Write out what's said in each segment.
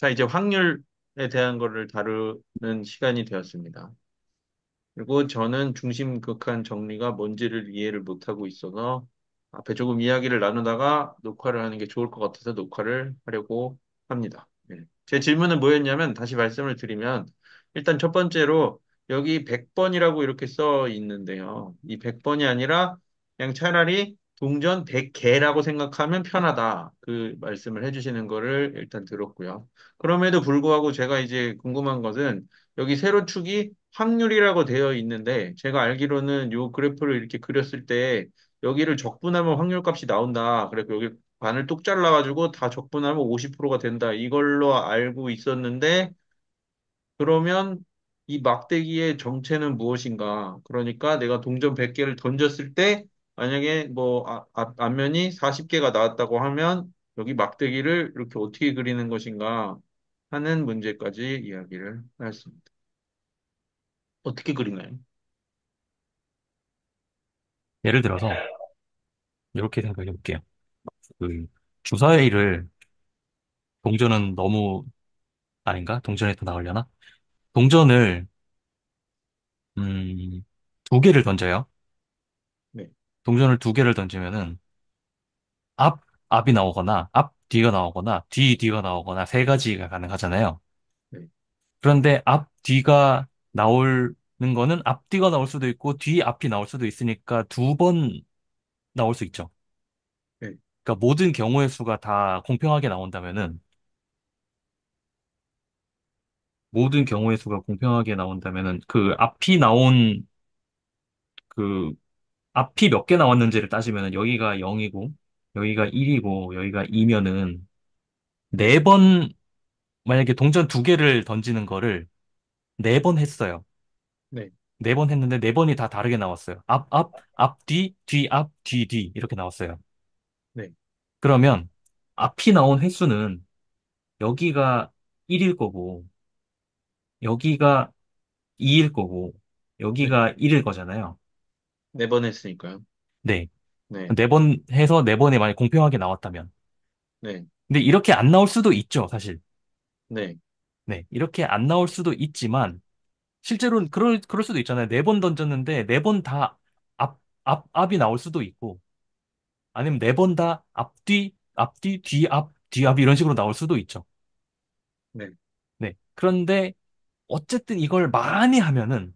자, 이제 확률에 대한 거를 다루는 시간이 되었습니다. 그리고 저는 중심극한 정리가 뭔지를 이해를 못하고 있어서 앞에 조금 이야기를 나누다가 녹화를 하는 게 좋을 것 같아서 녹화를 하려고 합니다. 네. 제 질문은 뭐였냐면 다시 말씀을 드리면 일단 첫 번째로 여기 100번이라고 이렇게 써 있는데요. 이 100번이 아니라 그냥 차라리 동전 100개라고 생각하면 편하다. 그 말씀을 해주시는 거를 일단 들었고요. 그럼에도 불구하고 제가 이제 궁금한 것은 여기 세로축이 확률이라고 되어 있는데 제가 알기로는 요 그래프를 이렇게 그렸을 때 여기를 적분하면 확률값이 나온다. 그래서 여기 반을 뚝 잘라가지고 다 적분하면 50%가 된다. 이걸로 알고 있었는데 그러면 이 막대기의 정체는 무엇인가? 그러니까 내가 동전 100개를 던졌을 때 만약에 뭐 앞면이 40개가 나왔다고 하면 여기 막대기를 이렇게 어떻게 그리는 것인가 하는 문제까지 이야기를 하였습니다. 어떻게 그리나요? 예를 들어서 이렇게 생각해 볼게요. 그 주사위를 동전은 너무 아닌가? 동전에 더 나오려나? 동전을 음, 두 개를 던져요. 네, 동전을 두 개를 던지면은 앞 앞이 나오거나 앞 뒤가 나오거나 뒤 뒤가 나오거나 세 가지가 가능하잖아요. 네, 그런데 앞 뒤가 나오는 거는 앞 뒤가 나올 수도 있고 뒤 앞이 나올 수도 있으니까 두 번 나올 수 있죠. 네, 그러니까 모든 경우의 수가 다 공평하게 나온다면은 모든 경우의 수가 공평하게 나온다면은 그 앞이 나온 그 앞이 몇 개 나왔는지를 따지면은 여기가 0이고 여기가 1이고 여기가 2면은 네 번 만약에 동전 두 개를 던지는 거를 네 번 했어요. 네, 네 번 했는데 네 번이 다 다르게 나왔어요. 앞, 뒤, 뒤, 앞, 뒤, 뒤 이렇게 나왔어요. 네, 그러면 앞이 나온 횟수는 여기가 1일 거고 여기가 2일 거고 네. 여기가 1일 거잖아요. 네 번 했으니까요. 네. 네, 네 번 해서 네 번에 만약 공평하게 나왔다면. 네, 근데 이렇게 안 나올 수도 있죠, 사실. 네, 네. 이렇게 안 나올 수도 있지만, 실제로는 그럴 수도 있잖아요. 네 번 던졌는데, 네 번 다 앞이 나올 수도 있고, 아니면 네 번 다 앞뒤, 뒤앞 이런 식으로 나올 수도 있죠. 네, 네. 그런데, 어쨌든 이걸 많이 하면은,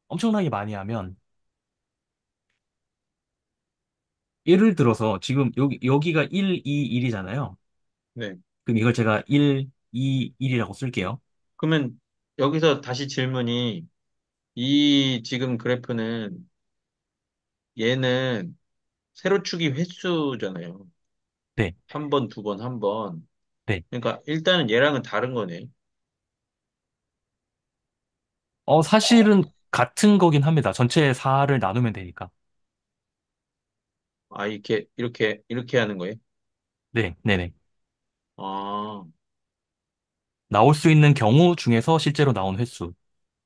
엄청나게 많이 하면, 예를 들어서 지금 여기가 1, 2, 1이잖아요. 네. 그럼 이걸 제가 1, 2, 1이라고 쓸게요. 그러면 여기서 다시 질문이 이 지금 그래프는 얘는 세로축이 횟수잖아요. 네. 한 번, 두 번, 한 번. 네. 그러니까 일단은 얘랑은 다른 거네. 사실은 같은 거긴 합니다. 전체 4를 나누면 되니까. 아, 이렇게 하는 거예요? 네, 네네. 아, 나올 수 있는 경우 중에서 실제로 나온 횟수.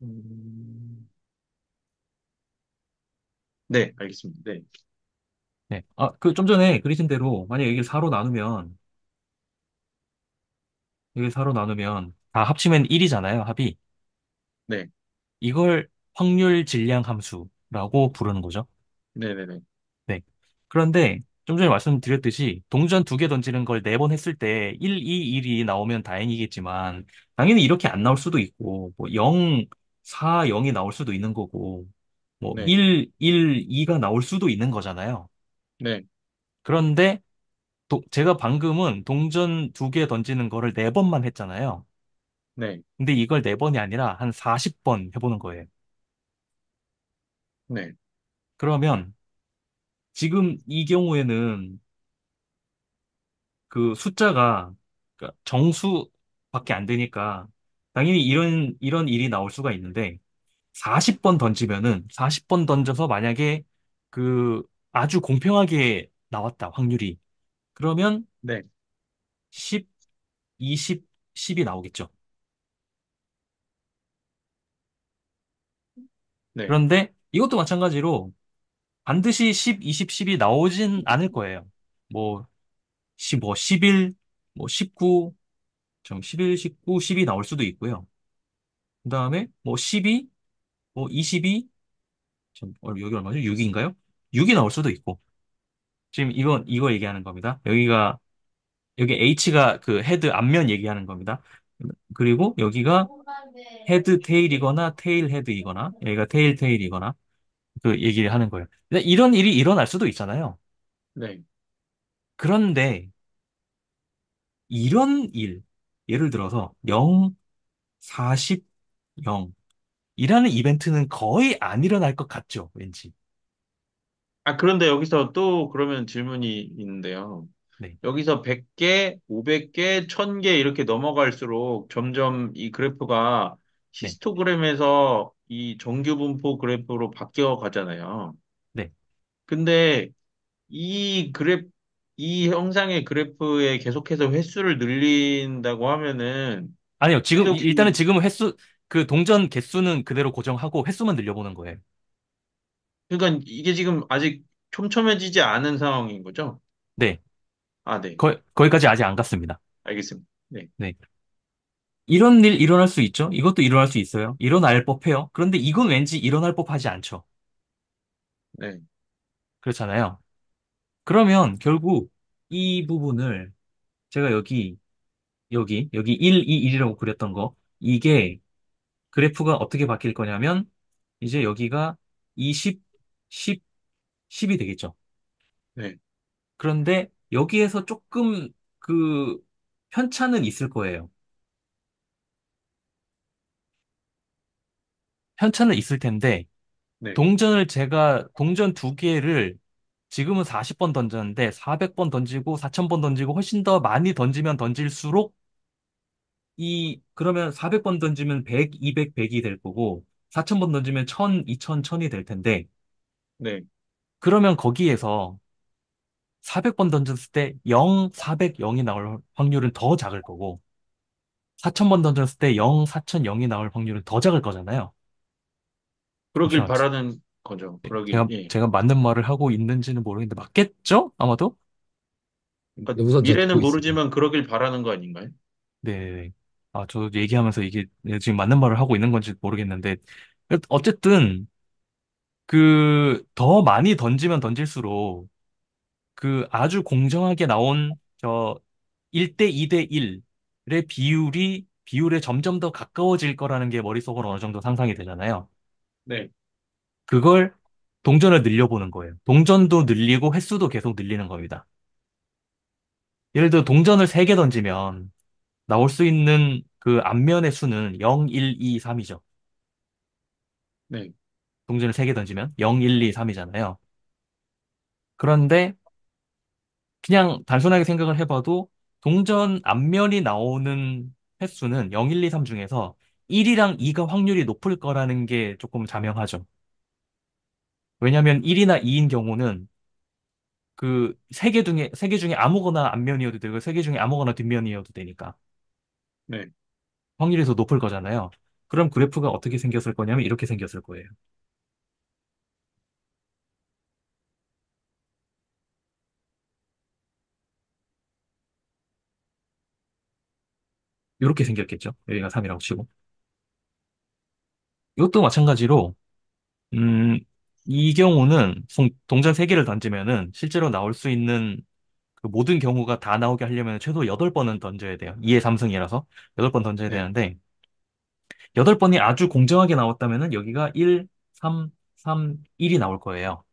음, 네, 알겠습니다. 네, 네. 좀 전에 그리신 대로, 만약에 이게 4로 나누면, 이게 4로 나누면, 다 합치면 1이잖아요, 합이. 네, 이걸 확률 질량 함수라고 부르는 거죠. 네, 네, 네, 네. 그런데, 좀 전에 말씀드렸듯이, 동전 두 개 던지는 걸 네 번 했을 때, 1, 2, 1이 나오면 다행이겠지만, 당연히 이렇게 안 나올 수도 있고, 뭐, 0, 4, 0이 나올 수도 있는 거고, 뭐, 네, 1, 2가 나올 수도 있는 거잖아요. 네, 그런데 제가 방금은 동전 두 개 던지는 거를 네 번만 했잖아요. 네, 근데 이걸 네 번이 아니라 한 40번 해보는 거예요. 네, 그러면 지금 이 경우에는 그 숫자가 그러니까 정수밖에 안 되니까 당연히 이런 일이 나올 수가 있는데 40번 던지면은 40번 던져서 만약에 그 아주 공평하게 나왔다, 확률이. 그러면 네, 10, 20, 10이 나오겠죠. 네, 그런데 이것도 마찬가지로 반드시 10, 20, 10이 나오진 않을 거예요. 뭐, 11, 뭐 19, 점 11, 19, 10이 나올 수도 있고요. 그 다음에 뭐 12, 뭐 22, 여기 얼마죠? 6인가요? 6이 나올 수도 있고. 지금 이거 얘기하는 겁니다. 여기 H가 그 헤드 앞면 얘기하는 겁니다. 그리고 여기가 헤드 테일이거나 테일 헤드이거나 여기가 테일 테일이거나 그 얘기를 하는 거예요. 근데 이런 일이 일어날 수도 있잖아요. 네. 그런데 이런 일, 예를 들어서 0, 40, 0 이라는 이벤트는 거의 안 일어날 것 같죠, 왠지. 아, 그런데 여기서 또 그러면 질문이 있는데요. 네, 여기서 100개, 500개, 1000개 이렇게 넘어갈수록 점점 이 그래프가 네, 히스토그램에서 이 정규 분포 그래프로 바뀌어 가잖아요. 네. 근데 이 이 형상의 그래프에 계속해서 횟수를 늘린다고 하면은 아니요, 지금, 계속 일단은 지금 그 동전 개수는 그대로 고정하고 횟수만 늘려보는 거예요. 그러니까 이게 지금 아직 촘촘해지지 않은 상황인 거죠? 네, 아, 네. 거기까지 아직 안 갔습니다. 알겠습니다. 네. 네. 이런 일 일어날 수 있죠? 이것도 일어날 수 있어요. 일어날 법해요. 그런데 이건 왠지 일어날 법하지 않죠. 네. 그렇잖아요. 그러면 결국 이 부분을 제가 여기 1, 2, 1이라고 그렸던 거, 이게 그래프가 어떻게 바뀔 거냐면, 이제 여기가 20, 10, 10이 되겠죠. 네. 그런데 여기에서 조금 그 편차는 있을 거예요. 편차는 있을 텐데, 네. 동전 두 개를 지금은 40번 던졌는데, 400번 던지고, 4000번 던지고, 훨씬 더 많이 던지면 던질수록, 그러면 400번 던지면 100, 200, 100이 될 거고, 4000번 던지면 1000, 2000, 1000이 될 텐데, 네. 그러면 거기에서 400번 던졌을 때 0, 400, 0이 나올 확률은 더 작을 거고, 4000번 던졌을 때 0, 4000, 0이 나올 확률은 더 작을 거잖아요. 그러길 잠시만. 바라는 거죠. 그러길, 예. 제가 맞는 말을 하고 있는지는 모르겠는데, 맞겠죠? 아마도? 그러니까 우선 제가 미래는 듣고 있습니다. 모르지만 그러길 바라는 거 아닌가요? 네네. 아, 저 얘기하면서 이게 지금 맞는 말을 하고 있는 건지 모르겠는데, 어쨌든, 더 많이 던지면 던질수록, 아주 공정하게 나온, 1대 2대 1의 비율에 점점 더 가까워질 거라는 게 머릿속으로 어느 정도 상상이 되잖아요. 네. 그걸 동전을 늘려보는 거예요. 동전도 늘리고 횟수도 계속 늘리는 겁니다. 예를 들어 동전을 3개 던지면 나올 수 있는 그 앞면의 수는 0, 1, 2, 3이죠. 네. 동전을 3개 던지면 0, 1, 2, 3이잖아요. 그런데 그냥 단순하게 생각을 해봐도 동전 앞면이 나오는 횟수는 0, 1, 2, 3 중에서 1이랑 2가 확률이 높을 거라는 게 조금 자명하죠. 왜냐하면 1이나 2인 경우는 세 개 중에 아무거나 앞면이어도 되고 세 개 중에 아무거나 뒷면이어도 되니까 네. 확률이 더 높을 거잖아요. 그럼 그래프가 어떻게 생겼을 거냐면 이렇게 생겼을 거예요. 이렇게 생겼겠죠. 여기가 3이라고 치고. 이것도 마찬가지로 음, 이 경우는 동전 3개를 던지면은 실제로 나올 수 있는 그 모든 경우가 다 나오게 하려면 최소 8번은 던져야 돼요. 2의 3승이라서 8번 던져야 네. 되는데 8번이 아주 공정하게 나왔다면은 여기가 1, 3, 3, 1이 나올 거예요.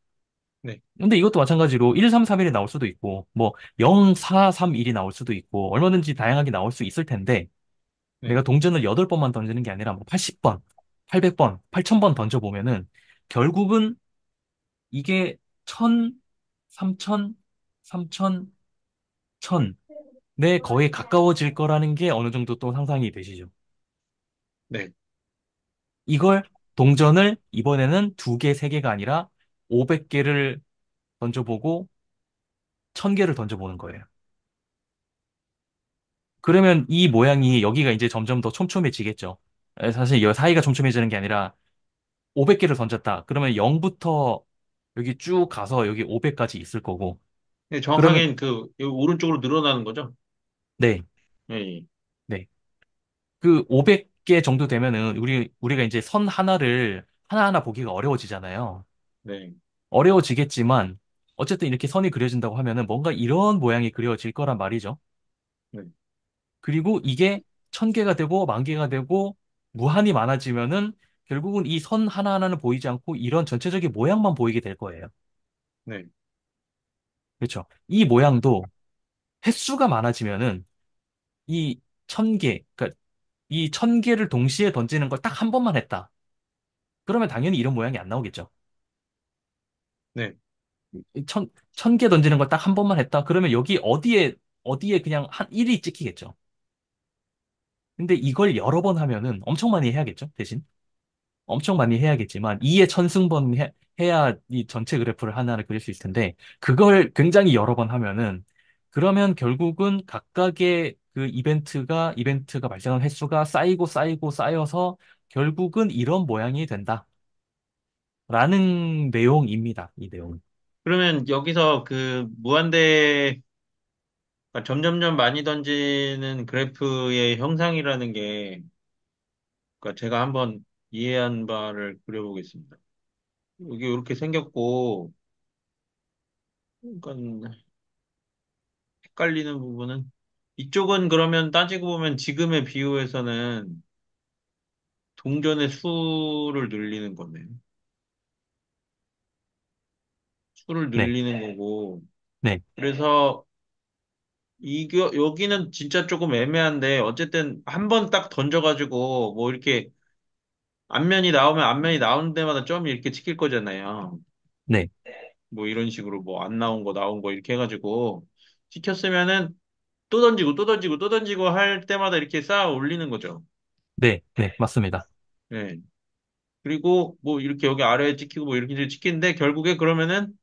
네. 근데 이것도 마찬가지로 1, 3, 3, 1이 나올 수도 있고 뭐 0, 4, 3, 1이 나올 수도 있고 얼마든지 다양하게 나올 수 있을 텐데 네. 내가 동전을 8번만 던지는 게 아니라 뭐 80번, 800번, 8000번 던져보면은 결국은 이게 1000, 3000, 3000, 1000에 거의 가까워질 거라는 게 어느 정도 또 상상이 되시죠. 네. 이걸 동전을 이번에는 2개, 3개가 아니라 500개를 던져보고 1000개를 던져보는 거예요. 그러면 이 모양이 여기가 이제 점점 더 촘촘해지겠죠. 사실 이 사이가 촘촘해지는 게 아니라 500개를 던졌다. 그러면 0부터 여기 쭉 가서 여기 500까지 있을 거고. 네, 그러면 정확하게 그 여기 오른쪽으로 늘어나는 거죠? 네, 예. 예. 네. 그 500개 정도 되면은 우리가 이제 선 하나를 하나하나 보기가 어려워지잖아요. 네, 어려워지겠지만 어쨌든 이렇게 선이 그려진다고 하면은 뭔가 이런 모양이 그려질 거란 말이죠. 네, 그리고 이게 1000개가 되고 10,000개가 되고 무한히 많아지면은 결국은 이 선 하나하나는 보이지 않고 이런 전체적인 모양만 보이게 될 거예요. 네, 그렇죠. 이 모양도 횟수가 많아지면은 이 1000개, 그러니까 이 1000개를 동시에 던지는 걸 딱 한 번만 했다. 그러면 당연히 이런 모양이 안 나오겠죠. 네. 이 천 개 던지는 걸 딱 한 번만 했다. 그러면 여기 어디에 그냥 한 1이 찍히겠죠. 근데 이걸 여러 번 하면은 엄청 많이 해야겠죠, 대신. 엄청 많이 해야겠지만 2의 천승번 해야 이 전체 그래프를 하나를 그릴 수 있을 텐데 그걸 굉장히 여러 번 하면은 그러면 결국은 각각의 그 이벤트가 발생한 횟수가 쌓이고 쌓이고 쌓여서 결국은 이런 모양이 된다라는 내용입니다. 이 내용. 그러면 여기서 그 무한대 그러니까 점점점 많이 던지는 그래프의 형상이라는 게 그러니까 제가 한번 이해한 바를 그려보겠습니다. 여기 이렇게 생겼고 그러니까 헷갈리는 부분은 이쪽은 그러면 따지고 보면 지금의 비유에서는 동전의 수를 늘리는 거네요. 수를 네, 늘리는 거고 네, 그래서 여기는 진짜 조금 애매한데 어쨌든 한 번 딱 던져가지고 뭐 이렇게 앞면이 나오면 앞면이 나오는 데마다 점이 이렇게 찍힐 거잖아요. 네, 뭐 이런 식으로 뭐 안 나온 거 나온 거 이렇게 해가지고 찍혔으면은 또 던지고 또 던지고 또 던지고 할 때마다 이렇게 쌓아 올리는 거죠. 네, 네, 맞습니다. 예. 그리고 뭐 이렇게 여기 아래에 찍히고 뭐 이렇게 찍히는데 결국에 그러면은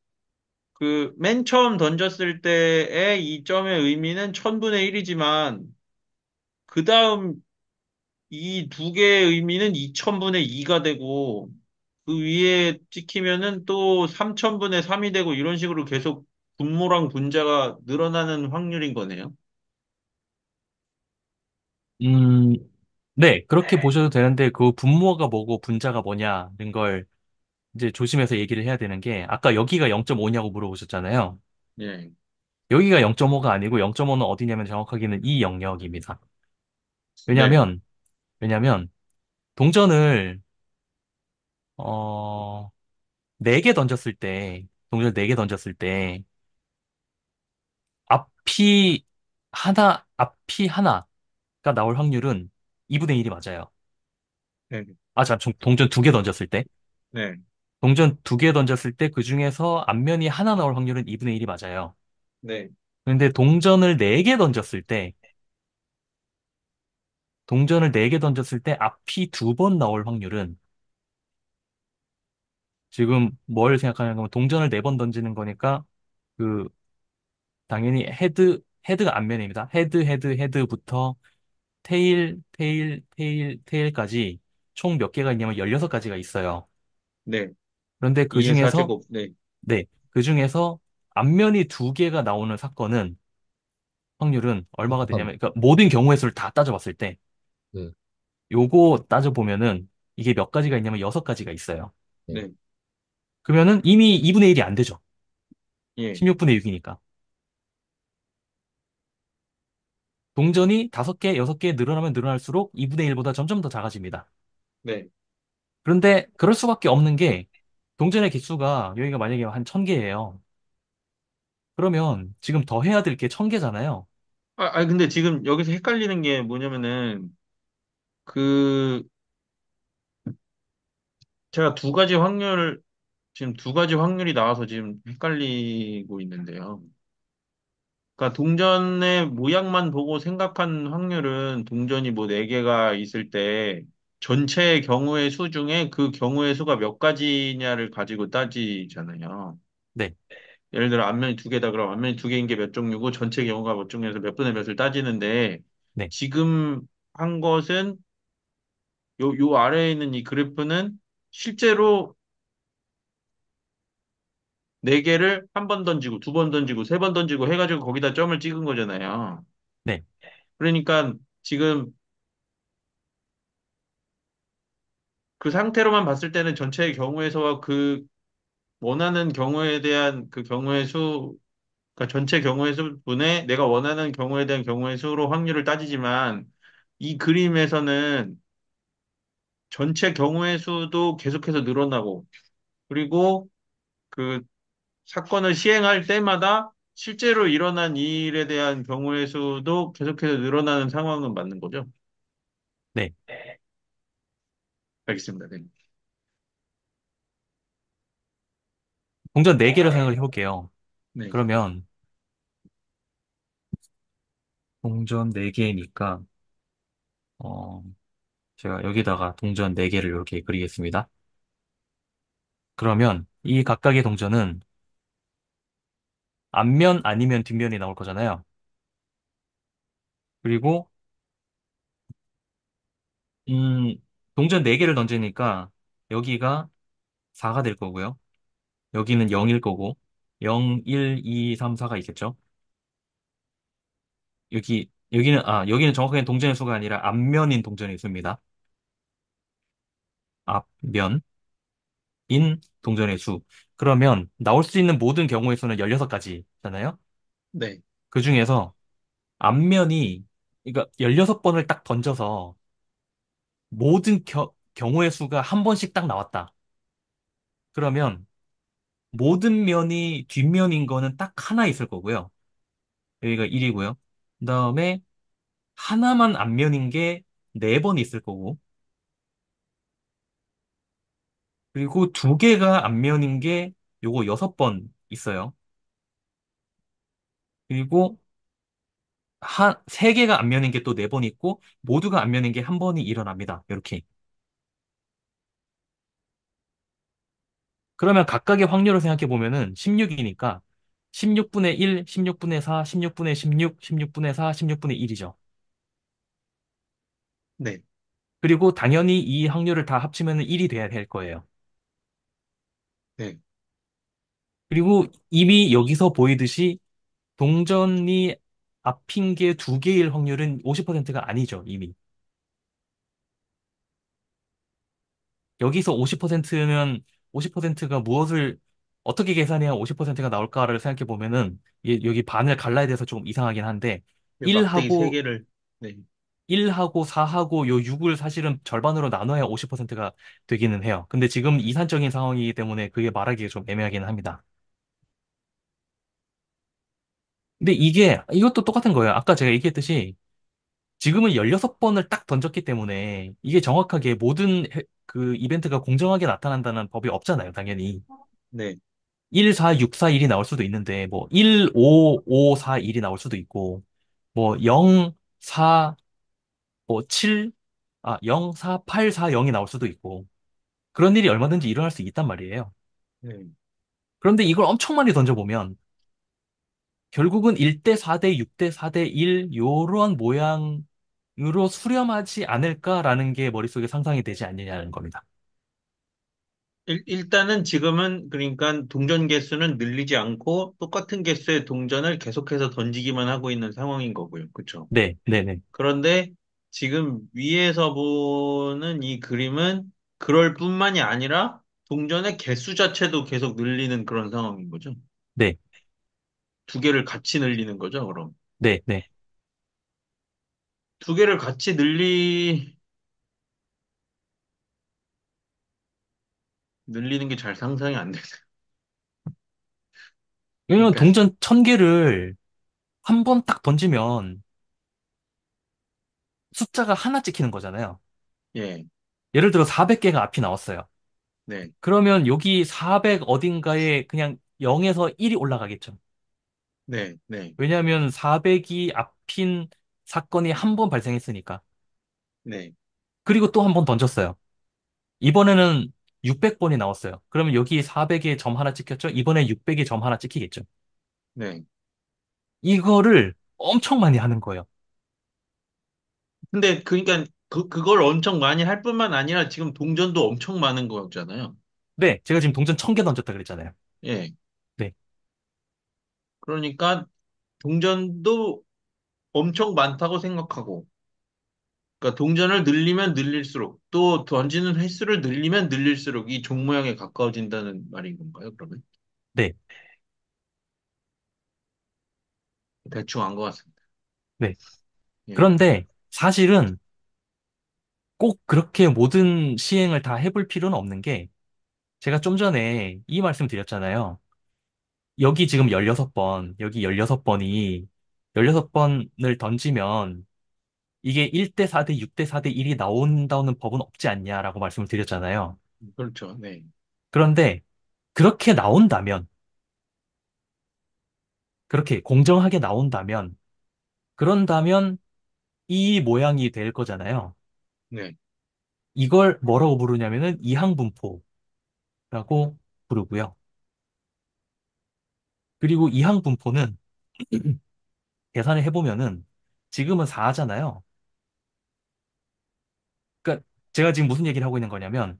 그 맨 처음 던졌을 때의 이 점의 의미는 1000분의 1이지만 그 다음 이 두 개의 의미는 2000분의 2가 되고 그 위에 찍히면은 또 3000분의 3이 되고 이런 식으로 계속 분모랑 분자가 늘어나는 확률인 거네요. 음, 네, 그렇게 보셔도 되는데 그 분모가 뭐고 분자가 뭐냐는 걸 이제 조심해서 얘기를 해야 되는 게 아까 여기가 0.5냐고 물어보셨잖아요. 예. 여기가 0.5가 아니고 0.5는 어디냐면 정확하게는 이 영역입니다. 네. 왜냐면 왜냐면 동전을 어 4개 던졌을 때 동전 4개 던졌을 때 앞이 하나가 나올 확률은 2분의 1이 맞아요. 네. 아, 자, 동전 2개 던졌을 때 네. 동전 2개 던졌을 때 그중에서 앞면이 하나 나올 확률은 2분의 1이 맞아요. 네. 근데 동전을 4개 던졌을 때 앞이 2번 나올 확률은 지금 뭘 생각하냐면 동전을 4번 던지는 거니까 그 당연히 헤드가 앞면입니다. 헤드부터 테일까지 총 몇 개가 있냐면 16가지가 있어요. 네. 그런데 2의 4제곱. 네. 네, 그중에서 앞면이 2개가 나오는 사건은 확률은 얼마가 곱하면. 되냐면 그러니까 모든 경우의 수를 다 따져봤을 때 네, 요거 따져보면은 이게 몇 가지가 있냐면 6가지가 있어요. 네. 네. 그러면은 이미 2분의 1이 안 되죠. 예. 16분의 6이니까. 동전이 5개, 6개 늘어나면 늘어날수록 2분의 1보다 점점 더 작아집니다. 네. 그런데 그럴 수밖에 없는 게 동전의 개수가 여기가 만약에 한 1000개예요. 그러면 지금 더 해야 될 게 1000개잖아요. 아니, 근데 지금 여기서 헷갈리는 게 뭐냐면은, 그, 제가 지금 두 가지 확률이 나와서 지금 헷갈리고 있는데요. 그러니까 동전의 모양만 보고 생각한 확률은 동전이 뭐 네개가 있을 때 전체의 경우의 수 중에 그 경우의 수가 몇 가지냐를 가지고 따지잖아요. 네, 예를 들어 앞면이 두 개다 그럼 앞면이 두 개인 게 몇 종류고 전체 경우가 몇 종류에서 몇 분의 몇을 따지는데 네, 지금 한 것은 요 아래에 있는 이 그래프는 실제로 네 개를 한 번 던지고 두 번 던지고 세 번 던지고 해가지고 거기다 점을 찍은 거잖아요. 네. 그러니까 지금 그 상태로만 봤을 때는 전체의 경우의 수와 그 원하는 경우에 대한 그 경우의 수, 그러니까 전체 경우의 수분의 내가 원하는 경우에 대한 경우의 수로 확률을 따지지만 이 그림에서는 전체 경우의 수도 계속해서 늘어나고 그리고 그 사건을 시행할 때마다 실제로 일어난 이 일에 대한 경우의 수도 계속해서 늘어나는 상황은 맞는 거죠? 네. 알겠습니다. 네. 동전 4개를 생각을 해볼게요. 네. 그러면 동전 4개니까 어, 제가 여기다가 동전 4개를 이렇게 그리겠습니다. 그러면 이 각각의 동전은 앞면 아니면 뒷면이 나올 거잖아요. 그리고 음, 동전 4개를 던지니까 여기가 4가 될 거고요. 여기는 0일 거고 0, 1, 2, 3, 4가 있겠죠. 여기는 정확하게 동전의 수가 아니라 앞면인 동전의 수입니다. 앞면인 동전의 수. 그러면 나올 수 있는 모든 경우의 수는 16가지잖아요. 네. 그 중에서 앞면이 그러니까 16번을 딱 던져서 모든 경우의 수가 한 번씩 딱 나왔다. 그러면 모든 면이 뒷면인 거는 딱 하나 있을 거고요. 여기가 1이고요. 그다음에 하나만 앞면인 게 4번 있을 거고, 그리고 2개가 앞면인 게 요거 6번 있어요. 그리고 3개가 앞면인 게 또 4번 있고, 모두가 앞면인 게 한 번이 일어납니다. 이렇게. 그러면 각각의 확률을 생각해 보면은 16이니까 16분의 1, 16분의 4, 16분의 16, 16분의 4, 16분의 1이죠. 네. 그리고 당연히 이 확률을 다 합치면 1이 돼야 될 거예요. 네. 그리고 이미 여기서 보이듯이 동전이 앞인 게 2개일 확률은 50%가 아니죠, 이미. 여기서 50%면 50%가 무엇을 어떻게 계산해야 50%가 나올까를 생각해 보면은 여기 반을 갈라야 돼서 조금 이상하긴 한데 이 막대기 1하고 3개를, 네. 1하고 4하고 요 6을 사실은 절반으로 나눠야 50%가 되기는 해요. 근데 지금 이산적인 상황이기 때문에 그게 말하기가 좀 애매하기는 합니다. 근데 이것도 똑같은 거예요. 아까 제가 얘기했듯이 지금은 16번을 딱 던졌기 때문에 이게 정확하게 모든 그 이벤트가 공정하게 나타난다는 법이 없잖아요, 당연히. 네. 1, 4, 6, 4, 1이 나올 수도 있는데, 뭐, 1, 5, 5, 4, 1이 나올 수도 있고, 뭐, 0, 4, 뭐, 7, 0, 4, 8, 4, 0이 나올 수도 있고, 그런 일이 얼마든지 일어날 수 있단 말이에요. 네. 그런데 이걸 엄청 많이 던져보면, 결국은 1대 4대 6대 4대 1, 요런 모양으로 수렴하지 않을까라는 게 머릿속에 상상이 되지 않느냐는 겁니다. 일단은 지금은 그러니까 동전 개수는 늘리지 않고 똑같은 개수의 동전을 계속해서 던지기만 하고 있는 상황인 거고요. 그렇죠? 네, 네네. 그런데 지금 위에서 보는 이 그림은 그럴 뿐만이 아니라 동전의 개수 자체도 계속 늘리는 그런 상황인 거죠. 네, 2개를 같이 늘리는 거죠, 그럼. 네, 네. 2개를 같이 늘리는 게 잘 상상이 안 되네. 왜냐면 그러니까, 동전 1000개를 한 번 딱 던지면 숫자가 하나 찍히는 거잖아요. 예, 예를 들어 400개가 앞이 나왔어요. 네, 그러면 여기 400 어딘가에 그냥 0에서 1이 올라가겠죠. 네, 네, 왜냐하면 400이 앞인 사건이 한 번 발생했으니까. 네, 그리고 또 한 번 던졌어요. 이번에는 600번이 나왔어요. 그러면 여기 400에 점 하나 찍혔죠? 이번에 600에 점 하나 찍히겠죠. 네. 이거를 엄청 많이 하는 거예요. 근데 그러니까 그걸 엄청 많이 할 뿐만 아니라 지금 동전도 엄청 많은 거잖아요. 네, 제가 지금 동전 1000개 던졌다 그랬잖아요. 예. 네, 그러니까 동전도 엄청 많다고 생각하고, 그러니까 동전을 늘리면 늘릴수록 또 던지는 횟수를 늘리면 늘릴수록 이 종 모양에 가까워진다는 말인 건가요, 그러면? 네, 대충 안 것 같습니다. 네. 예. 그런데 사실은 꼭 그렇게 모든 시행을 다 해볼 필요는 없는 게 제가 좀 전에 이 말씀 드렸잖아요. 여기 지금 16번, 여기 16번이 16번을 던지면 이게 1대 4대 6대 4대 1이 나온다는 법은 없지 않냐라고 말씀을 드렸잖아요. 그렇죠. 네. 그런데 그렇게 나온다면, 그렇게 공정하게 나온다면, 그런다면 이 모양이 될 거잖아요. 네. 이걸 뭐라고 부르냐면은 이항분포라고 부르고요. 그리고 이항분포는 계산을 해보면은 지금은 4잖아요. 그러니까 제가 지금 무슨 얘기를 하고 있는 거냐면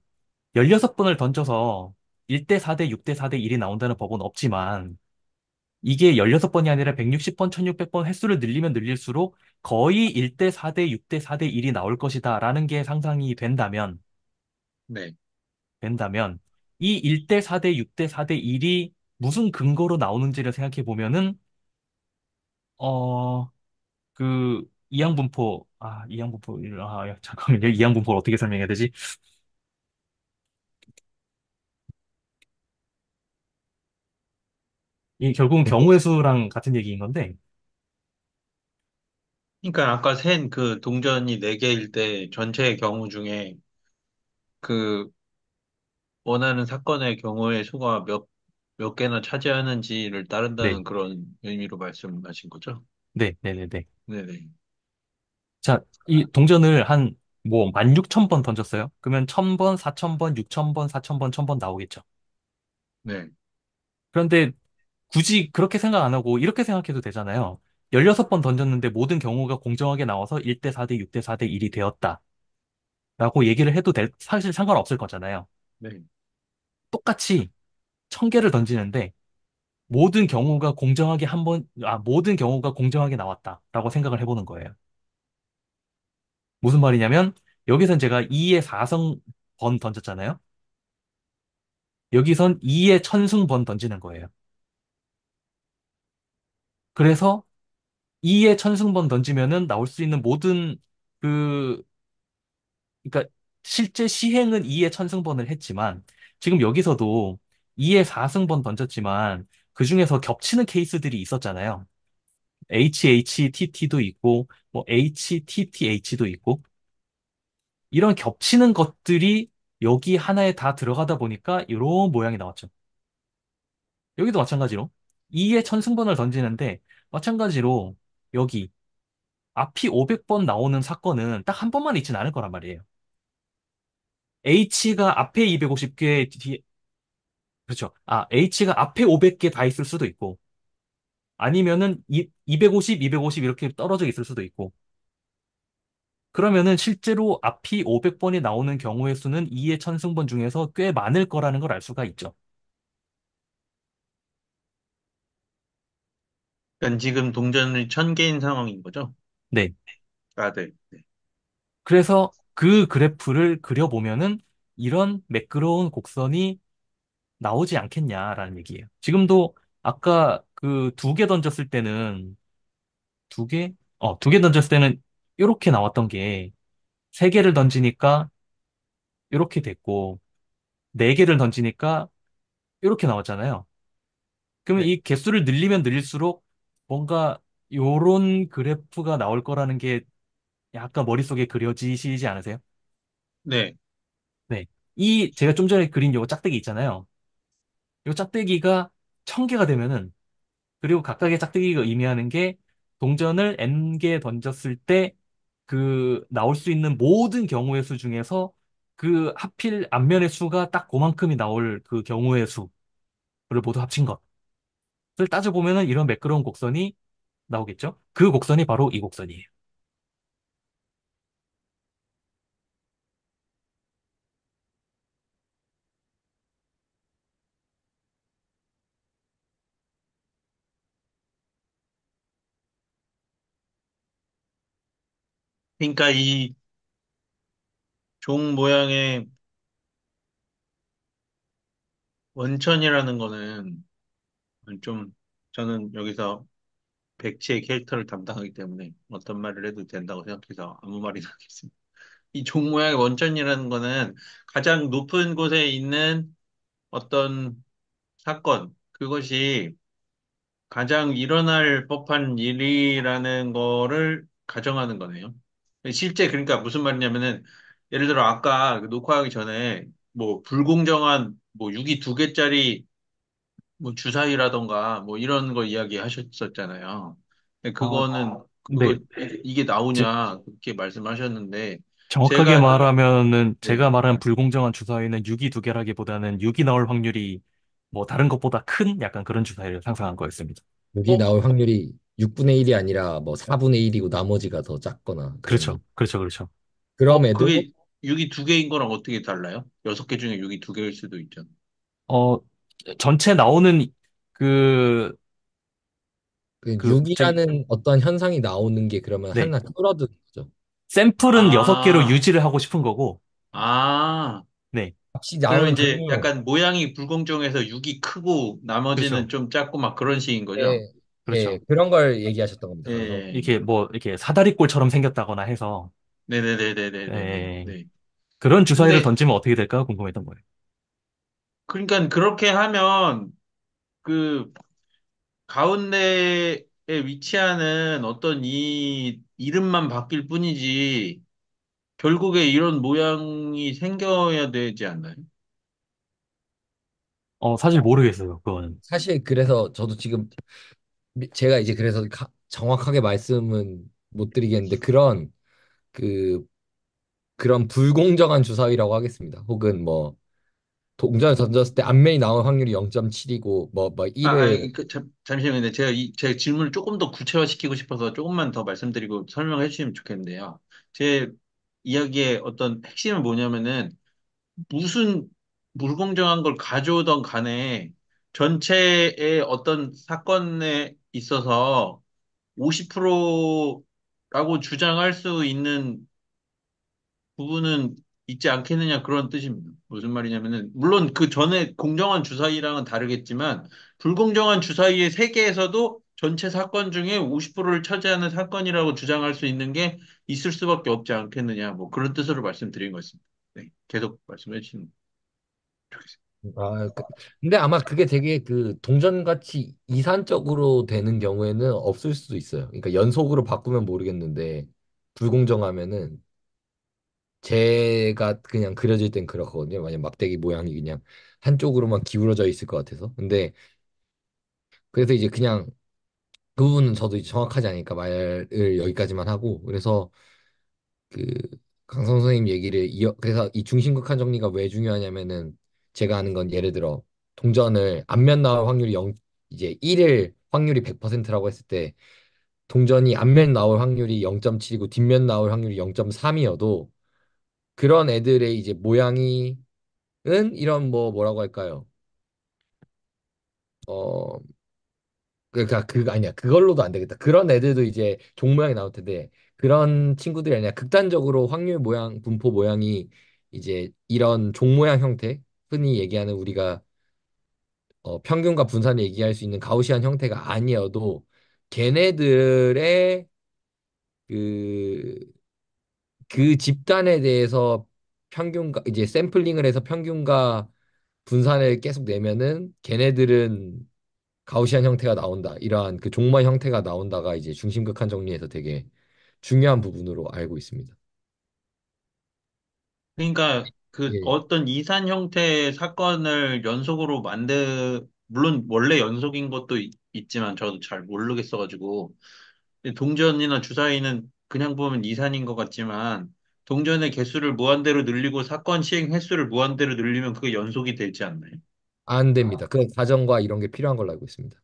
16번을 던져서 1대 4대 6대 4대 1이 나온다는 법은 없지만 이게 16번이 아니라 160번, 1600번 횟수를 늘리면 늘릴수록 거의 1대 4대 6대 4대 1이 나올 것이다라는 게 상상이 네. 된다면 이 1대 4대 6대 4대 1이 무슨 근거로 나오는지를 생각해 보면은 어 이항분포 잠깐만요. 이항분포를 어떻게 설명해야 되지? 이 결국은 경우의 수랑 같은 얘기인 건데 그러니까 아까 센 그 동전이 4개일 때 전체의 경우 중에 그 원하는 사건의 경우의 수가 몇 개나 차지하는지를 네, 따른다는 그런 의미로 말씀하신 거죠? 네, 네, 네, 네. 네네. 자, 이 동전을 한 뭐 16,000번 던졌어요. 그러면 1,000번, 4,000번, 6,000번, 4,000번, 1,000번 나오겠죠. 네. 그런데 굳이 그렇게 생각 안 하고 이렇게 생각해도 되잖아요. 16번 던졌는데 모든 경우가 공정하게 나와서 1대 4대 6대 4대 1이 되었다. 라고 얘기를 해도 사실 상관없을 거잖아요. 네. 똑같이 1,000개를 던지는데 모든 경우가 공정하게 나왔다라고 생각을 해보는 거예요. 무슨 말이냐면, 여기선 제가 2의 4승 번 던졌잖아요. 여기선 2의 천승 번 던지는 거예요. 그래서 2의 천승 번 던지면은 나올 수 있는 모든 그, 그러니까 실제 시행은 2의 천승 번을 했지만, 지금 여기서도 2의 4승 번 던졌지만, 그 중에서 겹치는 케이스들이 있었잖아요. HHTT도 있고, 뭐 HTTH도 있고, 이런 겹치는 것들이 여기 하나에 다 들어가다 보니까 이런 모양이 나왔죠. 여기도 마찬가지로 2의 천승번을 던지는데 마찬가지로 여기 앞이 500번 나오는 사건은 딱 한 번만 있진 않을 거란 말이에요. H가 앞에 250개 뒤에 그렇죠. H가 앞에 500개 다 있을 수도 있고 아니면은 250, 250 이렇게 떨어져 있을 수도 있고 그러면은 실제로 앞이 500번이 나오는 경우의 수는 2의 천승번 중에서 꽤 많을 거라는 걸 알 수가 있죠. 그러니까 지금 동전이 1,000개인 상황인 거죠? 네. 아, 네. 네. 그래서 그 그래프를 그려보면은 이런 매끄러운 곡선이 나오지 않겠냐라는 얘기예요. 지금도 아까 그 2개 던졌을 때는 2개? 2개 던졌을 때는 이렇게 나왔던 게 3개를 던지니까 이렇게 됐고 4개를 던지니까 이렇게 나왔잖아요. 그러면 네. 이 개수를 늘리면 늘릴수록 뭔가 요런 그래프가 나올 거라는 게 약간 머릿속에 그려지시지 않으세요? 네. 네. 이 제가 좀 전에 그린 요 짝대기 있잖아요. 요 짝대기가 1,000개가 되면은 그리고 각각의 짝대기가 의미하는 게 동전을 N개 던졌을 때 그 나올 수 있는 모든 경우의 수 중에서 그 하필 앞면의 수가 딱 그만큼이 나올 그 경우의 수를 모두 합친 것을 따져보면은 이런 매끄러운 곡선이 나오겠죠? 그 곡선이 바로 이 곡선이에요. 그러니까 이 종 모양의 원천이라는 거는 좀 저는 여기서 백치의 캐릭터를 담당하기 때문에 어떤 말을 해도 된다고 생각해서 아무 말이나 하겠습니다. 이 종 모양의 원천이라는 거는 가장 높은 곳에 있는 어떤 사건, 그것이 가장 일어날 법한 일이라는 거를 가정하는 거네요. 실제 그러니까 무슨 말이냐면은 예를 들어 아까 그 녹화하기 전에 뭐 불공정한 뭐 유기 두 개짜리 뭐 주사위라던가 뭐 이런 거 이야기하셨었잖아요. 근데 아, 그거는 네. 이게 즉, 나오냐 그렇게 말씀하셨는데 정확하게 제가 말하면은 제가 네. 말한 불공정한 주사위는 6이 두 개라기보다는 6이 나올 확률이 뭐 다른 것보다 큰 약간 그런 주사위를 상상한 거였습니다. 여기 어, 나올 확률이 6분의 1이 아니라 뭐 4분의 1이고 나머지가 더 작거나 그 정도. 그렇죠. 그렇죠. 그렇죠. 그럼에도 그게 6이 두 개인 거랑 어떻게 달라요? 여섯 개 중에 6이 두 개일 수도 있잖아. 어, 전체 나오는 그, 그 저기, 6이라는 어떤 현상이 나오는 게 그러면 네. 하나 줄어드는 거죠. 샘플은 6개로 아, 유지를 하고 싶은 거고, 아, 네. 값이 그러면 나오는 이제 종류. 약간 모양이 불공정해서 6이 크고 나머지는 그렇죠. 좀 작고 막 그런 식인 거죠? 예, 예, 그렇죠. 그런 걸 얘기하셨던 겁니다. 강성. 예. 이렇게 뭐, 이렇게 사다리꼴처럼 생겼다거나 해서, 네네네네네네네. 에, 네. 그런 주사위를 근데, 던지면 어떻게 될까 궁금했던 거예요. 그러니까 그렇게 하면 그 가운데에 위치하는 어떤 이 이름만 바뀔 뿐이지 결국에 이런 모양이 생겨야 되지 않나요? 사실 모르겠어요, 그거는. 사실 그래서 저도 지금 제가 이제 그래서 정확하게 말씀은 못 드리겠는데 그 그런 불공정한 주사위라고 하겠습니다. 혹은 뭐 동전을 던졌을 때 앞면이 나올 확률이 0.7이고 뭐 1을 잠시만요. 제 질문을 조금 더 구체화시키고 싶어서 조금만 더 말씀드리고 설명해 주시면 좋겠는데요. 제 이야기의 어떤 핵심은 뭐냐면은 무슨 불공정한 걸 가져오던 간에 전체의 어떤 사건에 있어서 50%라고 주장할 수 있는 부분은 있지 않겠느냐 그런 뜻입니다. 무슨 말이냐면은 물론 그 전에 공정한 주사위랑은 다르겠지만 불공정한 주사위의 세계에서도 전체 사건 중에 50%를 차지하는 사건이라고 주장할 수 있는 게 있을 수밖에 없지 않겠느냐 뭐 그런 뜻으로 말씀드린 것입니다. 네, 계속 말씀해 주시면 좋겠습니다. 근데 아마 그게 되게 그 동전같이 이산적으로 되는 경우에는 없을 수도 있어요. 그러니까 연속으로 바꾸면 모르겠는데 불공정하면은 제가 그냥 그려질 땐 그렇거든요. 만약 막대기 모양이 그냥 한쪽으로만 기울어져 있을 것 같아서. 근데 그래서 이제 그냥 그 부분은 저도 이제 정확하지 않으니까 말을 여기까지만 하고 그래서 그 강성 선생님 얘기를 이어 그래서 이 중심극한 정리가 왜 중요하냐면은 제가 아는 건 예를 들어 동전을 앞면 나올 확률이 0 이제 1을 확률이 100%라고 했을 때 동전이 앞면 나올 확률이 0.7이고 뒷면 나올 확률이 0.3이어도 그런 애들의 이제 모양이 은 이런 뭐 뭐라고 할까요? 어 그러니까 그 아니야 그걸로도 안 되겠다. 그런 애들도 이제 종 모양이 나올 텐데 그런 친구들이 아니라 극단적으로 확률 모양 분포 모양이 이제 이런 종 모양 형태 흔히 얘기하는 우리가 평균과 분산을 얘기할 수 있는 가우시안 형태가 아니어도 걔네들의 그 그 집단에 대해서 평균과 이제 샘플링을 해서 평균과 분산을 계속 내면은 걔네들은 가우시안 형태가 나온다. 이러한 그 종말 형태가 나온다가 이제 중심극한 정리에서 되게 중요한 부분으로 알고 있습니다. 그러니까 그 예. 어떤 이산 형태의 사건을 연속으로 물론 원래 연속인 것도 있지만 저도 잘 모르겠어가지고 동전이나 주사위는 그냥 보면 이산인 것 같지만 동전의 개수를 무한대로 늘리고 사건 시행 횟수를 무한대로 늘리면 그게 연속이 되지 않나요? 안 됩니다. 그 과정과 이런 게 필요한 걸로 알고 있습니다.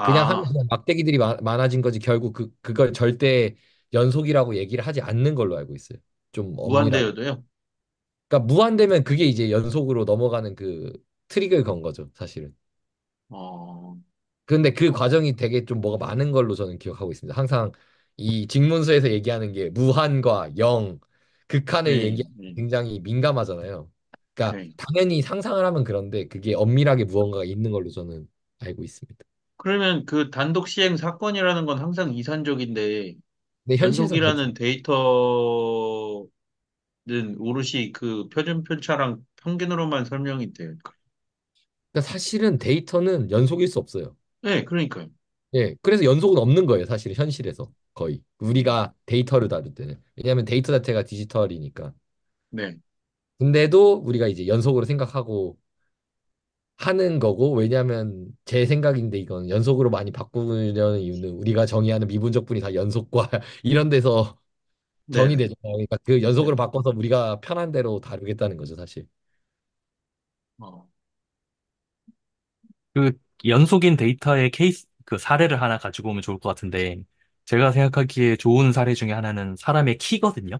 그냥 하면 아, 그냥 막대기들이 많아진 거지 결국 그걸 절대 연속이라고 얘기를 하지 않는 걸로 알고 있어요. 좀 엄밀하게. 무한대여도요? 그러니까 무한되면 그게 이제 연속으로 넘어가는 그 트릭을 건 거죠, 사실은. 어, 근데 그 과정이 되게 좀 뭐가 많은 걸로 저는 기억하고 있습니다. 항상 이 직문서에서 얘기하는 게 무한과 영, 극한을 예, 얘기 예, 굉장히 민감하잖아요. 그러니까 예. 당연히 상상을 하면 그런데 그게 엄밀하게 무언가가 있는 걸로 저는 알고 있습니다. 그러면 그 단독 시행 사건이라는 건 항상 이산적인데, 근데 현실에선 그렇지 연속이라는 데이터는 오롯이 그 표준 편차랑 평균으로만 설명이 돼요. 그러니까 사실은 데이터는 연속일 수 없어요. 네, 그러니까요. 예, 그래서 연속은 없는 거예요, 사실 현실에서 거의 음, 우리가 데이터를 다룰 때는 왜냐하면 데이터 자체가 디지털이니까. 네, 근데도 우리가 이제 연속으로 생각하고 하는 거고 왜냐하면 제 생각인데 이건 연속으로 많이 바꾸려는 이유는 우리가 정의하는 미분적분이 다 연속과 이런 데서 네, 네. 정의되죠. 그러니까 그 네. 연속으로 바꿔서 우리가 편한 대로 다루겠다는 거죠, 사실. 어, 그 연속인 데이터의 케이스, 그 사례를 하나 가지고 오면 좋을 것 같은데, 제가 생각하기에 좋은 사례 중에 하나는 사람의 키거든요.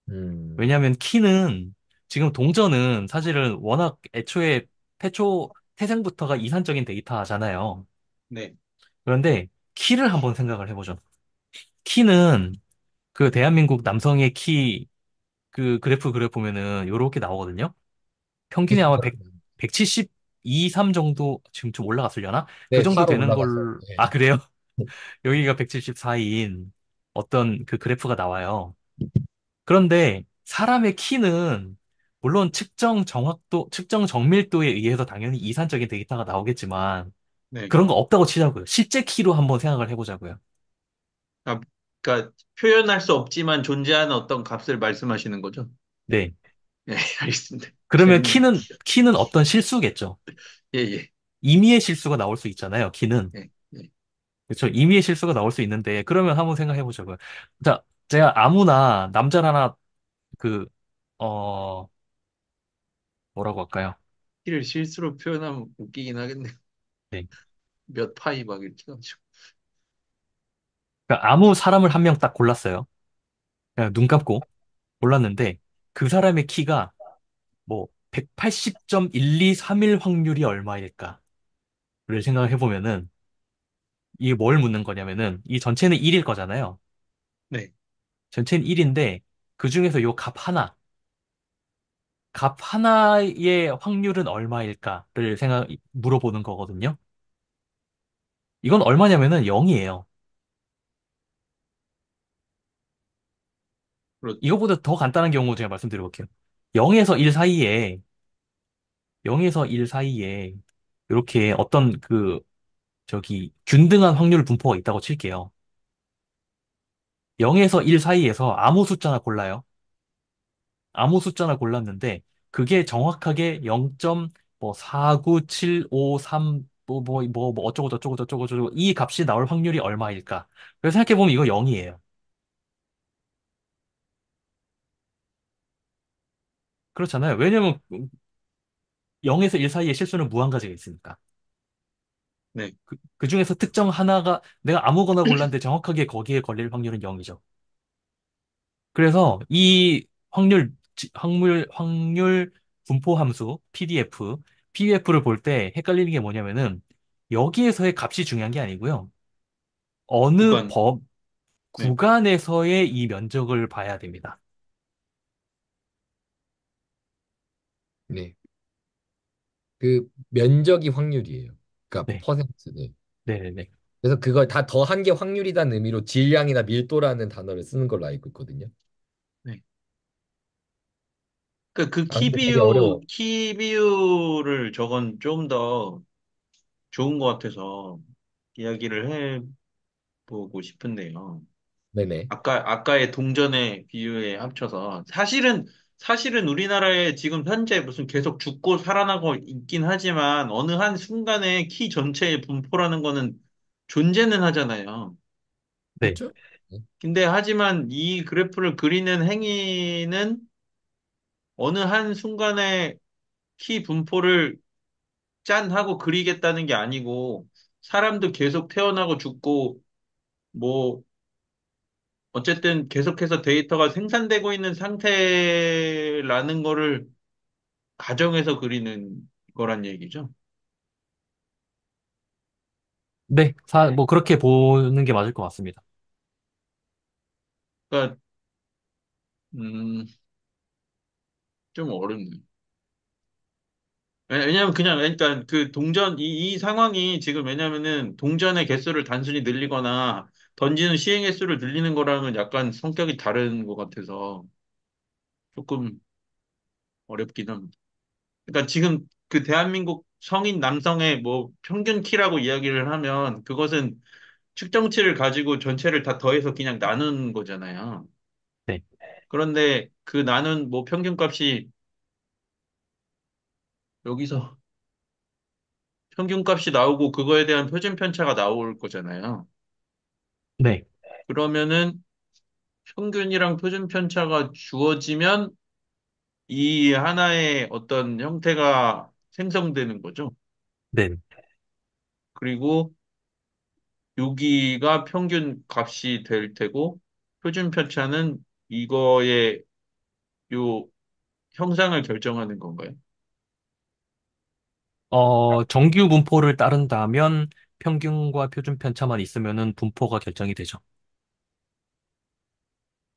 음, 왜냐하면 키는 지금 동전은 사실은 워낙 애초에 태생부터가 이산적인 데이터잖아요. 네, 그런데 키를 한번 생각을 해보죠. 키는 그 대한민국 남성의 키 그 그래프 보면은 요렇게 나오거든요. 평균이 아마 비슷하게. 100, 172, 3 정도 지금 좀 올라갔으려나? 그 네, 정도 4로 되는 올라갔어요. 걸, 아, 네. 그래요? 여기가 174인 어떤 그 그래프가 나와요. 그런데 사람의 키는 물론 측정 정밀도에 의해서 당연히 이산적인 데이터가 나오겠지만 네. 그런 거 없다고 치자고요. 실제 키로 한번 생각을 해보자고요. 아, 그러니까 표현할 수 없지만 존재하는 어떤 값을 말씀하시는 거죠? 네. 네, 알겠습니다. 그러면 재밌네. 키는 어떤 실수겠죠. 예, 예, 임의의 실수가 나올 수 있잖아요, 키는. 예, 예. 그렇죠. 임의의 실수가 나올 수 있는데, 그러면 한번 생각해 보자고요. 자, 제가 아무나 남자를 하나, 그, 어, 뭐라고 할까요? 키를 실수로 표현하면 웃기긴 하겠네요. 네. 몇 파이 막 이렇게 가지고. 그러니까 아무 사람을 한 명 딱 골랐어요. 그냥 눈 감고 골랐는데, 그 사람의 키가 뭐, 180.1231 확률이 얼마일까를 생각해 보면은, 이게 뭘 묻는 거냐면은, 이 전체는 1일 거잖아요. 네. 전체는 1인데, 그 중에서 요 값 하나의 확률은 얼마일까를 물어보는 거거든요. 이건 얼마냐면은 0이에요. 그렇죠. 이거보다 더 간단한 경우 제가 말씀드려볼게요. 0에서 1 사이에, 0에서 1 사이에, 이렇게 어떤 균등한 확률 분포가 있다고 칠게요. 0에서 1 사이에서 아무 숫자나 골라요. 아무 숫자나 골랐는데, 그게 정확하게 0.49753, 어쩌고 저쩌고 저쩌고 저쩌고, 이 값이 나올 확률이 얼마일까? 그래서 생각해보면 이거 0이에요. 그렇잖아요. 왜냐면 0에서 1 사이에 실수는 무한 가지가 있으니까. 네. 그 중에서 특정 하나가 내가 아무거나 골랐는데 정확하게 거기에 걸릴 확률은 0이죠. 그래서 이 확률 분포 함수 PDF를 볼 때 헷갈리는 게 뭐냐면은 여기에서의 값이 중요한 게 아니고요. 어느 구간. 네. 구간에서의 이 면적을 봐야 됩니다. 네. 그 면적이 확률이에요. 그러니까 네, 퍼센트는. 네네네. 그래서 그걸 다 더한 게 확률이라는 의미로 질량이나 밀도라는 단어를 쓰는 걸로 알고 있거든요. 네. 그 아, 근데 되게 어려워. 키 비율을 저건 좀 더 좋은 것 같아서 이야기를 해보고 싶은데요. 네네. 아까의 동전의 비유에 합쳐서 사실은 우리나라에 지금 현재 무슨 계속 죽고 살아나고 있긴 하지만 어느 한 순간에 키 전체의 분포라는 거는 존재는 하잖아요. 네, 그렇죠? 네. 근데 하지만 이 그래프를 그리는 행위는 어느 한 순간에 키 분포를 짠 하고 그리겠다는 게 아니고 사람도 계속 태어나고 죽고 뭐 어쨌든 계속해서 데이터가 생산되고 있는 상태라는 거를 가정해서 그리는 거란 얘기죠. 네, 뭐 그렇게 보는 게 맞을 것 같습니다. 그러니까 음, 좀 어렵네. 왜냐면 그냥, 그러니까 그 동전, 이 상황이 지금 왜냐면은 동전의 개수를 단순히 늘리거나 던지는 시행 횟수를 늘리는 거랑은 약간 성격이 다른 것 같아서 조금 어렵긴 합니다. 그러니까 지금 그 대한민국 성인 남성의 뭐 평균 키라고 이야기를 하면 그것은 측정치를 가지고 전체를 다 더해서 그냥 나눈 거잖아요. 네, 그런데 그 나눈 뭐 평균값이 여기서 평균값이 나오고 그거에 대한 표준 편차가 나올 거잖아요. 네, 그러면은 평균이랑 표준 편차가 주어지면 이 하나의 어떤 형태가 생성되는 거죠. 네. 그리고 여기가 평균 값이 될 테고 표준 편차는 이거의 요 형상을 결정하는 건가요? 정규 분포를 따른다면 평균과 표준 편차만 있으면은 분포가 결정이 되죠.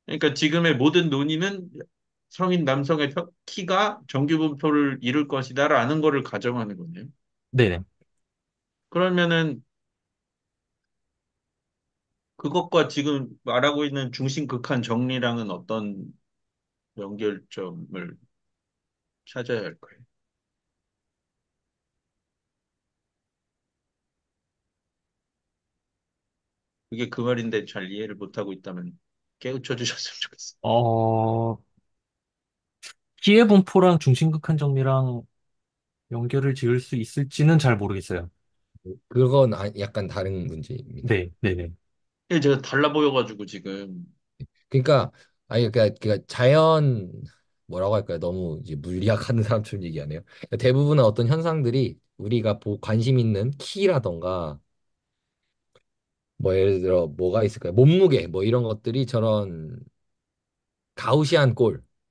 그러니까 지금의 모든 논의는 성인 남성의 키가 정규 분포를 이룰 것이다라는 거를 가정하는 거네요. 네네. 그러면은 그것과 지금 말하고 있는 중심 극한 정리랑은 어떤 연결점을 찾아야 할까요? 그게 그 말인데 잘 이해를 못하고 있다면 깨우쳐 주셨으면 좋겠어요. 어, 피해 분포랑 중심극한 정리랑 연결을 지을 수 있을지는 잘 모르겠어요. 그건 약간 다른 문제입니다. 네, 네네. 이게 제가 달라 보여가지고 지금 그러니까 아니 그러니까 자연 뭐라고 할까요? 너무 이제 물리학하는 사람처럼 얘기하네요. 그러니까 대부분의 어떤 현상들이 우리가 관심 있는 키라던가 뭐 예를 들어 뭐가 있을까요? 몸무게 뭐 이런 것들이 저런 가우시안 꼴이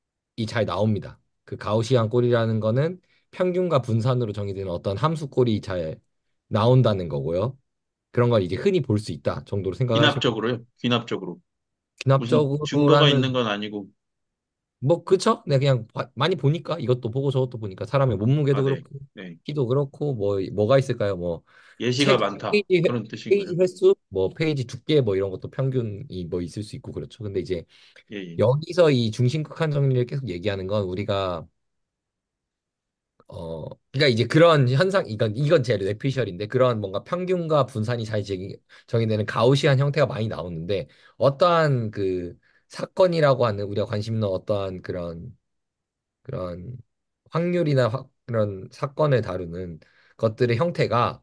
잘 나옵니다. 그 가우시안 꼴이라는 거는 평균과 분산으로 정의되는 어떤 함수 꼴이 잘 나온다는 거고요. 그런 걸 이제 흔히 볼 수 있다 정도로 생각을 하시면 귀납적으로요. 귀납적으로. 무슨 증거가 있는 기납적으로라는 건 아니고. 뭐 그쵸? 네 그냥 많이 보니까 이것도 보고 저것도 보니까 사람의 몸무게도 아, 네. 그렇고 네. 키도 그렇고 뭐 뭐가 있을까요? 뭐 예시가 책 많다. 페이지 그런 뜻인가요? 페이지 횟수 뭐 페이지 두께 뭐 이런 것도 평균이 뭐 있을 수 있고 그렇죠. 근데 이제 예, 예. 여기서 이 중심극한 정리를 계속 얘기하는 건 우리가 그러니까 이제 그런 현상 이건 제 뇌피셜인데 그런 뭔가 평균과 분산이 잘 정의되는 가우시안 형태가 많이 나오는데 어떠한 그 사건이라고 하는 우리가 관심 있는 어떠한 그런 확률이나 그런 사건을 다루는 것들의 형태가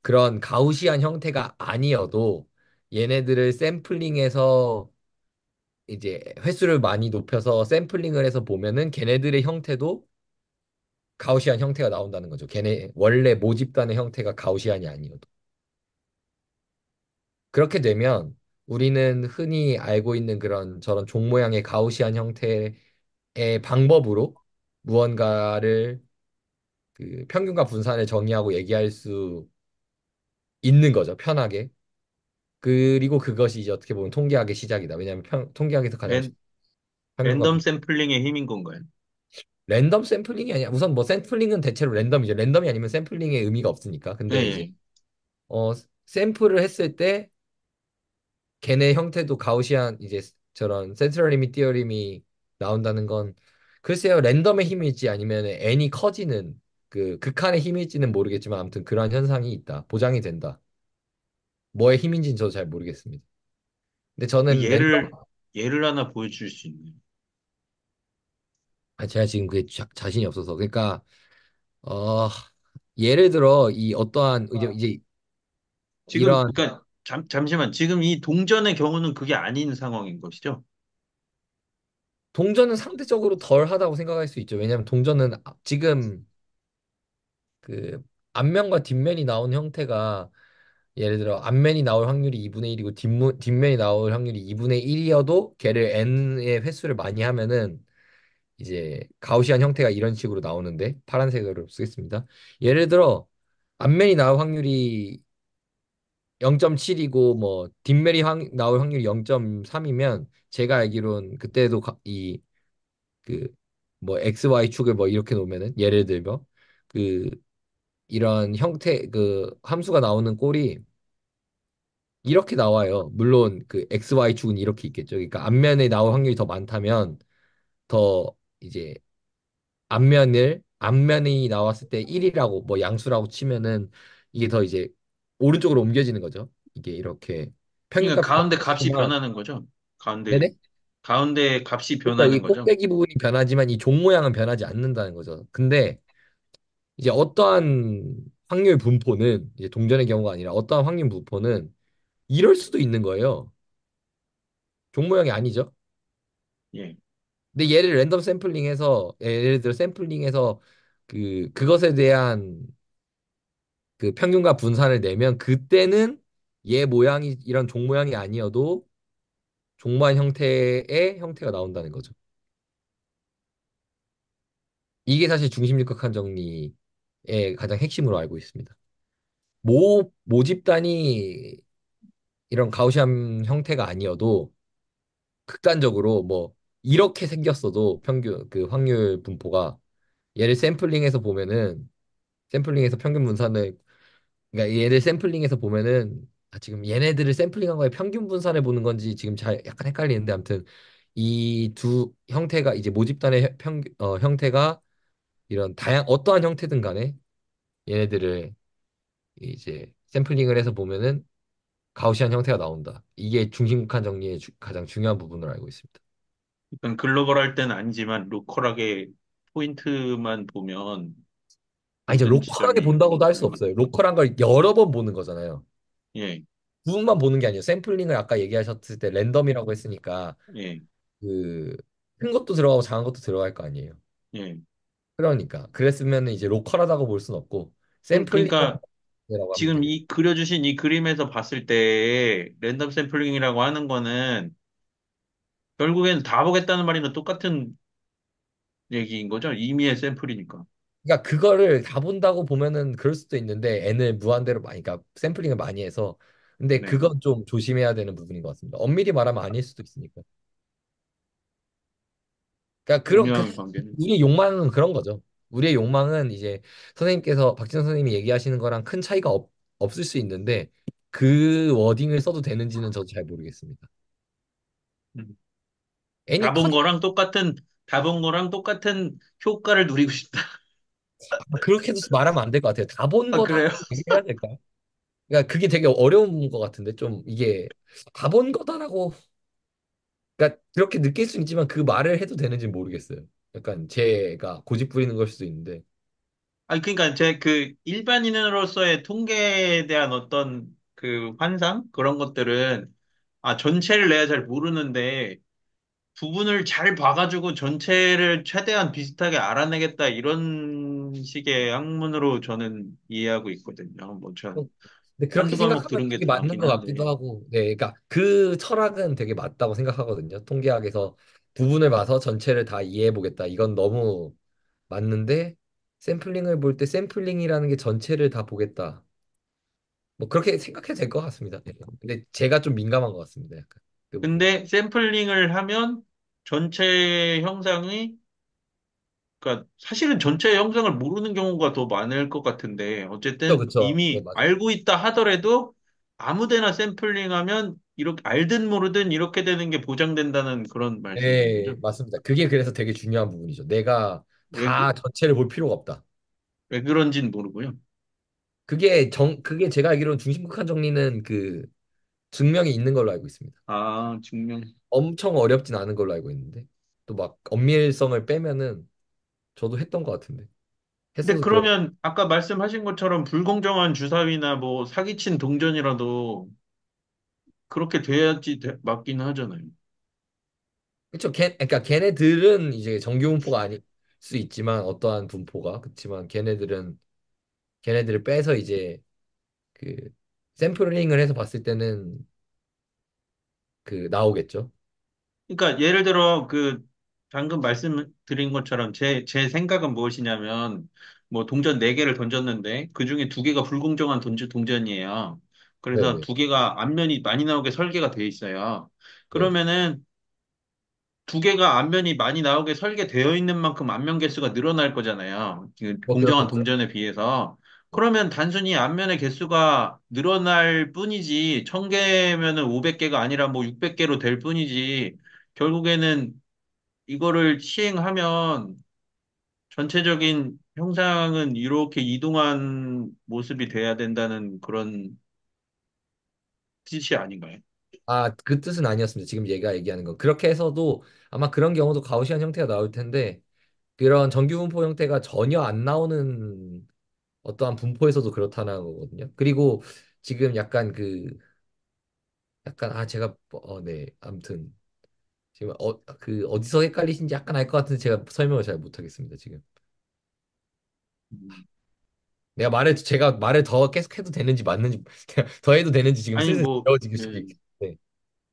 그런 가우시안 형태가 아니어도 얘네들을 샘플링해서 이제 횟수를 많이 높여서 샘플링을 해서 보면은 걔네들의 형태도 가우시안 형태가 나온다는 거죠. 걔네 원래 모집단의 형태가 가우시안이 아니어도. 그렇게 되면 우리는 흔히 알고 있는 그런 저런 종 모양의 가우시안 형태의 방법으로 무언가를 그 평균과 분산을 정의하고 얘기할 수 있는 거죠. 편하게. 그리고 그것이 이제 어떻게 보면 통계학의 시작이다. 왜냐하면 통계학에서 가장 랜, 평균과 랜덤 샘플링의 힘인 건가요? 랜덤 샘플링이 아니야. 우선 뭐 샘플링은 대체로 랜덤이죠. 랜덤이 아니면 샘플링의 의미가 없으니까. 예, 근데 이제 예. 어 샘플을 했을 때 걔네 형태도 가우시안 이제 저런 센트럴 리밋 티어림이 나온다는 건 글쎄요. 랜덤의 힘일지 아니면 n이 커지는 그 극한의 힘일지는 모르겠지만 아무튼 그러한 현상이 있다. 보장이 된다. 뭐의 힘인지는 저도 잘 모르겠습니다. 근데 그 저는 예를 하나 보여줄 수 있나요? 제가 지금 그게 자신이 없어서 그러니까 어 예를 들어 이 어떠한 이제 지금, 이런 그러니까, 잠시만. 지금 이 동전의 경우는 그게 아닌 상황인 것이죠? 동전은 상대적으로 덜 하다고 생각할 수 있죠. 왜냐하면 동전은 지금 그 앞면과 뒷면이 나온 형태가 예를 들어 앞면이 나올 확률이 2분의 1이고 뒷면이 나올 확률이 2분의 1이어도 걔를 n의 횟수를 많이 하면은 이제 가우시안 형태가 이런 식으로 나오는데 파란색으로 쓰겠습니다. 예를 들어 앞면이 나올 확률이 0.7이고 뭐 뒷메리 나올 확률이 0.3이면 제가 알기론 그때도 이 그 뭐 XY 축을 뭐 이렇게 놓으면은 예를 들면 그 이런 형태 그 함수가 나오는 꼴이 이렇게 나와요. 물론 그 XY 축은 이렇게 있겠죠. 그러니까 앞면에 나올 확률이 더 많다면 더 이제 앞면이 나왔을 때 1이라고 뭐 양수라고 치면은 이게 더 이제 오른쪽으로 옮겨지는 거죠. 이게 이렇게 그러니까 평균값이 더 가운데 값이 크지만 변하는 거죠. 가운데, 네네. 가운데 값이 그러니까 이 변하는 거죠. 꼭대기 부분이 변하지만 이 종 모양은 변하지 않는다는 거죠. 근데 이제 어떠한 확률 분포는 이제 동전의 경우가 아니라 어떠한 확률 분포는 이럴 수도 있는 거예요. 종 모양이 아니죠. 예. 근데 얘를 랜덤 샘플링해서 예를 들어 샘플링해서 그것에 대한 그 평균과 분산을 내면 그때는 얘 모양이 이런 종 모양이 아니어도 종말 형태의 형태가 나온다는 거죠. 이게 사실 중심육각한 정리의 가장 핵심으로 알고 있습니다. 모집단이 이런 가우시안 형태가 아니어도 극단적으로 뭐 이렇게 생겼어도 평균 그 확률 분포가 얘를 샘플링해서 평균 분산을 그러니까 얘를 샘플링해서 보면은 지금 얘네들을 샘플링한 거에 평균 분산을 보는 건지 지금 잘 약간 헷갈리는데 아무튼 이 두 형태가 이제 모집단의 형태가 이런 어떠한 형태든 간에 얘네들을 이제 샘플링을 해서 보면은 가우시안 형태가 나온다. 이게 중심국한 정리의 가장 중요한 부분을 알고 있습니다. 그러니까 글로벌할 때는 아니지만 로컬하게 포인트만 보면 아 이제 어떤 로컬하게 지점이 본다고도 할 수 있는 없어요. 거죠. 로컬한 걸 여러 번 보는 거잖아요. 예, 부분만 보는 게 아니에요. 샘플링을 아까 얘기하셨을 때 랜덤이라고 했으니까 예, 그 큰 것도 들어가고 작은 것도 들어갈 거 아니에요. 예. 그러니까 그랬으면 이제 로컬하다고 볼 순 없고 샘플링이라고 그러니까 하면 지금 되겠죠. 이 그려주신 이 그림에서 봤을 때 랜덤 샘플링이라고 하는 거는 결국엔 다 보겠다는 말이나 똑같은 얘기인 거죠. 임의의 샘플이니까. 그러니까 그거를 다 본다고 보면은 그럴 수도 있는데 n을 무한대로 많이 그러니까 샘플링을 많이 해서 근데 네. 그건 좀 조심해야 되는 부분인 것 같습니다. 엄밀히 말하면 아닐 수도 있으니까. 그러니까 오묘한 관계는. 우리의 욕망은 그런 거죠. 우리의 욕망은 이제 선생님께서 박진영 선생님이 얘기하시는 거랑 큰 차이가 없을 수 있는데 그 워딩을 써도 되는지는 저도 잘 모르겠습니다. 음. n이 다 본 커지 거랑 똑같은, 다 본 거랑 똑같은 효과를 누리고 싶다. 그렇게도 말하면 안 될 것 같아요. 다 본 아, 그래요? 거다라고 얘기해야 될까요? 그러니까 그게 되게 어려운 것 같은데 좀 이게 다 본 거다라고 그러니까 그렇게 느낄 수 있지만 그 말을 해도 되는지 모르겠어요. 약간 제가 고집 부리는 걸 수도 있는데 아니, 그러니까 제 그 일반인으로서의 통계에 대한 어떤 그 환상? 그런 것들은, 아, 전체를 내가 잘 모르는데, 부분을 잘 봐가지고 전체를 최대한 비슷하게 알아내겠다, 이런 식의 학문으로 저는 이해하고 있거든요. 뭐, 전 근데 그렇게 한두 과목 생각하면 들은 게 되게 맞는 다긴 것 같기도 한데, 하고 네 그러니까 그 철학은 되게 맞다고 생각하거든요. 통계학에서 부분을 봐서 전체를 다 이해해 보겠다. 이건 너무 맞는데 샘플링을 볼 때 샘플링이라는 게 전체를 다 보겠다. 뭐 그렇게 생각해도 될 것 같습니다. 네. 근데 제가 좀 민감한 것 같습니다. 약간 그 부분. 근데 샘플링을 하면 전체 형상이, 그러니까 사실은 전체 형상을 모르는 경우가 더 많을 것 같은데, 그렇죠, 어쨌든 그렇죠. 네, 이미 맞아요. 알고 있다 하더라도 아무데나 샘플링하면 이렇게 알든 모르든 이렇게 되는 게 보장된다는 그런 말씀이신 네, 거죠? 맞습니다. 그게 그래서 되게 중요한 부분이죠. 내가 왜, 그- 다 전체를 볼 필요가 없다. 왜 그런지는 모르고요. 그게 제가 알기로는 중심국한 정리는 그 증명이 있는 걸로 알고 있습니다. 아, 증명. 엄청 어렵진 않은 걸로 알고 있는데 또 막 엄밀성을 빼면은 저도 했던 것 같은데 근데 했어도 그럴 그러면 아까 말씀하신 것처럼 불공정한 주사위나 뭐 사기친 동전이라도 그렇게 돼야지 맞긴 하잖아요. 그렇죠. 그러니까 걔네들은 이제 정규 분포가 아닐 수 있지만 어떠한 분포가 그렇지만 걔네들을 빼서 이제 그 샘플링을 해서 봤을 때는 그 나오겠죠. 그러니까 예를 들어 그 방금 말씀드린 것처럼 제 생각은 무엇이냐면 뭐 동전 4개를 던졌는데 그중에 2개가 불공정한 동전이에요. 그래서 네네. 두 개가 앞면이 많이 나오게 설계가 돼 있어요. 네. 그러면은 두 개가 앞면이 많이 나오게 설계되어 있는 만큼 앞면 개수가 늘어날 거잖아요. 그 뭐 공정한 그렇겠죠. 동전에 비해서. 그러면 단순히 앞면의 개수가 늘어날 뿐이지, 1000개면은 500개가 아니라 뭐 600개로 될 뿐이지, 결국에는 이거를 시행하면 전체적인 형상은 이렇게 이동한 모습이 돼야 된다는 그런 뜻이 아닌가요? 아, 그 뜻은 아니었습니다. 지금 얘가 얘기하는 건. 그렇게 해서도 아마 그런 경우도 가우시안 형태가 나올 텐데 그런 정규 분포 형태가 전혀 안 나오는 어떠한 분포에서도 그렇다는 거거든요. 그리고 지금 약간 제가 네. 아무튼 지금 어디서 헷갈리신지 약간 알 것 같은데 제가 설명을 잘 못하겠습니다, 지금. 음. 제가 말을 더 계속 해도 되는지 맞는지 더 해도 되는지 지금 아니, 슬슬 뭐, 어려워지기 예. 시작했는데.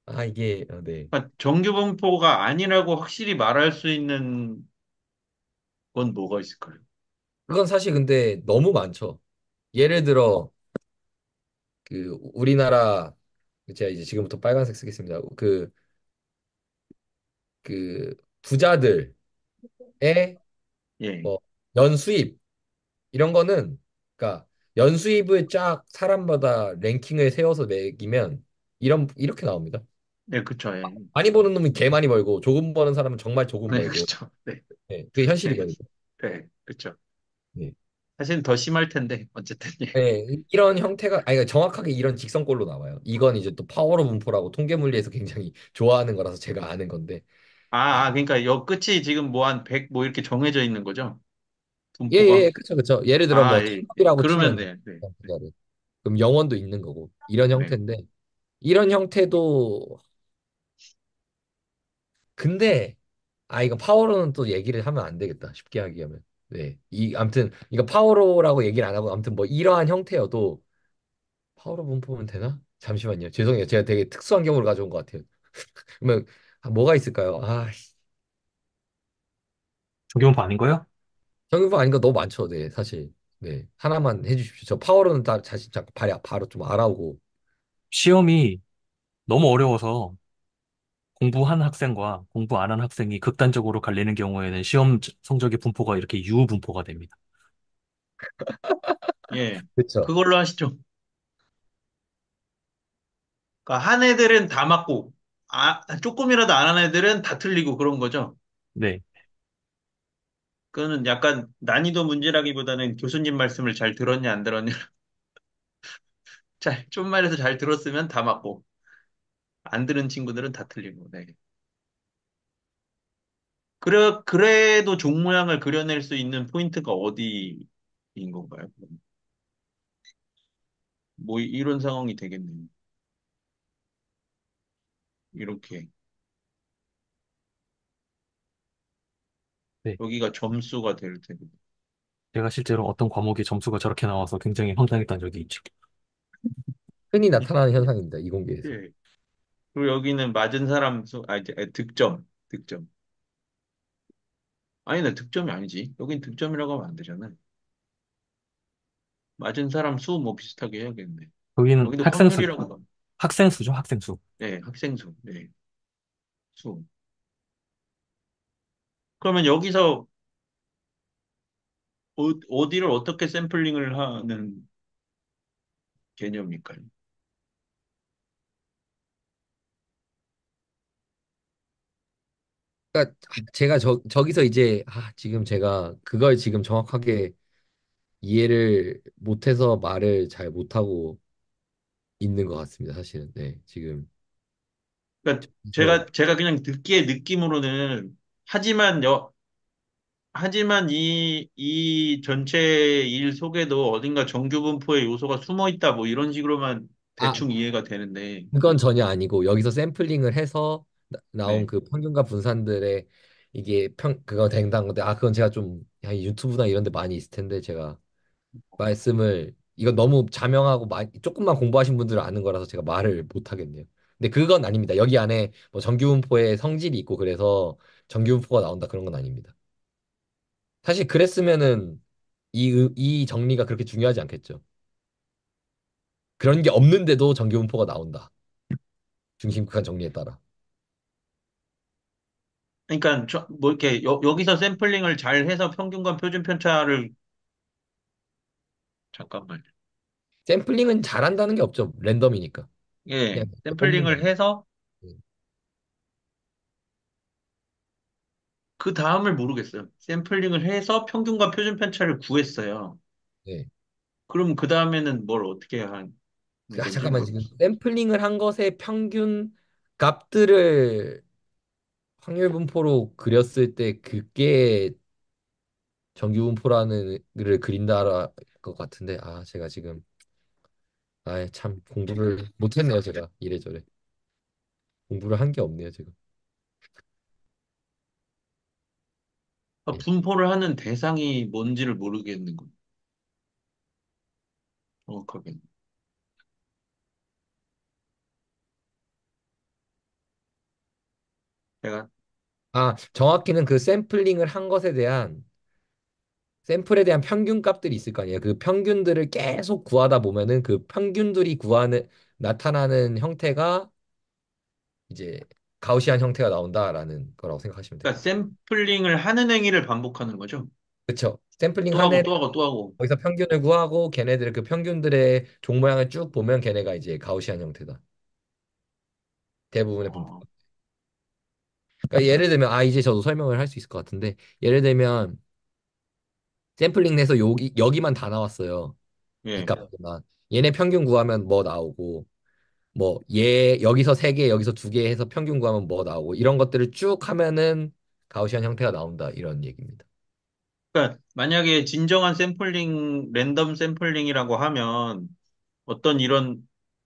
아, 이게 네. 그러니까 정규 분포가 아니라고 확실히 말할 수 있는 건 뭐가 있을까요? 그건 사실 근데 너무 많죠. 예를 들어 우리나라 제가 이제 지금부터 빨간색 쓰겠습니다. 그 부자들의 예. 뭐 연수입 이런 거는 그러니까 연수입을 쫙 사람마다 랭킹을 세워서 매기면 이렇게 나옵니다. 네, 그쵸, 예. 많이 버는 놈이 개 많이 벌고 조금 버는 사람은 정말 조금 네, 벌고 그쵸. 네, 네, 그게 네, 현실이거든요. 네, 그쵸. 네. 사실은 더 심할 텐데, 어쨌든, 예. 네, 이런 형태가 아니 그러니까 정확하게 이런 직선꼴로 나와요. 이건 이제 또 파워로 분포라고 통계 물리에서 굉장히 좋아하는 거라서 제가 아는 건데 아, 그러니까 여 끝이 지금 뭐 한 100 뭐 이렇게 정해져 있는 거죠? 예, 분포가? 그렇죠, 그렇죠. 예를 들어 뭐 예. 천업이라고 그러면 치면 네, 네, 네, 그럼 영원도 있는 거고 이런 네. 형태인데 이런 형태도 근데 이거 파워로는 또 얘기를 하면 안 되겠다. 쉽게 하기하면. 네. 아무튼 이거 파워로라고 얘기를 안 하고 아무튼 뭐 이러한 형태여도 파워로 분포면 되나? 잠시만요. 죄송해요. 제가 되게 특수한 경우를 가져온 것 같아요. 그러면 뭐가 있을까요? 정규분포 아닌 거요? 정규분 아닌 거 너무 많죠. 네, 사실. 네. 하나만 해주십시오. 저 파워로는 다 자신 잠깐 바로 좀 알아오고. 시험이 너무 어려워서 공부한 학생과 공부 안 한 학생이 극단적으로 갈리는 경우에는 시험 성적의 분포가 이렇게 유분포가 됩니다. 예. 그렇죠. 그걸로 하시죠. 그러니까 한 애들은 다 맞고, 조금이라도 안 한 애들은 다 틀리고 그런 거죠. 네. 그거는 약간 난이도 문제라기보다는 교수님 말씀을 잘 들었냐, 안 들었냐. 좀만 해서 잘 들었으면 다 맞고, 안 들은 친구들은 다 틀리고, 네. 그래도 종 모양을 그려낼 수 있는 포인트가 어디인 건가요? 뭐, 이런 상황이 되겠네요. 이렇게. 네. 여기가 점수가 될 테고. 제가 실제로 어떤 과목의 점수가 저렇게 나와서 굉장히 황당했던 적이 있죠. 흔히 나타나는 현상입니다. 이공계에서. 예. 그리고 여기는 맞은 사람 수, 이제, 득점. 득점. 아니, 득점이 아니지. 여긴 득점이라고 하면 안 되잖아. 맞은 사람 수 뭐 비슷하게 해야겠네. 거기는 여기도 확률이라고 봐. 학생 수죠, 학생 수. 네, 학생 수. 네, 수. 그러면 여기서 어디를 어떻게 샘플링을 하는 개념일까요? 그러니까 제가 저기서 이제 지금 제가 그걸 지금 정확하게 이해를 못해서 말을 잘 못하고 있는 것 같습니다. 사실은. 네, 지금 그러니까 저 제가 그냥 듣기의 느낌으로는 하지만 하지만 이 전체 일 속에도 어딘가 정규분포의 요소가 숨어 있다 뭐 이런 식으로만 아, 대충 이해가 되는데 그건 전혀 아니고 여기서 샘플링을 해서 나온 네. 그 평균과 분산들의 이게 그거 된다는 건데 그건 제가 좀 유튜브나 이런 데 많이 있을 텐데 제가 말씀을 이거 너무 자명하고 조금만 공부하신 분들은 아는 거라서 제가 말을 못 하겠네요. 근데 그건 아닙니다. 여기 안에 뭐 정규분포의 성질이 있고 그래서 정규분포가 나온다 그런 건 아닙니다. 사실 그랬으면은 이 정리가 그렇게 중요하지 않겠죠. 그런 게 없는데도 정규분포가 나온다. 중심극한 정리에 따라. 그러니까 뭐 이렇게 여기서 샘플링을 잘 해서 평균과 표준 편차를 잠깐만. 샘플링은 잘한다는 게 없죠. 랜덤이니까. 예, 그냥 뽑는 샘플링을 거니까. 해서 네. 그 다음을 모르겠어요. 샘플링을 해서 평균과 표준 편차를 구했어요. 네. 그럼 그 다음에는 뭘 어떻게 하는 건지 잠깐만 지금 모르겠어요. 샘플링을 한 것의 평균 값들을 확률 분포로 그렸을 때 그게 정규 분포라는 를 그린다 것 같은데 제가 지금 참 공부를 못했네요 제가 이래저래 공부를 한 게 없네요 제가. 네. 분포를 하는 대상이 뭔지를 모르겠는 거예요. 정확하게. 제가 정확히는 그 샘플링을 한 것에 대한 샘플에 대한 평균 값들이 있을 거 아니에요. 그 평균들을 계속 구하다 보면은 그 평균들이 구하는 나타나는 형태가 이제 가우시안 형태가 나온다라는 거라고 생각하시면 돼요. 그러니까 샘플링을 하는 행위를 반복하는 거죠. 그렇죠. 샘플링 또 한 하고 해 또 하고 또 하고. 거기서 평균을 구하고 걔네들 그 평균들의 종 모양을 쭉 보면 걔네가 이제 가우시안 형태다. 대부분의 분포. 어, 그러니까 예를 들면 이제 저도 설명을 할 수 있을 것 같은데 예를 들면 샘플링 내서 여기만 다 나왔어요. 이 예. 값만. 얘네 평균 구하면 뭐 나오고 뭐 얘 여기서 세 개 여기서 두 개 해서 평균 구하면 뭐 나오고 이런 것들을 쭉 하면은 가우시안 형태가 나온다 이런 얘기입니다. 그러니까 만약에 진정한 샘플링, 랜덤 샘플링이라고 하면 어떤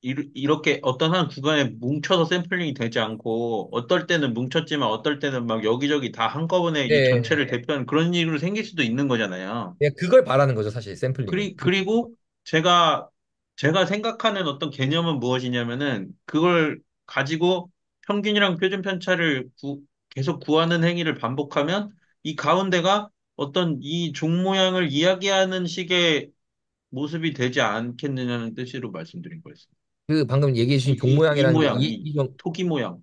이렇게 어떤 한 구간에 뭉쳐서 샘플링이 되지 않고 어떨 때는 뭉쳤지만 어떨 때는 막 여기저기 다 한꺼번에 이 네. 전체를 대표하는 그런 일로 생길 수도 있는 거잖아요. 그걸 말하는 거죠 사실 샘플링은. 그리고 제가 생각하는 어떤 개념은 무엇이냐면은 그걸 가지고 평균이랑 표준 편차를 계속 구하는 행위를 반복하면 이 가운데가 어떤 이 종 모양을 이야기하는 식의 모습이 되지 않겠느냐는 뜻으로 말씀드린 거였습니다. 그 방금 얘기해 주신 종 이 모양이라는 게 모양, 이 토끼 모양.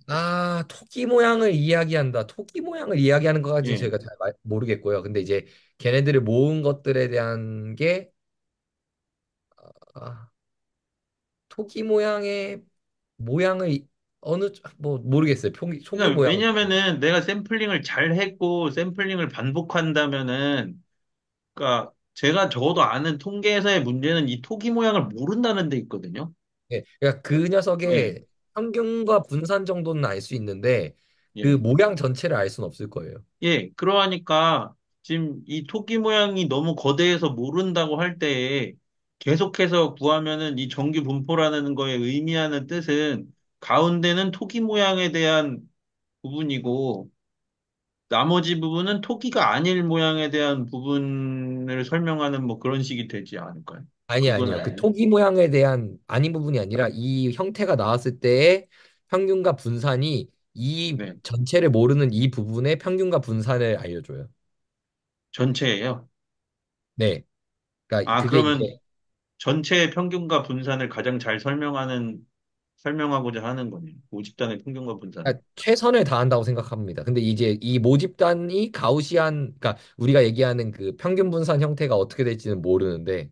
아, 토끼 모양을 이야기한다. 토끼 모양을 이야기하는 것까지 예. 저희가 잘 모르겠고요. 근데 이제 걔네들을 모은 것들에 대한 게 아, 토끼 모양의 모양을 뭐 모르겠어요. 총기 그러니까 모양. 왜냐면은 내가 샘플링을 잘 했고 샘플링을 반복한다면은 그러니까 제가 적어도 아는 통계에서의 문제는 이 토기 모양을 모른다는 데 있거든요. 그러니까 그 예, 녀석의 평균과 분산 정도는 알 수 있는데 그 예, 모양 전체를 알 수는 없을 거예요. 예. 그러하니까 지금 이 토끼 모양이 너무 거대해서 모른다고 할 때에 계속해서 구하면은 이 정규 분포라는 거에 의미하는 뜻은 가운데는 토끼 모양에 대한 부분이고 나머지 부분은 토끼가 아닐 모양에 대한 부분을 설명하는 뭐 그런 식이 되지 않을까요? 그건 아니요. 그 아니에요. 토기 모양에 대한 아닌 부분이 아니라 이 형태가 나왔을 때의 평균과 분산이 이 네. 전체를 모르는 이 부분의 평균과 분산을 알려줘요. 전체예요. 네. 그러니까 아, 그게 그러면 이제 전체의 평균과 분산을 가장 잘 설명하고자 하는 거네요. 모집단의 평균과 분산을. 최선을 다한다고 생각합니다. 근데 이제 이 모집단이 가우시안, 그러니까 우리가 얘기하는 그 평균 분산 형태가 어떻게 될지는 모르는데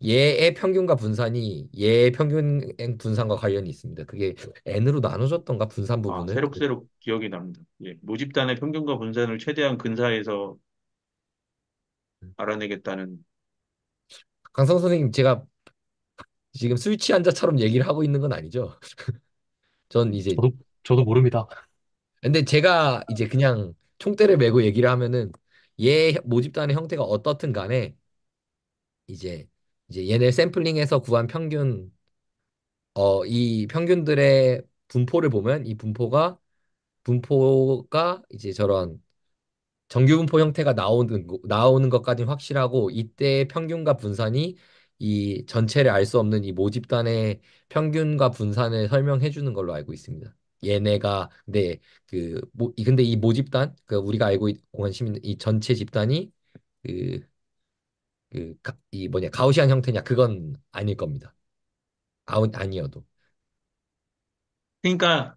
얘의 평균과 분산이 얘의 평균 분산과 관련이 있습니다. 그게 n으로 나눠졌던가 분산 아, 부분을 새록새록 기억이 납니다. 예, 모집단의 평균과 분산을 최대한 근사해서 알아내겠다는. 강성 선생님 제가 지금 술 취한 자처럼 얘기를 하고 있는 건 아니죠. 전 이제 저도 모릅니다. 근데 제가 이제 그냥 총대를 메고 얘기를 하면은 얘 모집단의 형태가 어떻든 간에 이제 얘네 샘플링해서 구한 평균 이 평균들의 분포를 보면 이 분포가 이제 저런 정규 분포 형태가 나오는 것까지는 확실하고 이때 평균과 분산이 이 전체를 알 수 없는 이 모집단의 평균과 분산을 설명해 주는 걸로 알고 있습니다. 얘네가 근데 이 모집단 그 우리가 알고 공한 시민 이 전체 집단이 그 이 뭐냐 가우시안 형태냐 그건 아닐 겁니다. 아니어도. 그러니까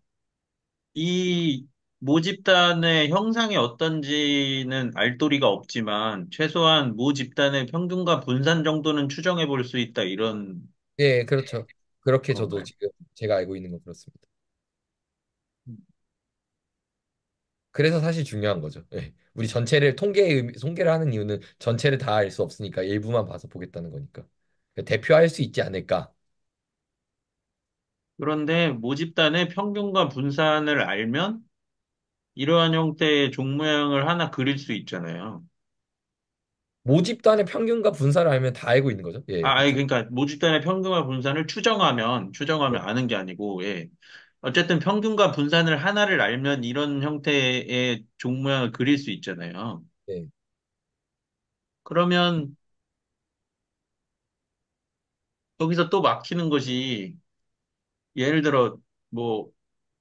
이 모집단의 형상이 어떤지는 알 도리가 없지만 최소한 모집단의 평균과 분산 정도는 추정해 볼 수 있다 이런 예, 그렇죠. 그렇게 저도 건가요? 지금 제가 알고 있는 건 그렇습니다. 그래서 사실 중요한 거죠. 예. 우리 전체를 통계를 하는 이유는 전체를 다 알 수 없으니까 일부만 봐서 보겠다는 거니까. 그러니까 대표할 수 있지 않을까. 그런데 모집단의 평균과 분산을 알면 이러한 형태의 종 모양을 하나 그릴 수 있잖아요. 모집단의 평균과 분사를 알면 다 알고 있는 거죠. 예, 아니 그러니까 모집단의 평균과 분산을 추정하면 네, 아는 게 아니고 예. 어쨌든 평균과 분산을 하나를 알면 이런 형태의 종 모양을 그릴 수 있잖아요. 네, 그러면 여기서 또 막히는 것이 예를 들어 뭐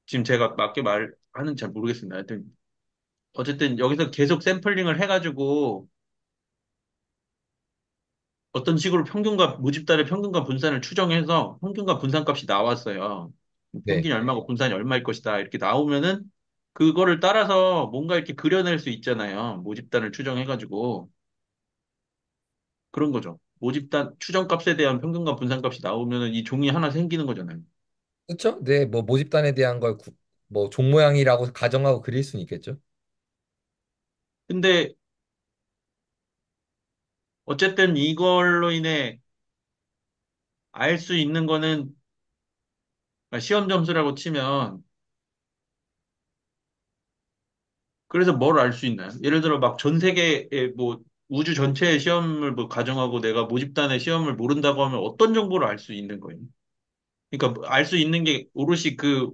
지금 제가 맞게 말하는 잘 모르겠습니다. 하여튼 어쨌든 여기서 계속 샘플링을 해가지고 어떤 식으로 평균과 모집단의 평균과 분산을 추정해서 평균과 분산값이 나왔어요. 네. 평균이 얼마고 분산이 얼마일 것이다. 이렇게 나오면은 그거를 따라서 뭔가 이렇게 그려낼 수 있잖아요. 모집단을 추정해가지고 그런 거죠. 모집단 추정값에 대한 평균과 분산값이 나오면은 이 종이 하나 생기는 거잖아요. 그렇죠? 네, 뭐 모집단에 대한 걸 뭐 종 모양이라고 가정하고 그릴 수는 있겠죠. 근데 어쨌든 이걸로 인해 알 수 있는 거는 시험 점수라고 치면 그래서 뭘 알 수 있나요? 예를 들어 막 전 세계의 뭐 우주 전체의 시험을 뭐 가정하고 내가 모집단의 시험을 모른다고 하면 어떤 정보를 알 수 있는 거예요? 그러니까 알 수 있는 게 오롯이 그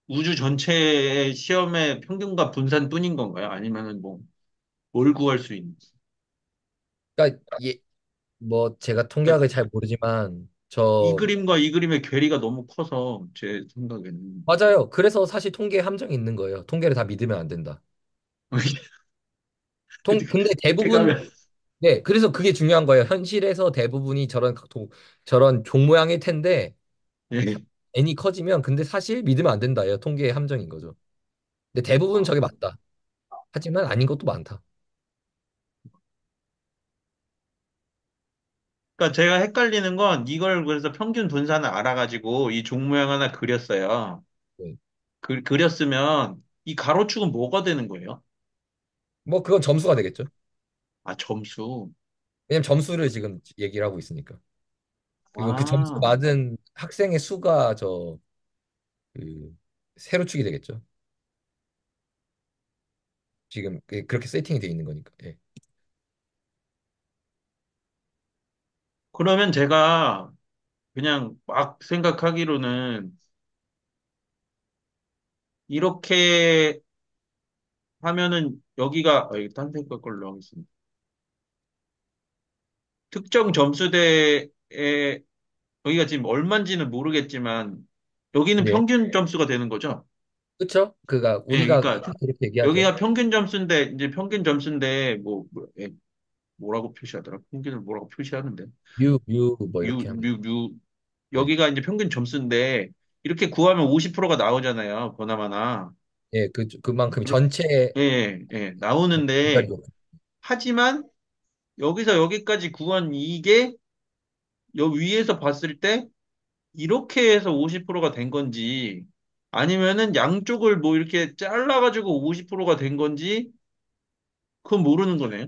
우주 전체의 시험의 평균과 분산뿐인 건가요? 아니면은 뭐 뭘 구할 수 있는? 그러니까 뭐 제가 그러니까 통계학을 잘 모르지만 이 저 그림과 이 그림의 괴리가 너무 커서 제 생각에는 맞아요. 그래서 사실 통계에 함정이 있는 거예요. 통계를 다 믿으면 안 된다. 근데 그렇게 대부분 가면 네, 그래서 그게 중요한 거예요. 현실에서 대부분이 저런 종 모양일 텐데 예. n이 커지면 근데 사실 믿으면 안 된다예요. 통계의 함정인 거죠. 근데 대부분 아, 저게 맞다. 하지만 아닌 것도 많다. 그러니까 제가 헷갈리는 건 이걸 그래서 평균 분산을 알아가지고 이 종 모양 하나 그렸어요. 네. 그렸으면 이 가로축은 뭐가 되는 거예요? 뭐 그건 점수가 되겠죠. 아, 점수. 왜냐면 점수를 지금 얘기를 하고 있으니까. 그리고 그 점수 아, 맞은 학생의 수가 그 세로축이 되겠죠. 지금 그렇게 세팅이 돼 있는 거니까. 예. 그러면 제가 그냥 막 생각하기로는 이렇게 하면은 여기가, 딴 생각 걸로 하겠습니다. 특정 점수대에, 여기가 지금 얼마인지는 모르겠지만, 여기는 예. 평균 점수가 되는 거죠? 그렇죠? 그가 예, 우리가 그러니까 그렇게 얘기하죠. 여기가 평균 점수인데, 이제 평균 점수인데, 뭐라고 표시하더라? 평균을 뭐라고 표시하는데. 뮤 뭐 뮤, 이렇게 하면. 뮤. 예. 여기가 이제 평균 점수인데, 이렇게 구하면 50%가 나오잖아요. 보나마나. 예, 그만큼 그렇- 전체 나오는데, 분갈이 하지만 여기서 여기까지 구한 이게 여 위에서 봤을 때 이렇게 해서 50%가 된 건지, 아니면은 양쪽을 뭐 이렇게 잘라가지고 50%가 된 건지, 그건 모르는 거네요.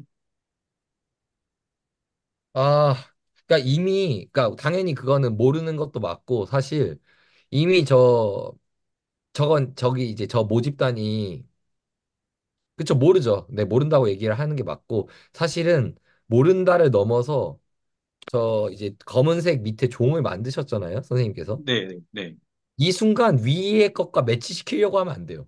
아, 그러니까 그러니까 당연히 그거는 모르는 것도 맞고 사실 이미 저기 이제 저 모집단이 그쵸 모르죠. 네, 모른다고 얘기를 하는 게 맞고 사실은 모른다를 넘어서 저 이제 검은색 밑에 종을 만드셨잖아요, 선생님께서. 네, 네, 네. 이 순간 위의 것과 매치시키려고 하면 안 돼요.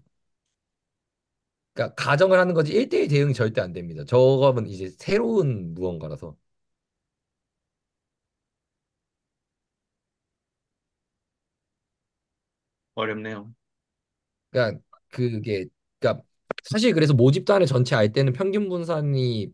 그러니까 가정을 하는 거지 1대1 대응이 절대 안 됩니다. 저거는 이제 새로운 무언가라서. 어렵네요. 그러니까 그게 그러니까 사실 그래서 모집단을 전체 알 때는 평균 분산이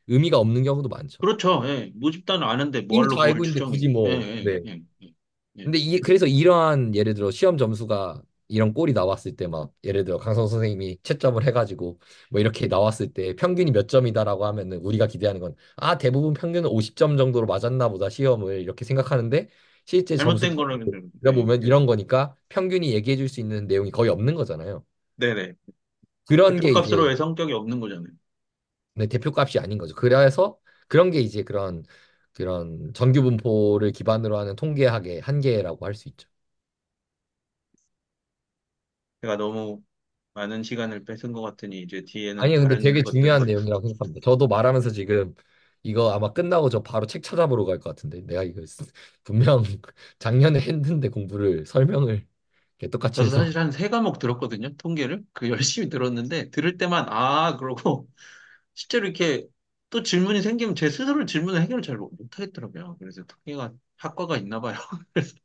의미가 없는 경우도 많죠. 그렇죠. 예. 모집단은 아는데 이미 뭐하러 다 그걸 알고 있는데 굳이 추정해. 예, 뭐, 예, 네. 예, 예. 예. 근데 그래서 이러한 예를 들어 시험 점수가 이런 꼴이 나왔을 때 막 예를 들어 강성 선생님이 채점을 해가지고 뭐 이렇게 나왔을 때 평균이 몇 점이다라고 하면은 우리가 기대하는 건 아, 대부분 평균은 50점 정도로 맞았나 보다 시험을 이렇게 생각하는데 실제 점수 잘못된 거는 예, 들어보면 이런 거니까 평균이 얘기해 줄 수 있는 내용이 거의 없는 거잖아요. 네네. 그런 게 이제 대표값으로의 성격이 없는 거잖아요. 네, 대표값이 아닌 거죠. 그래서 그런 게 이제 그런 정규 분포를 기반으로 하는 통계학의 한계라고 할 수 있죠. 제가 너무 많은 시간을 뺏은 것 같으니 이제 뒤에는 아니, 근데 다른 되게 중요한 것들로 내용이라고 생각합니다. 저도 말하면서 지금 이거 아마 끝나고 저 바로 책 찾아보러 갈 것 같은데. 내가 이거 분명 작년에 했는데 공부를 설명을 똑같이 저도 해서. 사실 한 세 과목 들었거든요. 통계를. 그 열심히 들었는데 들을 때만 그러고 실제로 이렇게 또 질문이 생기면 제 스스로 질문을 해결을 잘 못하겠더라고요. 그래서 통계가 학과가 있나 봐요. 그래서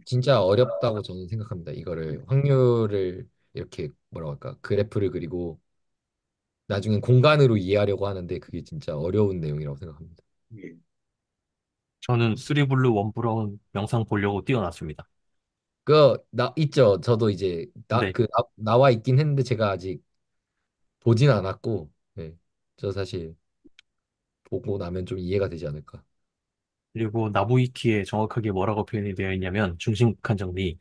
진짜 어렵다고 저는 생각합니다. 이거를 확률을 이렇게 뭐라고 할까? 그래프를 그리고 나중에 공간으로 이해하려고 하는데 그게 진짜 어려운 내용이라고 생각합니다. 예. 저는 쓰리블루 원브라운 영상 보려고 뛰어났습니다. 있죠. 저도 이제 네. 나와 있긴 했는데 제가 아직 보진 않았고, 네. 저 사실 보고 나면 좀 이해가 되지 않을까. 그리고 나부위키에 정확하게 뭐라고 표현이 되어 있냐면 중심극한 정리.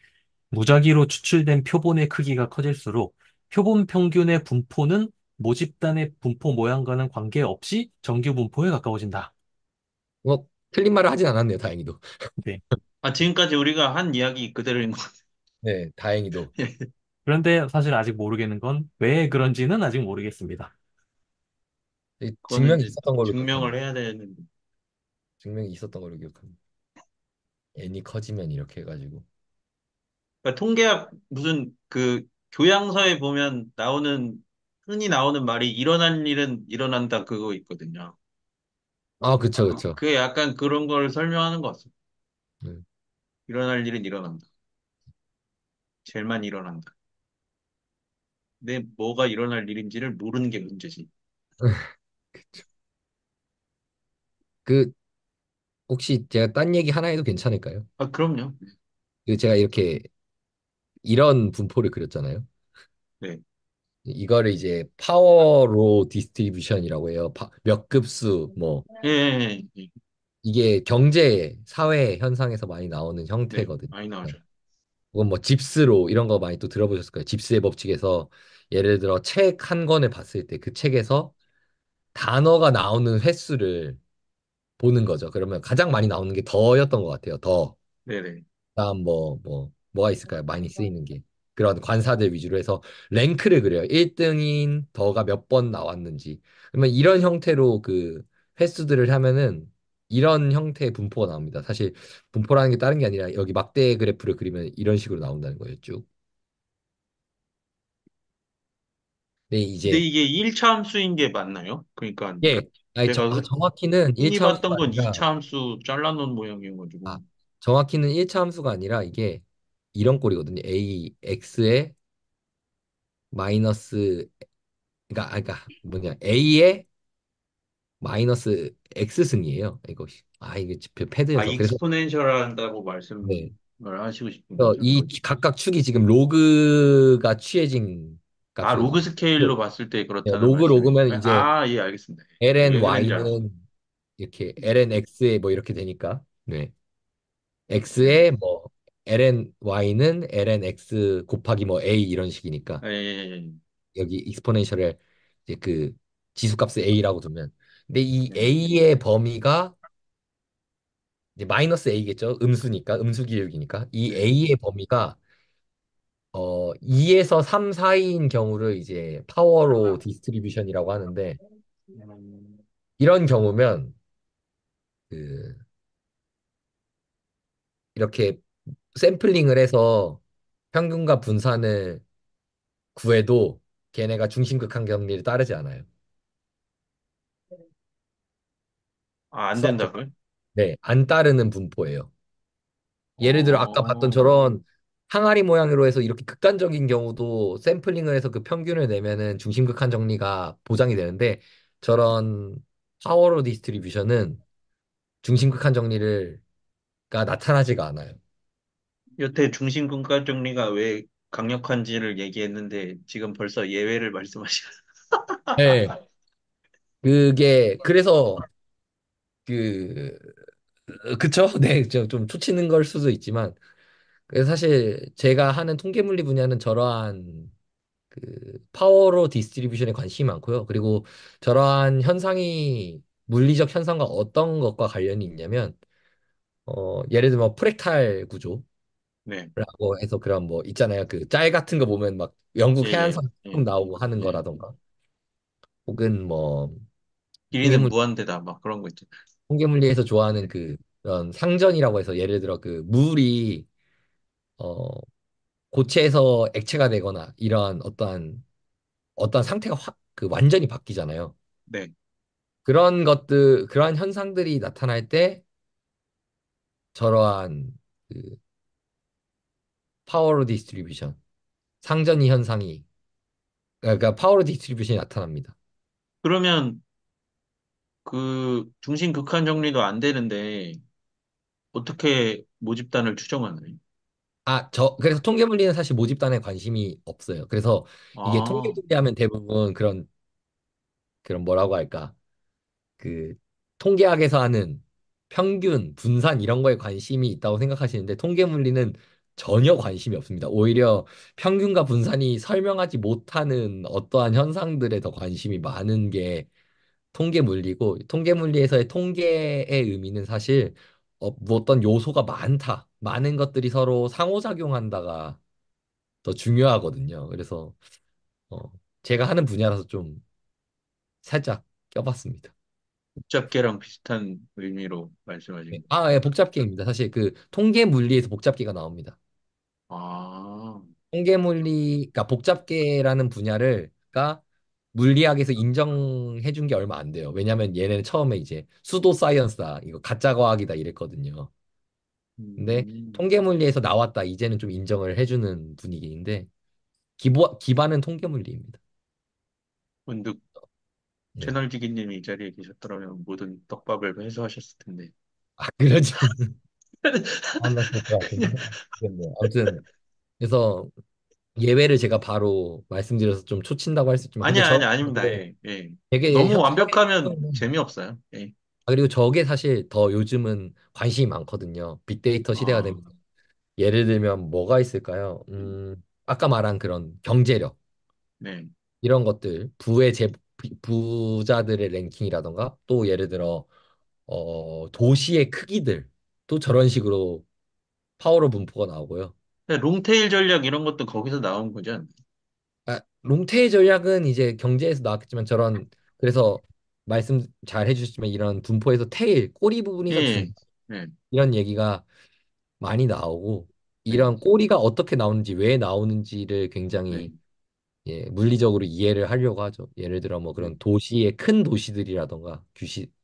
무작위로 추출된 표본의 크기가 커질수록 표본 평균의 분포는 모집단의 분포 모양과는 관계없이 정규 분포에 가까워진다. 틀린 말을 하진 않았네요, 다행히도. 네. 지금까지 우리가 한 이야기 그대로인 것 같아요. 네, 다행히도. 그런데 사실 아직 모르겠는 건 왜 그런지는 아직 모르겠습니다. 그거는 증명이 이제 있었던 걸로 증명을 기억합니다. 해야 되는. 증명이 있었던 걸로 기억합니다. n이 커지면 이렇게 해가지고. 그러니까 통계학 무슨 그 교양서에 보면 흔히 나오는 말이 일어난 일은 일어난다 그거 있거든요. 아, 그쵸, 그쵸. 그게 약간 그런 걸 설명하는 것 같습니다. 네. 일어날 일은 일어난다. 제일만 일어난다. 근데 뭐가 일어날 일인지를 모르는 게 문제지. 그쵸. 그, 혹시 제가 딴 얘기 하나 해도 괜찮을까요? 그럼요. 제가 이렇게 이런 분포를 그렸잖아요. 네. 이거를 이제 파워로 디스트리뷰션이라고 해요. 몇 급수, 뭐, 예, 예, 예. 예. 이게 경제, 사회 현상에서 많이 나오는 네. 형태거든요. 많이 나오죠. 혹은 뭐 집스로 이런 거 많이 또 들어보셨을 거예요. 집스의 법칙에서 예를 들어 책 한 권을 봤을 때 그 책에서 단어가 나오는 횟수를 보는 거죠. 그러면 가장 많이 나오는 게 더였던 것 같아요. 더. 네네. 다음 뭐가 있을까요? 많이 쓰이는 게. 그런 관사들 위주로 해서 랭크를 그려요. 1등인 더가 몇 번 나왔는지. 그러면 이런 형태로 그 횟수들을 하면은 이런 형태의 분포가 나옵니다. 사실 분포라는 게 다른 게 아니라 여기 막대 그래프를 그리면 이런 식으로 나온다는 거예요, 쭉. 근데 근데 이제 이게 1차 함수인 게 맞나요? 그러니까 예, 아니 제가 정확히는 흔히 1차 함수가 봤던 건 아니라 2차 함수 잘라놓은 모양이어가지고. 아, 정확히는 1차 함수가 아니라 이게 이런 꼴이거든요. a x의 마이너스 그러니까 뭐냐 a의 마이너스 x 승이에요. 이게 패드여서 그래서 익스포넨셜 한다고 말씀을 네. 하시고 싶은 그래서 거죠. 이 각각 축이 지금 로그가 취해진 값이거든요. 로그 스케일로 봤을 때 그렇다는 로그면 말씀이신 거예요? 이제 예, 알겠습니다. 왜 그런지 알았어. lny는 이렇게 lnx에 뭐 이렇게 되니까 네. 네. x에 뭐 lny는 lnx 곱하기 뭐 a 이런 식이니까 예, 예, 예. 여기 익스포넨셜을 이제 그 지수값을 a라고 두면 근데 이 예. a의 범위가 이제 마이너스 a겠죠. 음수니까 음수 기울기니까 이 네. a의 범위가 2에서 3 사이인 경우를 이제 파워로 디스트리뷰션이라고 하는데 음, 이런 경우면 그 이렇게 샘플링을 해서 평균과 분산을 구해도 걔네가 중심극한 경리를 따르지 않아요. 안 수학적. 된다고요? 네, 안 따르는 분포예요. 예를 들어 아까 봤던 어, 저런 항아리 모양으로 해서 이렇게 극단적인 경우도 샘플링을 해서 그 평균을 내면은 중심극한 정리가 보장이 되는데 저런 파워로 디스트리뷰션은 중심극한 정리가 나타나지가 않아요. 여태 중심군가 정리가 왜 강력한지를 얘기했는데 지금 벌써 예외를 말씀하시는. 네. 그게 그래서 그 그쵸? 네, 좀 초치는 걸 수도 있지만 그래서 사실 제가 하는 통계물리 분야는 저러한 파워로 디스트리뷰션에 관심이 많고요. 그리고 저러한 현상이 물리적 현상과 어떤 것과 관련이 있냐면 예를 들면 뭐 프랙탈 구조라고 네. 해서 그런 뭐 있잖아요. 그 짤 같은 거 보면 막 예, 영국 예, 해안선 쭉 예, 나오고 하는 예. 거라던가 혹은 뭐 길이는 통계물 무한대다. 막 그런 거 있잖아요. 통계물리에서 좋아하는 그런 상전이라고 해서 예를 들어 그 물이 어 고체에서 액체가 되거나 이러한 어떠한 상태가 완전히 바뀌잖아요. 네. 그런 것들, 그러한 현상들이 나타날 때 저러한 그 파워로 디스트리뷰션, 상전이 현상이, 그러니까 파워로 디스트리뷰션이 나타납니다. 그러면 그 중심 극한 정리도 안 되는데 어떻게 모집단을 추정하나요? 그래서 통계물리는 사실 모집단에 관심이 없어요. 그래서 이게 아, 통계들이 하면 대부분 그런 뭐라고 할까, 그 통계학에서 하는 평균, 분산 이런 거에 관심이 있다고 생각하시는데 통계물리는 전혀 관심이 없습니다. 오히려 평균과 분산이 설명하지 못하는 어떠한 현상들에 더 관심이 많은 게 통계물리고 통계물리에서의 통계의 의미는 사실 뭐 어떤 요소가 많다. 많은 것들이 서로 상호작용한다가 더 중요하거든요. 그래서 어, 제가 하는 분야라서 좀 살짝 껴봤습니다. 복잡계랑 비슷한 의미로 말씀하신 거예요. 예, 복잡계입니다. 사실 그 통계 물리에서 복잡계가 나옵니다. 아, 통계 물리, 그러니까 복잡계라는 분야가 물리학에서 인정해 준 게 얼마 안 돼요. 왜냐하면 얘네는 처음에 이제 수도 사이언스다, 이거 가짜 과학이다 이랬거든요. 근데 음, 통계 물리에서 나왔다, 이제는 좀 인정을 해주는 분위기인데 기반은 통계 물리입니다. 문득 네. 채널지기님이 이 자리에 계셨더라면 모든 떡밥을 회수하셨을 텐데. 그러지 않았을 것 같은데. 모르겠네요. 아무튼 그래서 예외를 제가 바로 말씀드려서 좀 초친다고 할 수 있지만 근데 아니야, 저 아니야, 아닙니다. 예, 예. 되게 너무 사회 완벽하면 재미없어요. 예. 그리고 저게 사실 더 요즘은 관심이 많거든요. 빅데이터 시대가 아, 되면 예를 들면 뭐가 있을까요? 아까 말한 그런 경제력 네. 이런 것들 부자들의 랭킹이라던가 또 예를 들어 도시의 크기들 또 저런 식으로 파워로 분포가 나오고요. 근데 롱테일 전략 이런 것도 거기서 나온 거지 않나요? 롱테일 전략은 이제 경제에서 나왔겠지만 저런 그래서 말씀 잘 해주셨지만 이런 분포에서 꼬리 부분이 더 예, 예, 이런 얘기가 많이 나오고 예, 이런 꼬리가 어떻게 나오는지 왜 나오는지를 네, 굉장히 물리적으로 이해를 하려고 하죠. 예를 들어 뭐 네. 그런 도시의 큰 도시들이라던가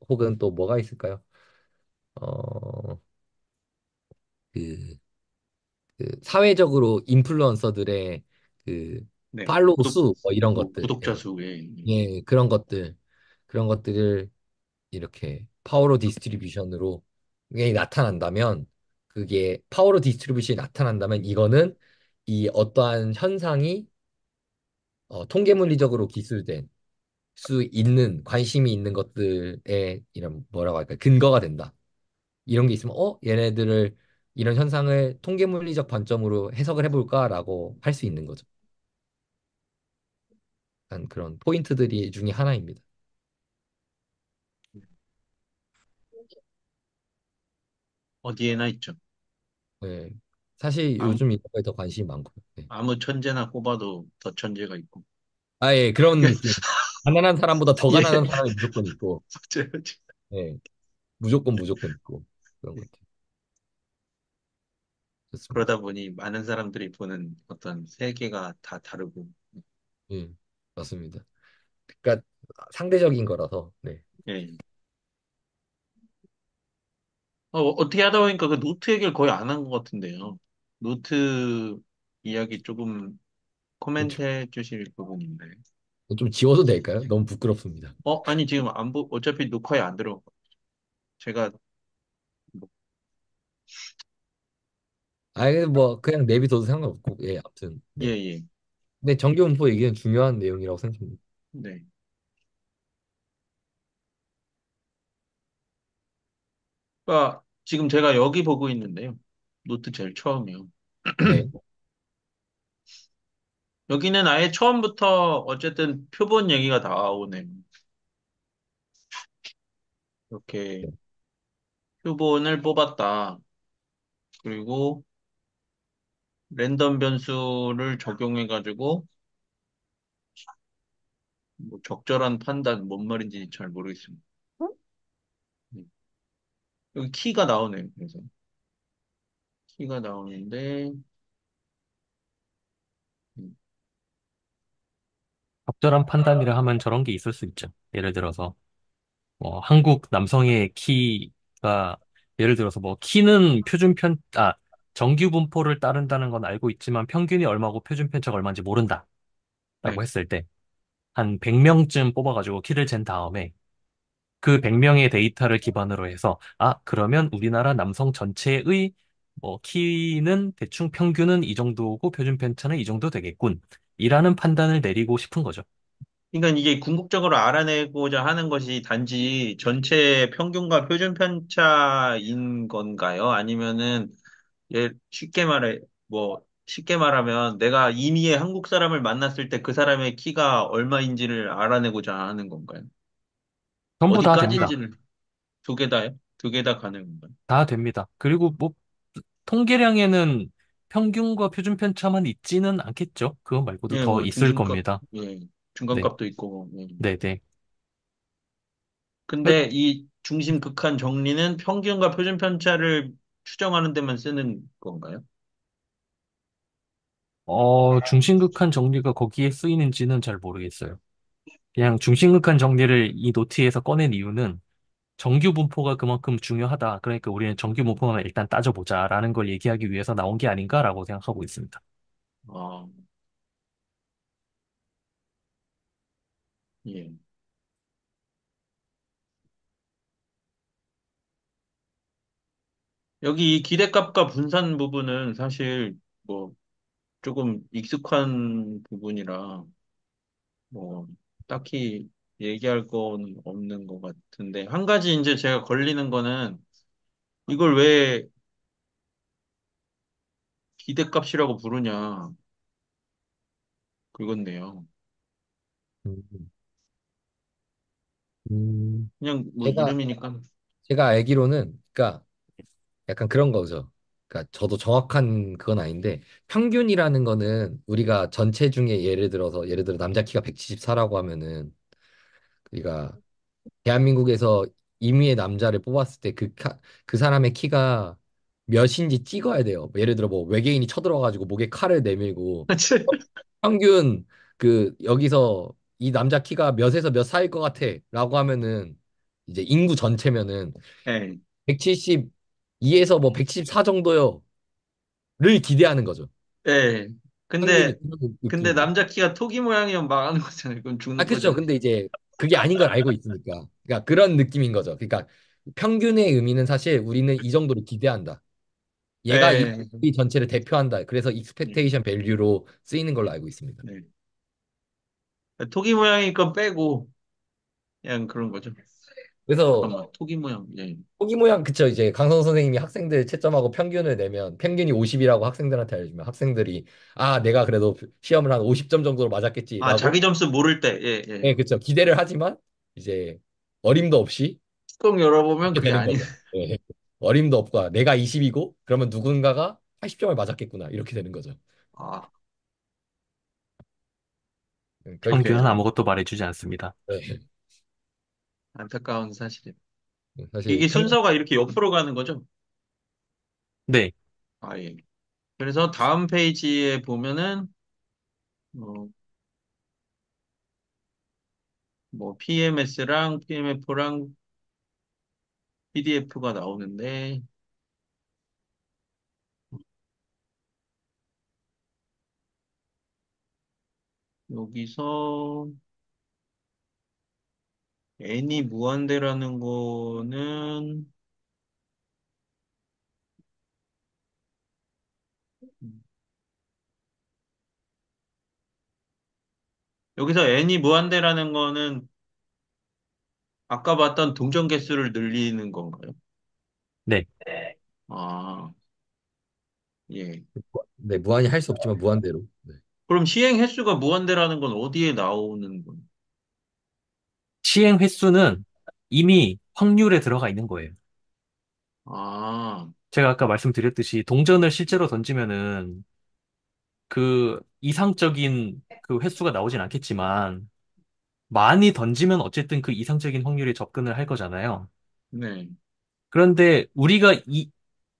혹은 또 뭐가 있을까요? 어, 그, 사회적으로 인플루언서들의 그 네. 팔로우 수뭐 이런 것들, 구독자 수, 예, 예. 그런 것들을 이렇게 파워로 디스트리뷰션으로 이게 나타난다면 그게 파워로 디스트리뷰션이 나타난다면 이거는 이 어떠한 현상이 통계 물리적으로 기술된 수 있는 관심이 있는 것들에 이런 뭐라고 할까 근거가 된다. 이런 게 있으면 얘네들을 이런 현상을 통계 물리적 관점으로 해석을 해볼까라고 할 수 있는 거죠. 약간 그런 포인트들이 중에 하나입니다. 어디에나 있죠. 네. 사실 아무, 요즘 이런 거에 더 관심이 많고요. 네. 아무 천재나 꼽아도 더 천재가 있고. 예, 그런 느낌. 가난한 사람보다 더 예, 가난한 사람이 무조건 있고, 맞아요. 예, 무조건 있고, 그런 예. 것 같아요. 좋습니다. 그러다 보니 많은 사람들이 보는 어떤 세계가 다 다르고. 예, 맞습니다. 그러니까 상대적인 거라서, 네. 예. 어떻게 하다 보니까 그 노트 얘기를 거의 안 한 것 같은데요. 노트 이야기 조금 그렇죠. 코멘트 해 주실 부분인데. 좀 지워도 될까요? 너무 부끄럽습니다. 아니, 지금 안 어차피 녹화에 안 들어. 제가, 뭐, 아예 뭐 그냥 내비둬도 상관없고 예 아무튼 예, 네. 예. 근데 정기분포 얘기는 중요한 내용이라고 생각합니다. 네. 그러니까 지금 제가 여기 보고 있는데요. 노트 제일 처음이요. 네. 여기는 아예 처음부터 어쨌든 표본 얘기가 나오네요. 이렇게 표본을 뽑았다. 그리고 랜덤 변수를 적용해가지고 뭐 적절한 판단, 뭔 말인지 잘 모르겠습니다. 네. 여기 키가 나오네요. 그래서 키가 나오는데, 음, 적절한 판단이라 하면 저런 게 있을 수 있죠. 예를 들어서 한국 남성의 키가 예를 들어서 뭐 키는 정규 분포를 따른다는 건 알고 있지만 평균이 얼마고 표준 편차가 얼마인지 모른다라고 네. 했을 때 한 100명쯤 뽑아가지고 키를 잰 다음에 그 100명의 데이터를 기반으로 해서 그러면 우리나라 남성 전체의 뭐 키는 대충 평균은 이 정도고 표준 편차는 이 정도 되겠군. 이라는 판단을 내리고 싶은 거죠. 그러니까 이게 궁극적으로 알아내고자 하는 것이 단지 전체 평균과 표준 편차인 건가요? 아니면은 쉽게 말하면 내가 임의의 한국 사람을 만났을 때 그 사람의 키가 얼마인지를 알아내고자 하는 건가요? 전부 다 됩니다. 어디까지인지는 두 개 다요? 두 개 다 가는 건가요? 다 됩니다. 그리고 뭐 통계량에는 평균과 표준 편차만 있지는 않겠죠. 그거 말고도 예, 더 뭐 있을 중심값, 겁니다. 예, 네, 중간값도 있고, 예. 네네. 근데 이 중심 극한 정리는 평균과 표준 편차를 추정하는 데만 쓰는 건가요? 중심극한 정리가 거기에 쓰이는지는 잘 모르겠어요. 그냥 중심극한 정리를 이 노트에서 꺼낸 이유는 정규 분포가 그만큼 중요하다. 그러니까 우리는 정규 분포만 일단 따져보자라는 걸 얘기하기 위해서 나온 게 아닌가라고 생각하고 있습니다. 아, 예. 여기 이 기대값과 분산 부분은 사실 뭐 조금 익숙한 부분이라 뭐 딱히 얘기할 건 없는 것 같은데 한 가지 이제 제가 걸리는 거는 이걸 왜 기대값이라고 부르냐 그건데요. 음, 음, 그냥 뭐 제가 이름이니까. 제가 알기로는 그러니까 약간 그런 거죠. 그러니까 저도 정확한 그건 아닌데 평균이라는 거는 우리가 전체 중에 예를 들어 남자 키가 174라고 하면은 우리가 대한민국에서 임의의 남자를 뽑았을 때 그 사람의 키가 몇인지 찍어야 돼요. 예를 들어 뭐 외계인이 쳐들어가지고 목에 칼을 내밀고 평균 여기서 이 남자 키가 몇에서 몇 사이일 것 같아라고 하면은 이제 인구 전체면은 예. 172에서 뭐 174 정도요를 기대하는 거죠. 예. 평균이 근데 그런 근데 느낌이에요. 남자 키가 토기 모양이면 망하는 거잖아요. 그럼 죽는 그렇죠. 거잖아요. 근데 이제 그게 아닌 걸 알고 있으니까. 그러니까 그런 느낌인 거죠. 그러니까 평균의 의미는 사실 우리는 이 정도로 기대한다. 얘가 예. 이 전체를 대표한다. 그래서 예. 익스펙테이션 밸류로 쓰이는 걸로 알고 있습니다. 네. 토기 모양인 건 빼고 그냥 그런 거죠. 그래서 잠깐만. 토기 모양. 예. 호기 모양 그쵸 이제 강성 선생님이 학생들 채점하고 평균을 내면 평균이 50이라고 학생들한테 알려주면 학생들이 내가 그래도 시험을 한 50점 정도로 아, 자기 맞았겠지라고 점수 모를 때. 예, 예. 네 그쵸 기대를 하지만 이제 어림도 없이 뚜껑 열어보면 이렇게 그게 되는 아니네. 거죠. 네. 어림도 없고 내가 20이고 그러면 누군가가 80점을 맞았겠구나 이렇게 되는 거죠. 아, 그렇게 평균은 되죠. 아무것도 말해주지 않습니다. 네. 안타까운 사실이에요. 사실 이게 순서가 이렇게 옆으로 가는 거죠? 네. 아, 예. 그래서 다음 페이지에 보면은, 뭐, PMS랑 PMF랑 PDF가 나오는데, 여기서 n이 무한대라는 거는 여기서 n이 무한대라는 거는 아까 봤던 동전 개수를 늘리는 건가요? 네. 아, 예. 네, 무한히 할 수 없지만 무한대로. 네. 그럼 시행 횟수가 무한대라는 건 어디에 나오는 거예요? 시행 횟수는 이미 확률에 들어가 있는 거예요. 아, 제가 아까 말씀드렸듯이 동전을 실제로 던지면은 그 이상적인 그 횟수가 나오진 않겠지만 많이 던지면 어쨌든 그 이상적인 확률에 접근을 할 거잖아요. 네, 그런데 우리가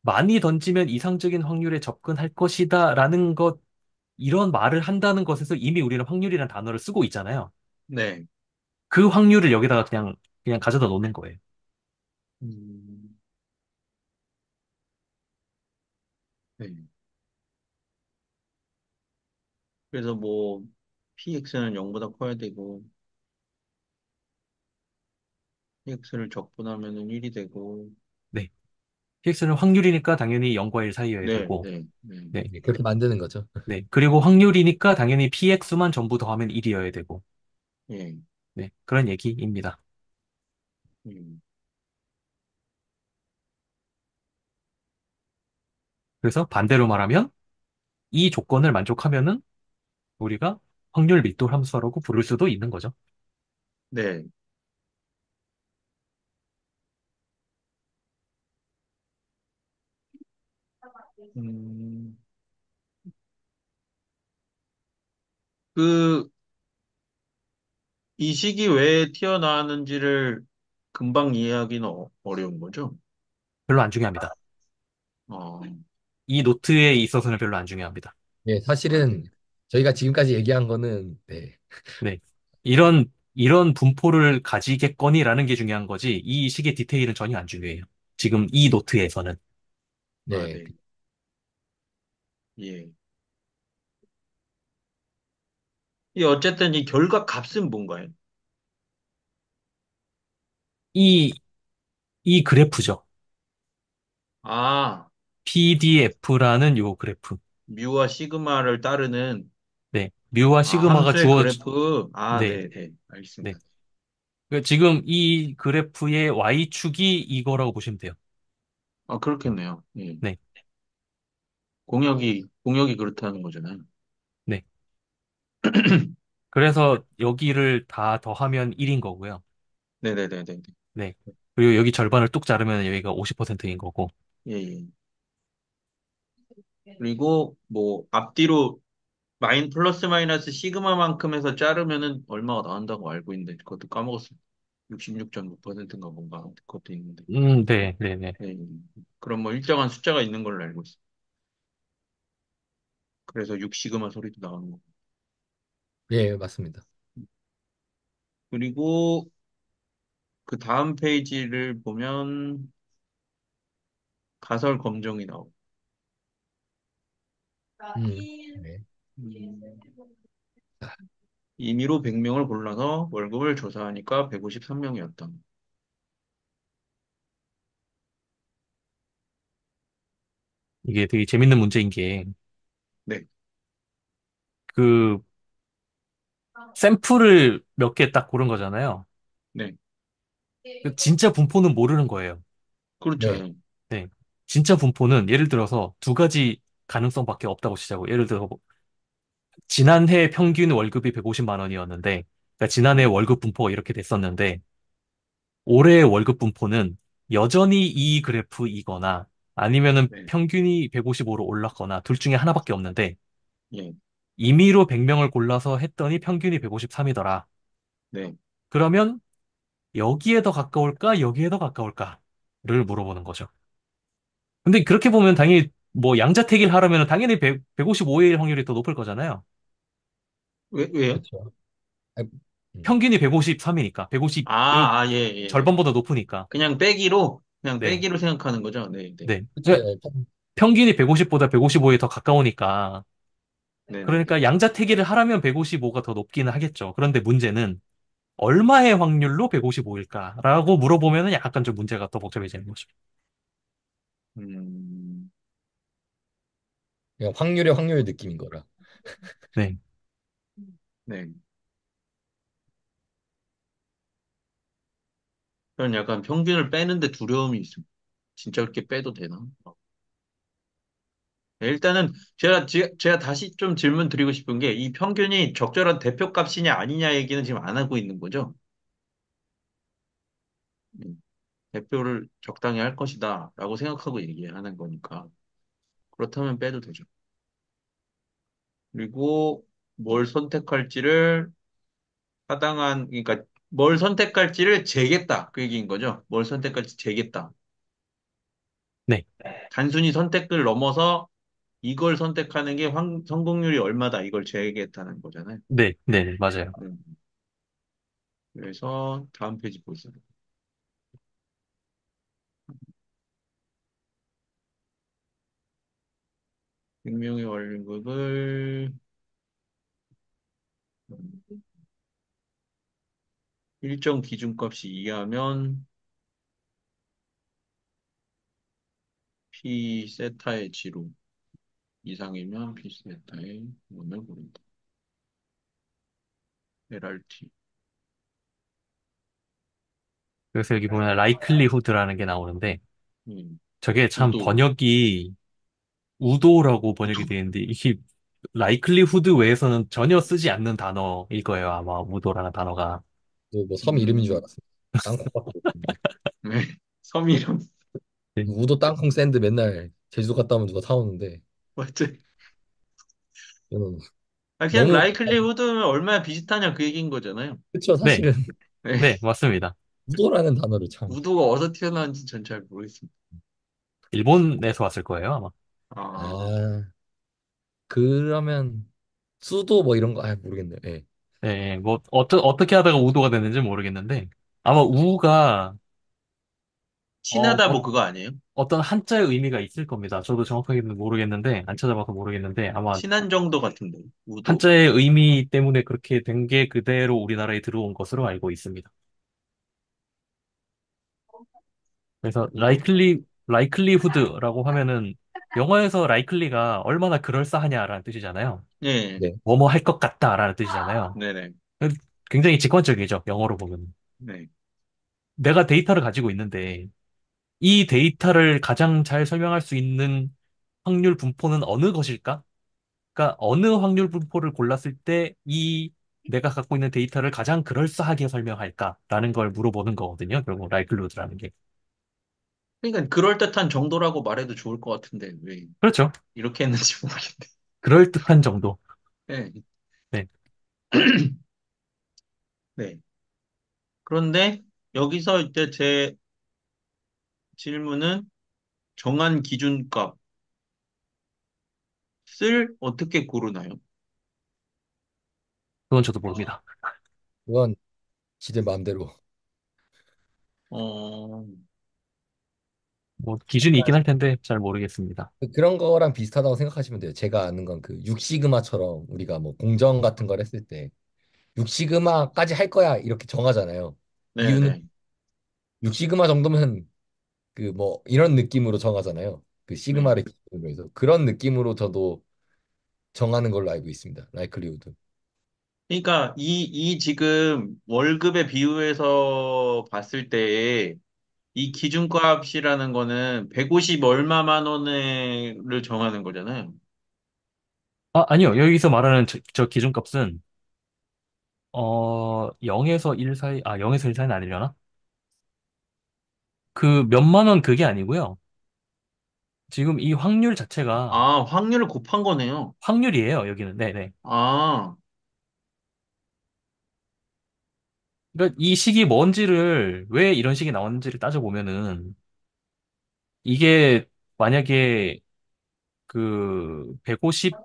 많이 던지면 이상적인 확률에 접근할 것이다라는 것, 이런 말을 한다는 것에서 이미 우리는 확률이라는 단어를 쓰고 있잖아요. 네. 그 확률을 여기다가 그냥 가져다 놓는 거예요. 음, 네. 그래서 뭐, px는 0보다 커야 되고, px를 적분하면은 1이 되고, 네. px는 확률이니까 당연히 0과 1 사이여야 네, 되고, 네, 네, 네. 네, 그렇게 만드는 거죠. 네. 그리고 확률이니까 당연히 px만 전부 더하면 1이어야 되고, 예, 네. 그런 얘기입니다. 음, 그래서 반대로 말하면 이 조건을 만족하면은 우리가 확률 밀도 함수라고 부를 수도 있는 거죠. 네. 음, 그, 이 시기 왜 튀어나왔는지를 금방 이해하기는 어려운 거죠? 별로 안 중요합니다. 어, 이 노트에 있어서는 별로 안 중요합니다. 네, 아, 사실은 네. 저희가 지금까지 얘기한 거는 네, 네. 이런 분포를 가지겠거니라는 게 중요한 거지, 이 식의 디테일은 전혀 안 중요해요. 지금 이 노트에서는. 아, 네, 네. 예. 이 어쨌든 이 결과 값은 뭔가요? 이, 이 그래프죠. 아, PDF라는 요 그래프. 뮤와 시그마를 따르는, 네. 뮤와 아, 시그마가 함수의 그래프. 아, 네. 네, 네. 네. 알겠습니다. 그 지금 이 그래프의 Y축이 이거라고 보시면 돼요. 아, 그렇겠네요. 예. 네. 공역이 그렇다는 거잖아요. 네. 그래서 여기를 다 더하면 1인 거고요. 네네네네. 네. 그리고 여기 절반을 뚝 자르면 여기가 50%인 거고. 예, 예. 그리고 뭐 앞뒤로 플러스 마이너스 시그마만큼 해서 자르면은 얼마가 나온다고 알고 있는데 그것도 까먹었어요. 66.6%인가 뭔가 그것도 있는데. 네, 네, 네. 예, 예. 그럼 뭐 일정한 숫자가 있는 걸로 알고 있어요. 그래서 6시그마 소리도 나오는 거고. 예, 맞습니다. 그리고 그 다음 페이지를 보면 가설 검정이 나오고. 네. 음, 임의로 100명을 골라서 월급을 조사하니까 153명이었다. 이게 되게 재밌는 문제인 게, 네, 그, 샘플을 몇 개 딱 고른 거잖아요. 네. 그 진짜 분포는 모르는 거예요. 그렇죠. 네. 예. 네. 진짜 분포는 예를 들어서 두 가지 가능성밖에 없다고 치자고. 예를 들어, 지난해 평균 월급이 150만 원이었는데, 그러니까 지난해 네, 월급 분포가 이렇게 됐었는데, 올해의 월급 분포는 여전히 이 그래프이거나, 아니면은 네, 평균이 155로 올랐거나, 둘 중에 하나밖에 없는데, 예, 임의로 100명을 골라서 했더니 평균이 153이더라. 네. 그러면 여기에 더 가까울까, 여기에 더 가까울까를 물어보는 거죠. 근데 그렇게 보면 당연히 뭐 양자택일 하려면 당연히 155일 확률이 더 높을 거잖아요. 왜요? 그렇죠. 아, 음. 평균이 153이니까. 150, 아, 아, 예, 예, 예. 절반보다 높으니까. 그냥 네. 빼기로 생각하는 거죠. 네, 네. 네. 그쵸. 그러니까 평균이 150보다 155에 더 가까우니까. 네네네. 그러니까 양자택일을 하려면 155가 더 높기는 하겠죠. 그런데 문제는 얼마의 확률로 155일까라고 물어보면은 약간 좀 문제가 더 복잡해지는 거죠. 음, 그냥 확률의 확률 느낌인 거라. 네. 네. 그런 약간 평균을 빼는데 두려움이 있습니다. 진짜 그렇게 빼도 되나? 네, 일단은 제가 다시 좀 질문 드리고 싶은 게 이 평균이 적절한 대표값이냐 아니냐 얘기는 지금 안 하고 있는 거죠. 대표를 적당히 할 것이다 라고 생각하고 얘기하는 거니까. 그렇다면 빼도 되죠. 그리고 뭘 선택할지를 그러니까 뭘 선택할지를 재겠다. 그 얘기인 거죠. 뭘 선택할지 재겠다. 네. 단순히 선택을 넘어서 이걸 선택하는 게 성공률이 얼마다 이걸 재겠다는 거잖아요. 네. 네. 맞아요. 음, 그래서 다음 페이지 보세요. 익명의 원료급을 일정 기준값이 이하면 P 세타의 지로 이상이면 P 세타의 원을 고른다. LRT. 그래서 여기 보면 likelihood라는 게 나오는데 음, 저게 참 우도. 번역이 우도라고 번역이 우도. 되어 있는데 이게 likelihood 외에서는 전혀 쓰지 않는 단어일 거예요. 아마 우도라는 단어가. 뭐 섬 이름인 줄 음, 알았어요. 땅콩밖에 모르겠는데. 네. 섬 이름. 네. 우도 땅콩 샌드 맨날 제주도 갔다 오면 누가 사오는데 맞지? 저는 그냥 너무 라이클리후드는 얼마나 비슷하냐 그 얘기인 거잖아요. 그쵸 네. 사실은 네. 네. 맞습니다. 우도라는 단어를 참. 우도가 어디서 튀어나왔는지 전 잘 모르겠습니다. 일본에서 왔을 거예요, 아마. 아, 아 그러면 수도 뭐 이런 거 모르겠네요. 예. 네. 뭐 어떻게 하다가 우도가 됐는지 모르겠는데 아마 우가 어, 친하다 뭐 그거 아니에요? 어떤 한자의 의미가 있을 겁니다. 저도 정확하게는 모르겠는데, 안 찾아봐서 모르겠는데, 아마 친한 정도 같은데, 우도. 한자의 의미 때문에 그렇게 된 게 그대로 우리나라에 들어온 것으로 알고 있습니다. 그래서 likelihood라고 하면은 영어에서 likely가 얼마나 그럴싸하냐라는 뜻이잖아요. 예, 네. 뭐뭐 할 것 같다라는 뜻이잖아요. 네네, 굉장히 직관적이죠. 영어로 보면. 네. 내가 데이터를 가지고 있는데 이 데이터를 가장 잘 설명할 수 있는 확률 분포는 어느 것일까? 그러니까 어느 확률 분포를 골랐을 때 이 내가 갖고 있는 데이터를 가장 그럴싸하게 설명할까라는 걸 물어보는 거거든요. 결국 라이클로드라는 게. 그러니까 그럴듯한 정도라고 말해도 좋을 것 같은데, 왜 그렇죠. 이렇게 했는지 모르겠네. 그럴듯한 정도. 네, 네. 네. 그런데 여기서 이제 제 질문은 정한 기준값을 어떻게 고르나요? 그건 저도 모릅니다. 그건 지들 마음대로. 어, 뭐 기준이 있긴 할 텐데 잘 모르겠습니다. 그런 거랑 비슷하다고 생각하시면 돼요. 제가 아는 건 그 육시그마처럼 우리가 뭐 공정 같은 걸 했을 때 육시그마까지 할 거야 이렇게 정하잖아요. 이유는 네네, 육시그마 정도면 그 뭐 이런 느낌으로 정하잖아요. 그 네. 시그마를 기준으로 해서 그런 느낌으로 저도 정하는 걸로 알고 있습니다. 라이클리우드. 그러니까 이 지금 월급의 비율에서 봤을 때에 이 기준값이라는 거는 150 얼마만 원을 정하는 거잖아요. 아, 아니요. 여기서 말하는 저 기준값은 0에서 1 사이, 0에서 1 사이는 아니려나? 그 몇만 원 그게 아니고요. 지금 이 확률 자체가 아, 확률을 곱한 거네요. 확률이에요, 여기는. 네네. 아, 그러니까 이 식이 뭔지를, 왜 이런 식이 나왔는지를 따져보면은, 이게 만약에 그 150,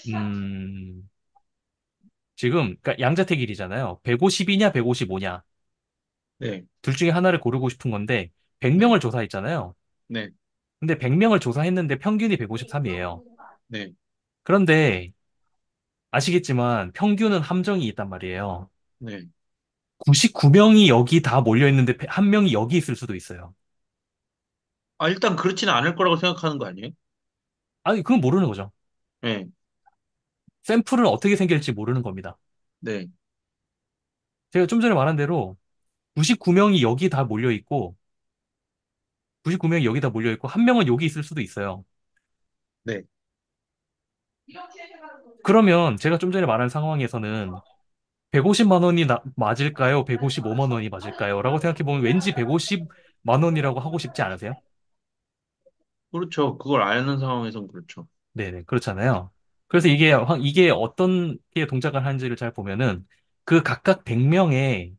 음, 지금, 그러니까 양자택일이잖아요. 150이냐, 155냐. 네, 둘 중에 하나를 고르고 싶은 건데, 네, 100명을 조사했잖아요. 네, 근데 100명을 조사했는데 평균이 153이에요. 네, 그런데 아시겠지만 평균은 함정이 있단 말이에요. 네. 99명이 여기 다 몰려 있는데 한 명이 여기 있을 수도 있어요. 아, 일단 그렇지는 않을 거라고 생각하는 거 아니에요? 아니, 그건 모르는 거죠. 네, 샘플은 어떻게 생길지 모르는 겁니다. 네, 제가 좀 전에 말한 대로 99명이 여기 다 몰려 있고, 99명이 여기 다 몰려 있고, 한 명은 여기 있을 수도 있어요. 네. 그러면 제가 좀 전에 말한 상황에서는 150만 원이 맞을까요? 155만 원이 맞을까요? 라고 생각해보면 왠지 150만 원이라고 하고 싶지 않으세요? 그렇죠. 그걸 아는 상황에선 그렇죠. 네네, 그렇잖아요. 그래서 이게 어떤 게 동작을 하는지를 잘 보면은 그 각각 100명의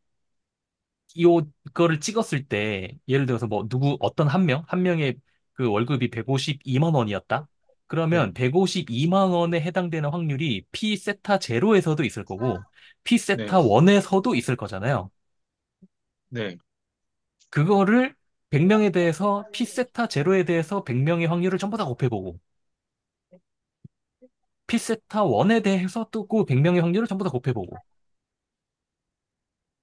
이거를 찍었을 때 예를 들어서 뭐 어떤 한 명의 그 월급이 152만 원이었다? 그러면 네, 152만 원에 해당되는 확률이 P 세타 제로에서도 있을 거고 P 네, 세타 1에서도 있을 거잖아요. 네. 그거를 100명에 대해서 P 세타 제로에 대해서 100명의 확률을 전부 다 곱해보고 P 세타 1에 대해서 또 그 100명의 확률을 전부 다 곱해보고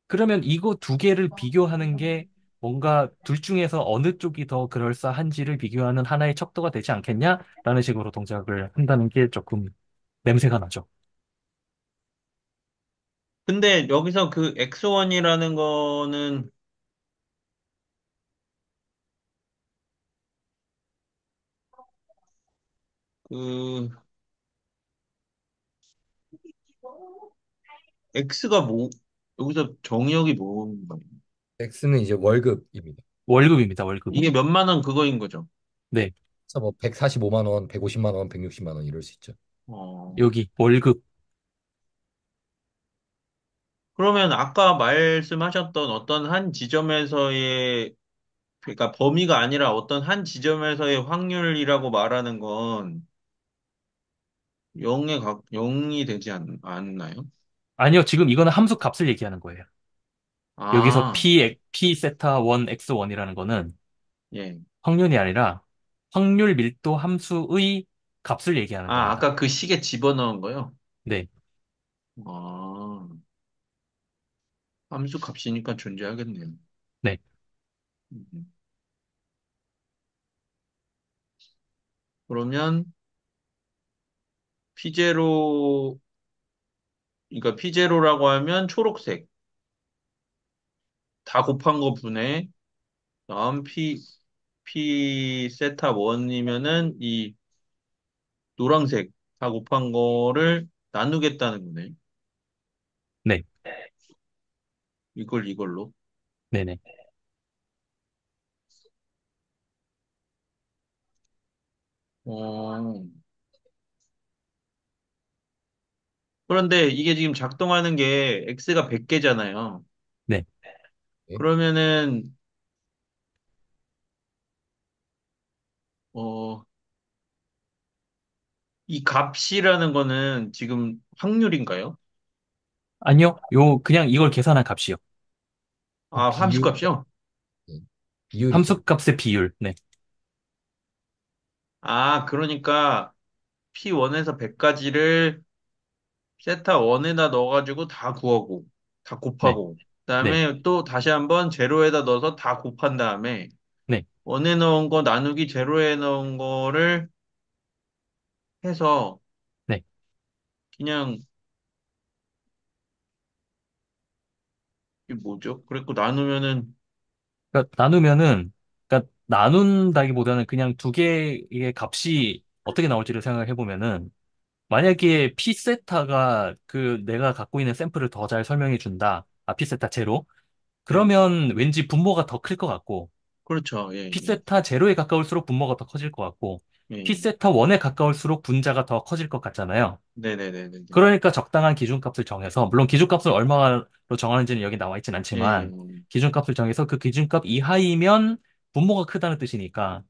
그러면 이거 두 개를 비교하는 게 뭔가 둘 중에서 어느 쪽이 더 그럴싸한지를 비교하는 하나의 척도가 되지 않겠냐라는 식으로 동작을 한다는 게 조금 냄새가 나죠. 근데 여기서 그 X1이라는 거는 그 X가 뭐, 여기서 정의역이 뭔가요? X는 이제 월급입니다. 월급입니다, 월급. 이게 몇만 원 그거인 거죠. 네, 그래서 뭐 145만 원, 150만 원, 160만 원 이럴 수 있죠. 어, 여기 월급. 그러면 아까 말씀하셨던 어떤 한 지점에서의, 그러니까 범위가 아니라 어떤 한 지점에서의 확률이라고 말하는 건 0이 되지 않나요? 아니요, 지금 이거는 함수 값을 얘기하는 거예요. 여기서 아, P 세타 1 X1이라는 거는 예. 확률이 아니라 확률 밀도 함수의 값을 얘기하는 아, 겁니다. 아까 그 식에 집어넣은 거요? 네, 아, 함수 값이니까 존재하겠네요. 네, 음. 그러면 피제로, 그러니까 피제로라고 하면 초록색 다 곱한 거 분의 다음 피 세타 원이면은 이 노란색 다 곱한 거를 나누겠다는 거네. 네, 이걸 이걸로. 네, 네. 어, 그런데 이게 지금 작동하는 게 x가 100개잖아요. 네. 네. 그러면은 어, 이 값이라는 거는 지금 확률인가요? 아니요, 그냥 이걸 계산한 값이요. 아, 함수 비율, 값이요? 네. 비율이죠. 함수값의 비율. 네. 아, 그러니까 P1에서 100까지를 세타 1에다 넣어가지고 다 구하고, 다 네. 곱하고, 네. 그다음에 또 다시 한번 제로에다 넣어서 다 곱한 다음에 네. 1에 넣은 거 나누기 제로에 넣은 거를 해서 네. 그냥 이게 뭐죠? 그랬고 나누면은 그러니까 나누면은, 그러니까 나눈다기보다는 그냥 두 개의 값이 어떻게 나올지를 생각을 해보면은, 만약에 P세타가 그 내가 갖고 있는 샘플을 더 잘 설명해 준다. 아, P세타 제로. 네, 그러면 왠지 분모가 더 클 것 같고, 그렇죠. 예, 예, P세타 제로에 가까울수록 분모가 더 커질 것 같고, 예. P세타 1에 가까울수록 분자가 더 커질 것 같잖아요. 네네네네네. 그러니까 적당한 기준값을 정해서, 물론 기준값을 얼마로 정하는지는 여기 나와 있진 예, 예. 않지만, 기준값을 정해서 그 기준값 이하이면 분모가 크다는 뜻이니까,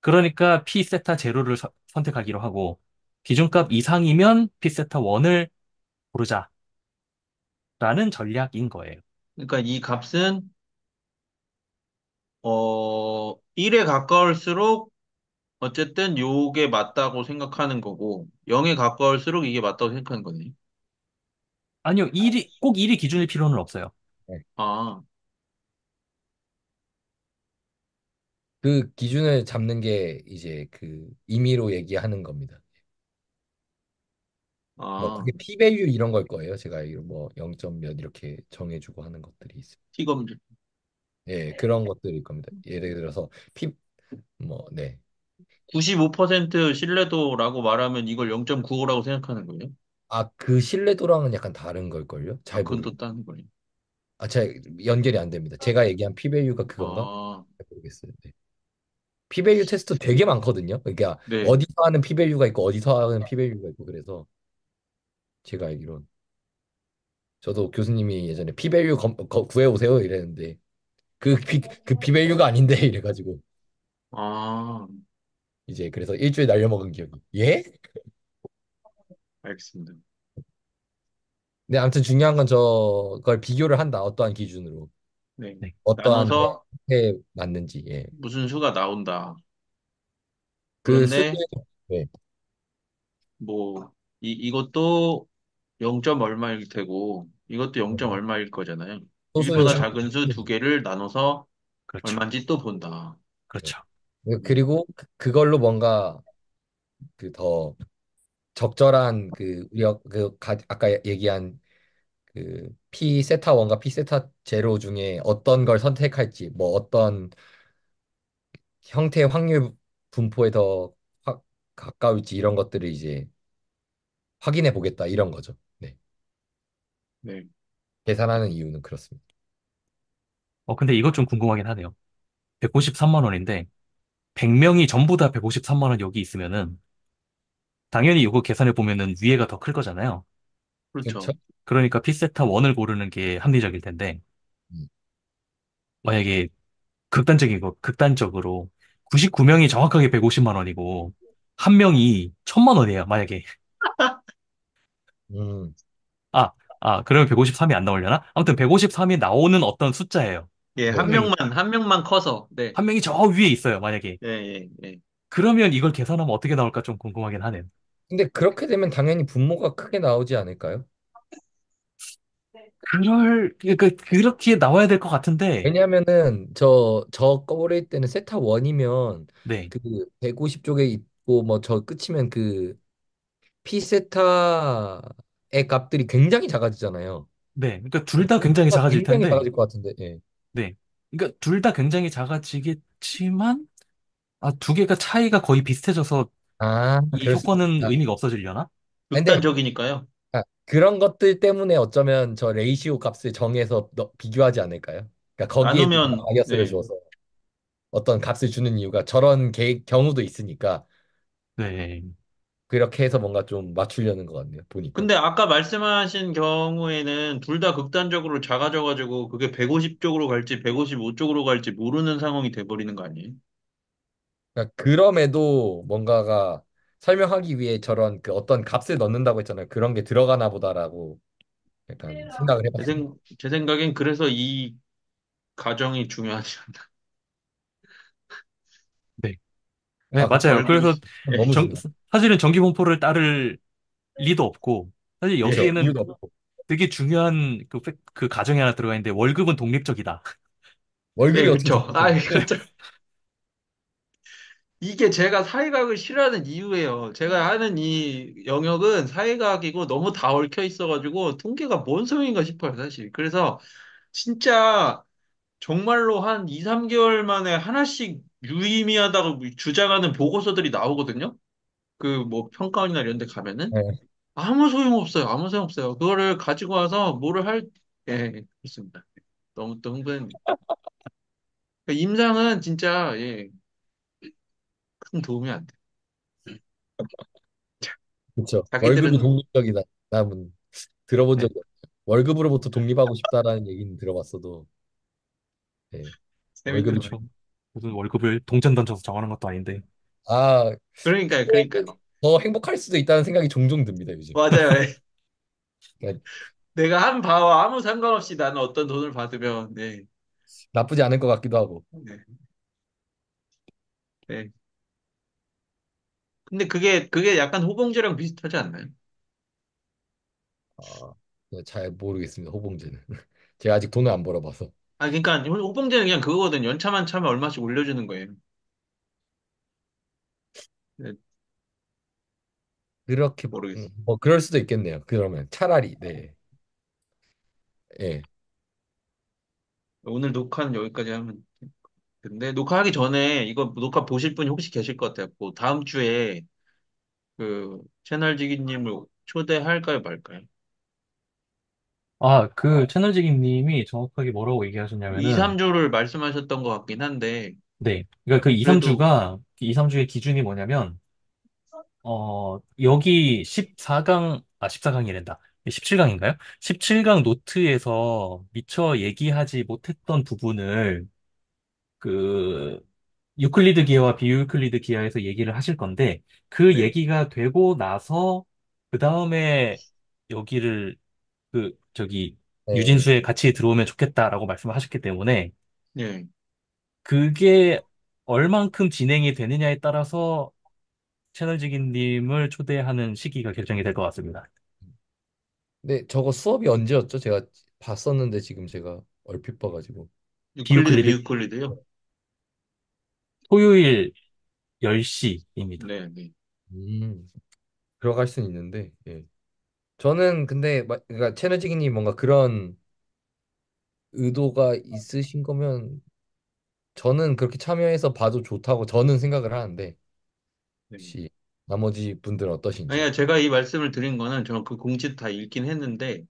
그러니까 P 세타 제로를 선택하기로 하고, 기준값 이상이면 P 세타 1을 고르자라는 전략인 거예요. 그러니까 이 값은 1에 가까울수록 어쨌든 요게 맞다고 생각하는 거고 0에 가까울수록 이게 맞다고 생각하는 거네. 아니요, 1이, 꼭 1이 기준일 필요는 없어요. 네. 아, 그 기준을 잡는 게 이제 그 임의로 얘기하는 겁니다. 뭐 아, 그게 p-value 이런 걸 거예요. 제가 알기로 뭐 0점 몇 이렇게 정해주고 하는 것들이 있어요. T검증. 예, 그런 것들일 겁니다. 예를 들어서 p 뭐 네. 95% 신뢰도라고 말하면 이걸 0.95라고 생각하는 거예요? 아, 그 신뢰도랑은 약간 다른 걸걸요? 아, 잘 그건 모르겠. 또 다른 거예요. 아, 제 연결이 안 됩니다. 제가 얘기한 p-value가 그건가? 아, 잘 모르겠어요. 네. p-value 테스트 되게 많거든요. 그러니까 네. 어디서 하는 p-value가 있고 어디서 하는 p-value가 있고 그래서 제가 알기론 저도 교수님이 예전에 p-value 구해 오세요 이랬는데 그 p-value가 아닌데 이래가지고 아, 이제 그래서 일주일 날려먹은 기억이. 예? 알겠습니다. 근데 아무튼 중요한 건 저걸 비교를 한다. 어떠한 기준으로 네. 네. 어떠한 나눠서 거에 맞는지. 예. 무슨 수가 나온다. 그 수를 그런데 네. 뭐, 이것도 0점 얼마일 테고, 이것도 0점 얼마일 거잖아요. 소수는 1보다 상 작은 수 두 개를 나눠서 그렇죠. 얼마인지 또 본다. 네. 그렇죠. 음, 그리고 그걸로 뭔가 그 더 적절한 그 우리가 아까 얘기한 그 P 세타 1과 P 세타 제로 중에 어떤 걸 선택할지 뭐 어떤 형태의 확률 분포에 더 가까울지 이런 것들을 이제 확인해 보겠다 이런 거죠. 네. 네. 계산하는 이유는 그렇습니다. 근데 이것 좀 궁금하긴 하네요. 153만 원인데, 100명이 전부 다 153만 원 여기 있으면은, 당연히 이거 계산해 보면은 위에가 더 클 거잖아요. 그렇죠? 그렇죠. 그러니까 피세타 1을 고르는 게 합리적일 텐데, 음. 만약에 극단적으로 99명이 정확하게 150만 원이고, 한 명이 1000만 원이에요, 만약에. 음. 그러면 153이 안 나오려나? 아무튼 153이 나오는 어떤 숫자예요. 예, 네. 한 명만 커서, 네. 한 명이 저 위에 있어요, 만약에. 예, 예, 예. 그러면 이걸 계산하면 어떻게 나올까 좀 궁금하긴 하네요. 근데 그렇게 되면 당연히 분모가 크게 나오지 않을까요? 그렇게 나와야 될 것 같은데, 왜냐하면은 저 꺼버릴 때는 세타 원이면 네, 그 150쪽에 있고 뭐 저 끝이면 그 P 세타의 값들이 굉장히 작아지잖아요. 네. 그러니까 둘 다 굉장히 작아질 굉장히 텐데, 작아질 것 같은데. 예. 네. 그러니까 둘 다 굉장히 작아지겠지만, 두 개가 차이가 거의 비슷해져서 이 그럴 수 효과는 있다. 의미가 없어지려나? 근데 극단적이니까요. 그런 것들 때문에 어쩌면 저 레이시오 값을 정해서 비교하지 않을까요? 그러니까 거기에 대한 나누면, 바이어스를 네. 줘서 어떤 값을 주는 이유가 저런 경우도 있으니까 네. 그렇게 해서 뭔가 좀 맞추려는 것 같네요. 보니까. 근데 아까 말씀하신 경우에는 둘 다 극단적으로 작아져가지고 그게 150쪽으로 갈지 155쪽으로 갈지 모르는 상황이 돼버리는 거 아니에요? 그러니까 그럼에도 뭔가가 설명하기 위해 저런 그 어떤 값을 넣는다고 했잖아요. 그런 게 들어가나 보다라고 약간 생각을 해봤습니다. 제 생각엔 그래서 이 가정이 중요하지 않나. 네. 네, 그 맞아요. 얼굴이, 그래서 예. 너무 중요해. 사실은 전기분포를 따를 리도 없고, 사실 그렇죠. 예. 여기에는 이유도 없고 되게 중요한 그 가정이 하나 들어가 있는데, 월급은 독립적이다. 월급이 네, 어떻게 그쵸. 아, 독립적이에요? 그렇죠. 이게 제가 사회과학을 싫어하는 이유예요. 제가 하는 이 영역은 사회과학이고 너무 다 얽혀 있어가지고 통계가 뭔 소용인가 싶어요, 사실. 그래서 진짜 정말로 한 2, 3개월 만에 하나씩 유의미하다고 주장하는 보고서들이 나오거든요. 그 뭐 평가원이나 이런 데 가면은 네. 아무 소용없어요. 아무 소용없어요. 그거를 가지고 와서 뭐를 예, 그렇습니다. 너무 또 흥분. 그러니까 임상은 진짜, 예, 큰 도움이 안 돼. 그렇죠. 월급이 자기들은, 독립적이다. 남은 들어본 네, 적이 없어요. 월급으로부터 독립하고 싶다라는 얘기는 들어봤어도 네. 월급이 재밌는 거예요. 그렇죠. 무슨 월급을 동전 던져서 정하는 것도 아닌데. 아 그러니까요, 그러니까요. 더 행복할 수도 있다는 생각이 종종 듭니다, 요즘. 맞아요. 예. 그러니까 내가 한 바와 아무 상관없이 나는 어떤 돈을 받으면, 네, 나쁘지 않을 것 같기도 하고. 네, 네. 근데 그게 약간 호봉제랑 비슷하지 않나요? 아, 잘 모르겠습니다. 호봉제는. 제가 아직 돈을 안 벌어봐서. 아, 그러니까 호봉제는 그냥 그거거든. 연차만 차면 얼마씩 올려주는 거예요. 네, 그렇게 모르겠어. 뭐 그럴 수도 있겠네요. 그러면 차라리 네. 예. 오늘 녹화는 여기까지 하면. 근데 녹화하기 전에 이거 녹화 보실 분이 혹시 계실 것 같아요. 뭐 다음 주에 그 채널지기님을 초대할까요, 말까요? 아, 그 채널지기님이 정확하게 뭐라고 2, 얘기하셨냐면은, 3주를 말씀하셨던 것 같긴 한데, 네. 그러니까 그 2, 그래도, 3주가, 2, 3주의 기준이 뭐냐면, 여기 14강, 14강이란다. 17강인가요? 17강 노트에서 미처 얘기하지 못했던 부분을 그 유클리드 기하와 비유클리드 기하에서 얘기를 하실 건데 그 네, 얘기가 되고 나서 그 다음에 여기를 저기 네. 유진수에 같이 들어오면 좋겠다라고 말씀을 하셨기 때문에 네. 그게 얼만큼 진행이 되느냐에 따라서 채널지기님을 초대하는 시기가 결정이 될 것 같습니다. 근데 저거 수업이 언제였죠? 제가 봤었는데 지금 제가 얼핏 봐가지고. 유클리드, 비유클리드 비유클리드요? 토요일 10시입니다. 네, 네. 음, 들어갈 수는 있는데. 예. 저는 근데 그러니까 채널지기님 뭔가 그런 의도가 있으신 거면 저는 그렇게 참여해서 봐도 좋다고 저는 생각을 하는데 네. 혹시 나머지 분들은 어떠신지. 아니야, 제가 이 말씀을 드린 거는 저는 그 공지도 다 읽긴 했는데,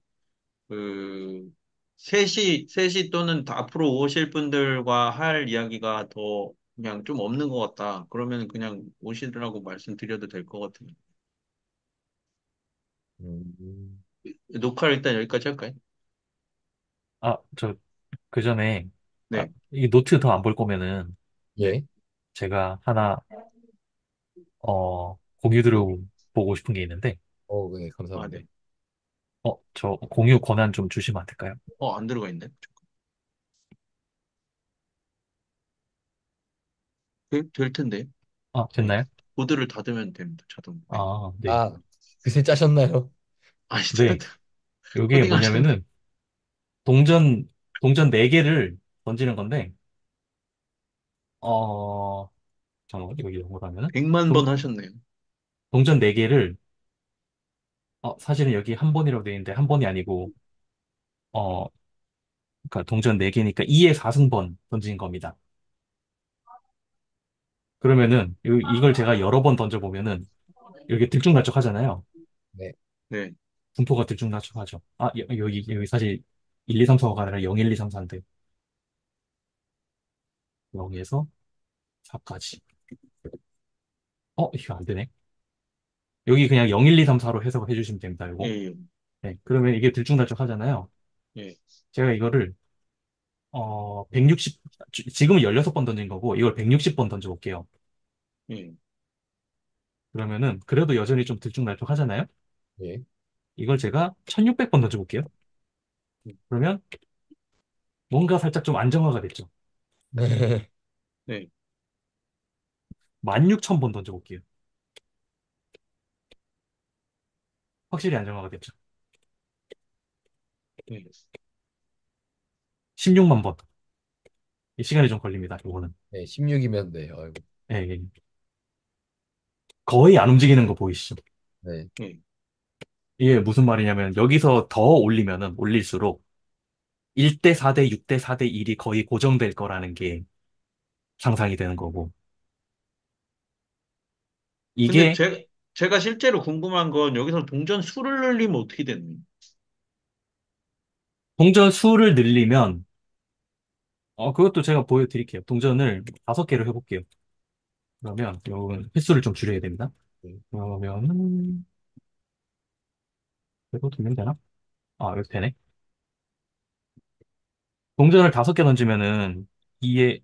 그, 셋이 또는 더 앞으로 오실 분들과 할 이야기가 더 그냥 좀 없는 것 같다. 그러면 그냥 오시더라고 말씀드려도 될 것 같아요. 음, 녹화를 일단 여기까지 할까요? 아, 그 전에, 네. 이 노트 더 안 볼 거면은 예. 제가 하나, 공유 보고 싶은 게 있는데, 네, 아, 감사합니다. 네. 저 공유 권한 좀 주시면 안 될까요? 안 들어가 있네. 될 텐데. 아, 네. 됐나요? 보드를 닫으면 됩니다. 자동. 네. 아, 네. 아, 그새 짜셨나요? 아니, 네. 이게 코딩 하시는데. 뭐냐면은, 동전, 동전 4개를 던지는 건데, 어, 잠깐만, 여기 영어라면은, 100만 번 하셨네요. 동전 4개를, 사실은 여기 한 번이라고 되어 있는데, 한 번이 아니고, 어, 그러니까 동전 4개니까 2의 4승번 던진 겁니다. 그러면은, 이걸 제가 여러 번 던져보면은, 여기 들쭉날쭉 하잖아요. 네. 네. 분포가 들쭉날쭉하죠. 여기 사실 1, 2, 3, 4가 아니라 0, 1, 2, 3, 4인데, 0에서 4까지. 이거 안 되네. 여기 그냥 0, 1, 2, 3, 4로 해석을 해주시면 됩니다, 예, 이거. 예. 네, 그러면 이게 들쭉날쭉 하잖아요. 예. 제가 이거를, 160, 지금은 16번 던진 거고, 이걸 160번 던져볼게요. 예. 그러면은, 그래도 여전히 좀 들쭉날쭉 하잖아요. 예. 이걸 제가 1600번 던져볼게요. 그러면 뭔가 살짝 좀 안정화가 됐죠. 네. 16,000번 던져볼게요. 확실히 안정화가 됐죠. 예. 16만 번. 이 시간이 좀 걸립니다, 이거는. 네, 16이면 네. 아이고. 예, 예. 거의 안 움직이는 거 보이시죠? 네. 예. 이게 무슨 말이냐면, 여기서 더 올리면은 올릴수록 1대 4대 6대 4대 1이 거의 고정될 거라는 게 상상이 되는 거고. 근데 이게 제가 실제로 궁금한 건 여기서 동전 수를 늘리면 어떻게 되는? 동전 수를 늘리면, 그것도 제가 보여드릴게요. 동전을 5개로 해볼게요. 그러면, 이건 횟수를 좀 줄여야 됩니다. 네. 그러면은, 이거 두면 되나? 여기 되네. 동전을 5개 던지면은, 이에,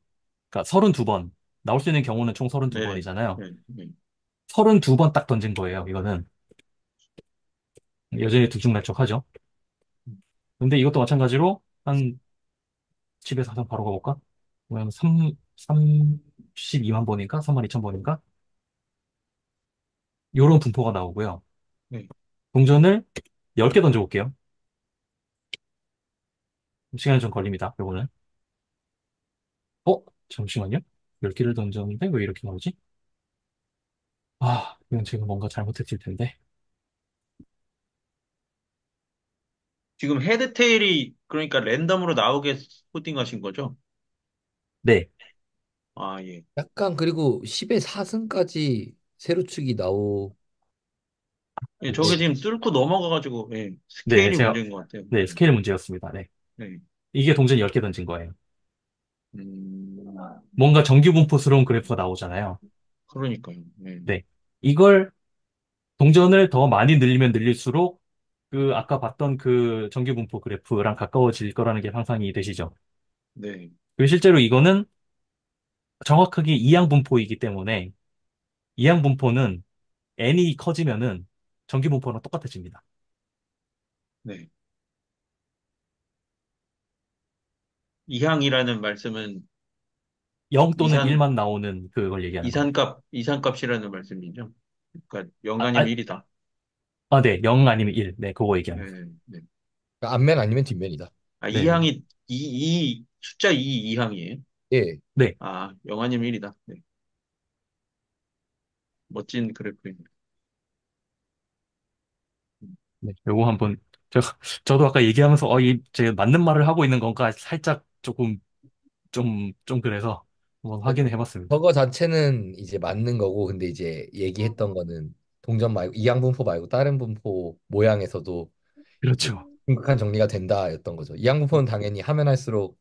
그러니까 32번. 나올 수 있는 경우는 총 네. 32번이잖아요. 네. 네. 32번 딱 던진 거예요, 이거는. 여전히 들쭉날쭉하죠. 근데 이것도 마찬가지로, 집에서 한번 바로 가볼까? 그러면 32만 번인가? 32,000번인가? 요런 분포가 나오고요. 네. 동전을 10개 던져볼게요. 시간이 좀 걸립니다. 요거는. 어? 잠시만요. 10개를 던졌는데 왜 이렇게 나오지? 아, 이건 제가 뭔가 잘못했을 텐데. 지금 헤드 테일이 그러니까 랜덤으로 나오게 코딩하신 거죠? 네. 아, 예. 약간 그리고 10의 4승까지 세로축이 나오는데 예, 저게 지금 뚫고 넘어가가지고, 예, 네, 스케일이 제가, 문제인 것 같아요. 네, 예, 스케일 문제였습니다. 네. 네. 이게 동전 10개 던진 거예요. 음, 뭔가 정규분포스러운 그래프가 나오잖아요. 그러니까요. 예, 네. 이걸 동전을 더 많이 늘리면 늘릴수록 그 아까 봤던 그 정규분포 그래프랑 가까워질 거라는 게 상상이 되시죠? 네, 그리고 실제로 이거는 정확하게 이항분포이기 때문에 이항분포는 n이 커지면은 정규분포랑 똑같아집니다. 네. 이항이라는 말씀은 0 또는 이산, 1만 나오는 그걸 얘기하는 거예요. 이산값이라는 말씀이죠. 그러니까 0 아, 아니면 1이다. 네. 0 아니면 1. 네, 그거 얘기하는 거예요. 네, 네. 앞면 아니면 뒷면이다. 아, 네, 네. 이항이, 숫자 2항이에요? 예. 네. 아, 0 아니면 1이다. 네. 멋진 그래프입니다. 네. 요거 한번, 저도 아까 얘기하면서, 제가 맞는 말을 하고 있는 건가 살짝 조금, 좀 그래서 한번 그러니까 확인을 해봤습니다. 저거 자체는 이제 맞는 거고, 근데 이제 얘기했던 거는 동전 말고 이항 분포 말고 다른 분포 모양에서도 좀 그렇죠. 심각한 정리가 된다였던 거죠. 이항 분포는 당연히 하면 할수록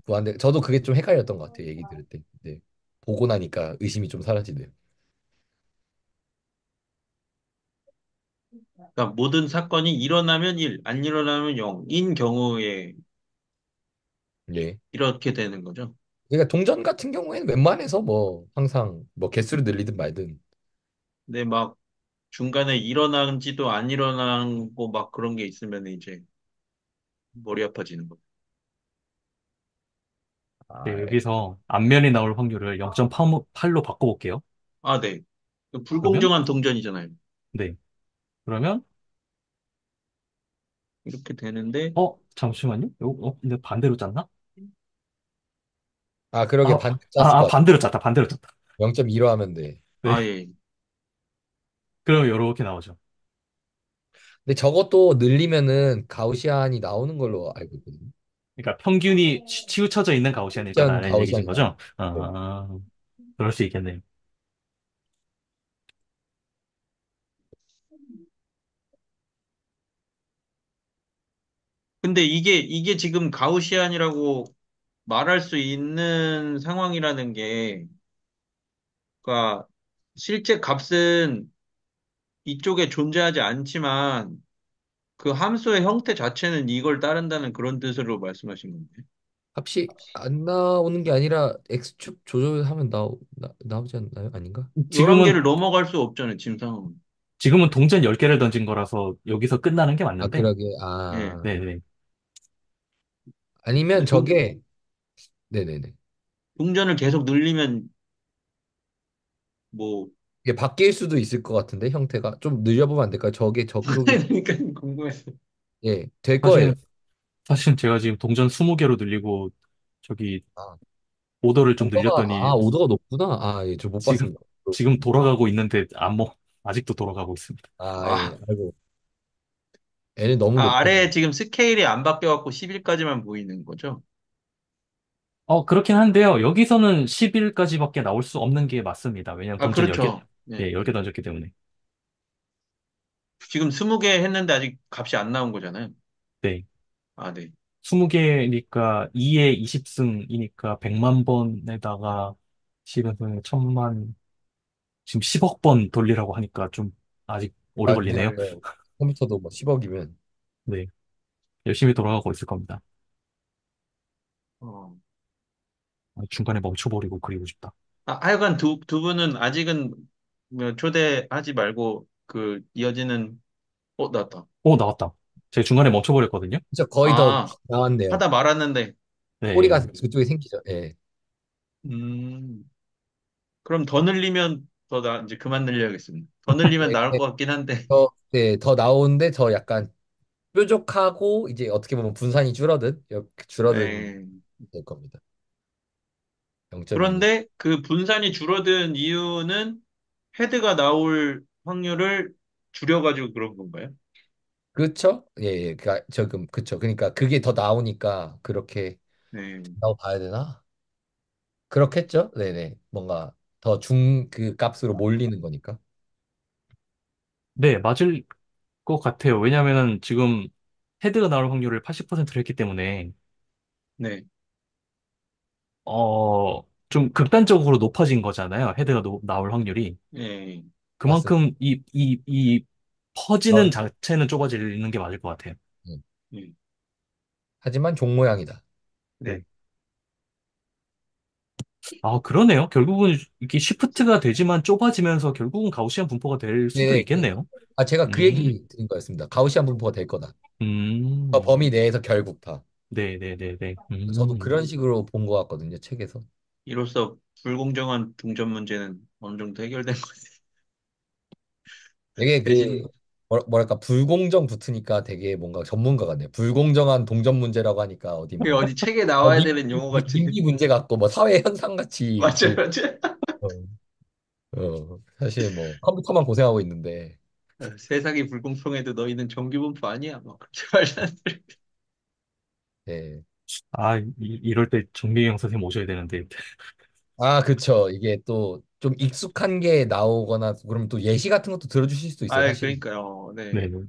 무한대. 저도 그게 좀 헷갈렸던 것 같아요. 얘기 들을 때. 네. 보고 나니까 의심이 좀 사라지네요. 그러니까 모든 사건이 일어나면 1, 안 일어나면 0인 경우에 네. 이렇게 되는 거죠. 그러니까 동전 같은 경우에는 웬만해서 뭐 항상 뭐 개수를 늘리든 말든. 근데 막 중간에 일어난지도 안 일어나고 막 그런 게 있으면 이제 머리 아파지는 거죠. 네, 아, 예. 여기서 앞면이 나올 확률을 0.8로 바꿔볼게요. 아, 네. 그 그러면, 불공정한 동전이잖아요. 네. 그러면, 이렇게 되는데, 잠시만요. 근데 반대로 짰나? 아, 그러게 아, 반대 짰을 것 같아. 반대로 짰다, 반대로 짰다. 0.2로 하면 돼. 아, 네. 예. 그럼 이렇게 나오죠. 근데 저것도 늘리면은 가우시안이 나오는 걸로 알고 있거든요. 그러니까 평균이 치우쳐져 있는 전 가우시안일까라는 얘기신 가우시안 나와요. 거죠? 네. 그럴 수 있겠네요. 근데 이게 지금 가우시안이라고 말할 수 있는 상황이라는 게, 그러니까 실제 값은 이쪽에 존재하지 않지만 그 함수의 형태 자체는 이걸 따른다는 그런 뜻으로 말씀하신 건데. 값이 안 나오는 게 아니라 X축 조절하면 나오지 않나요? 아닌가? 지금은, 11개를 넘어갈 수 없잖아요, 지금 상황은. 지금은 동전 10개를 던진 거라서 여기서 끝나는 게 아, 맞는데, 그러게. 예. 네네. 아니면 근데 저게, 네네네. 동전을 계속 늘리면 뭐, 이게 바뀔 수도 있을 것 같은데, 형태가. 좀 늘려보면 안 될까요? 저게 저쪽이, 그러니까 궁금했어요. 예, 될 거예요. 사실, 사실 제가 지금 동전 20개로 늘리고, 저기, 아, 오더를 좀 늘렸더니, 오더가 높구나. 아, 예, 저 못 지금, 봤습니다. 지금 돌아가고 있는데, 아직도 돌아가고 있습니다. 아, 예, 아, 아이고. 애는 너무 높네. 아래에 지금 스케일이 안 바뀌어갖고 10일까지만 보이는 거죠? 그렇긴 한데요. 여기서는 10일까지밖에 나올 수 없는 게 맞습니다. 왜냐하면 아, 동전 10개, 그렇죠. 네. 예, 10개 던졌기 때문에. 지금 20개 했는데 아직 값이 안 나온 거잖아요. 네. 아, 네. 20개니까 2에 20승이니까 100만 번에다가 10에서 1000만, 지금 10억 번 돌리라고 하니까 좀 아직 오래 아, 걸리네요. 그러면 컴퓨터도 뭐 10억이면. 네. 열심히 돌아가고 있을 겁니다. 어. 중간에 멈춰버리고 그리고 싶다. 하여간 두 분은 아직은 뭐 초대하지 말고 그 이어지는, 나왔다. 나왔다. 제가 중간에 멈춰버렸거든요. 진짜 거의 더 아, 나왔네요. 하다 말았는데, 꼬리가 네. 그쪽에 생기죠. 예. 음, 그럼 더 늘리면 이제 그만 늘려야겠습니다. 더 늘리면 네, 나올 네, 것 같긴 한데, 네, 더 나오는데 저 약간 뾰족하고 이제 어떻게 보면 분산이 줄어든 줄어든 예. 될 겁니다. 0.2는. 그런데 그 분산이 줄어든 이유는 헤드가 나올 확률을 줄여가지고 그런 건가요? 그렇죠? 예, 예. 그쵸. 그러니까 그게 더 나오니까 그렇게 네. 라고 봐야 되나? 그렇겠죠? 네네. 뭔가 더 그 값으로 몰리는 거니까. 네, 맞을 것 같아요. 왜냐면은 지금 헤드가 나올 확률을 80%로 했기 때문에, 네. 좀 극단적으로 높아진 거잖아요. 헤드가 나올 확률이. 예. 맞습니다. 그만큼 이 퍼지는 어, 자체는 좁아지는 게 맞을 것 같아요. 네. 예. 하지만 종 모양이다. 네. 아, 그러네요. 결국은 이게 시프트가 되지만 좁아지면서 결국은 가우시안 분포가 될 수도 네, 있겠네요. 제가 그 음, 얘기 드린 거였습니다. 가우시안 분포가 될 거다. 음, 범위 내에서 결국 다. 네네네네. 저도 그런 식으로 본 것 같거든요, 책에서. 이로써 불공정한 동전 문제는 어느 정도 해결된 것 같아요. 되게 대신 뭐랄까, 불공정 붙으니까 되게 뭔가 전문가 같네요. 불공정한 동전 문제라고 하니까 어디 그게 뭐, 어디 책에 나와야 되는 용어 같은데. 민기 문제 같고, 뭐, 사회 현상 같이 맞아요, 맞아요. 사실 뭐, 컴퓨터만 고생하고 있는데, 세상이 불공평해도 너희는 정규분포 아니야. 뭐 그렇게 말하는 소리. 예. 아, 이럴 때 정미경 선생님 오셔야 되는데. 아, 그쵸. 이게 또 좀 익숙한 게 나오거나, 그러면 또 예시 같은 것도 들어주실 수도 있어요, 사실. 그러니까요. 네. 네네.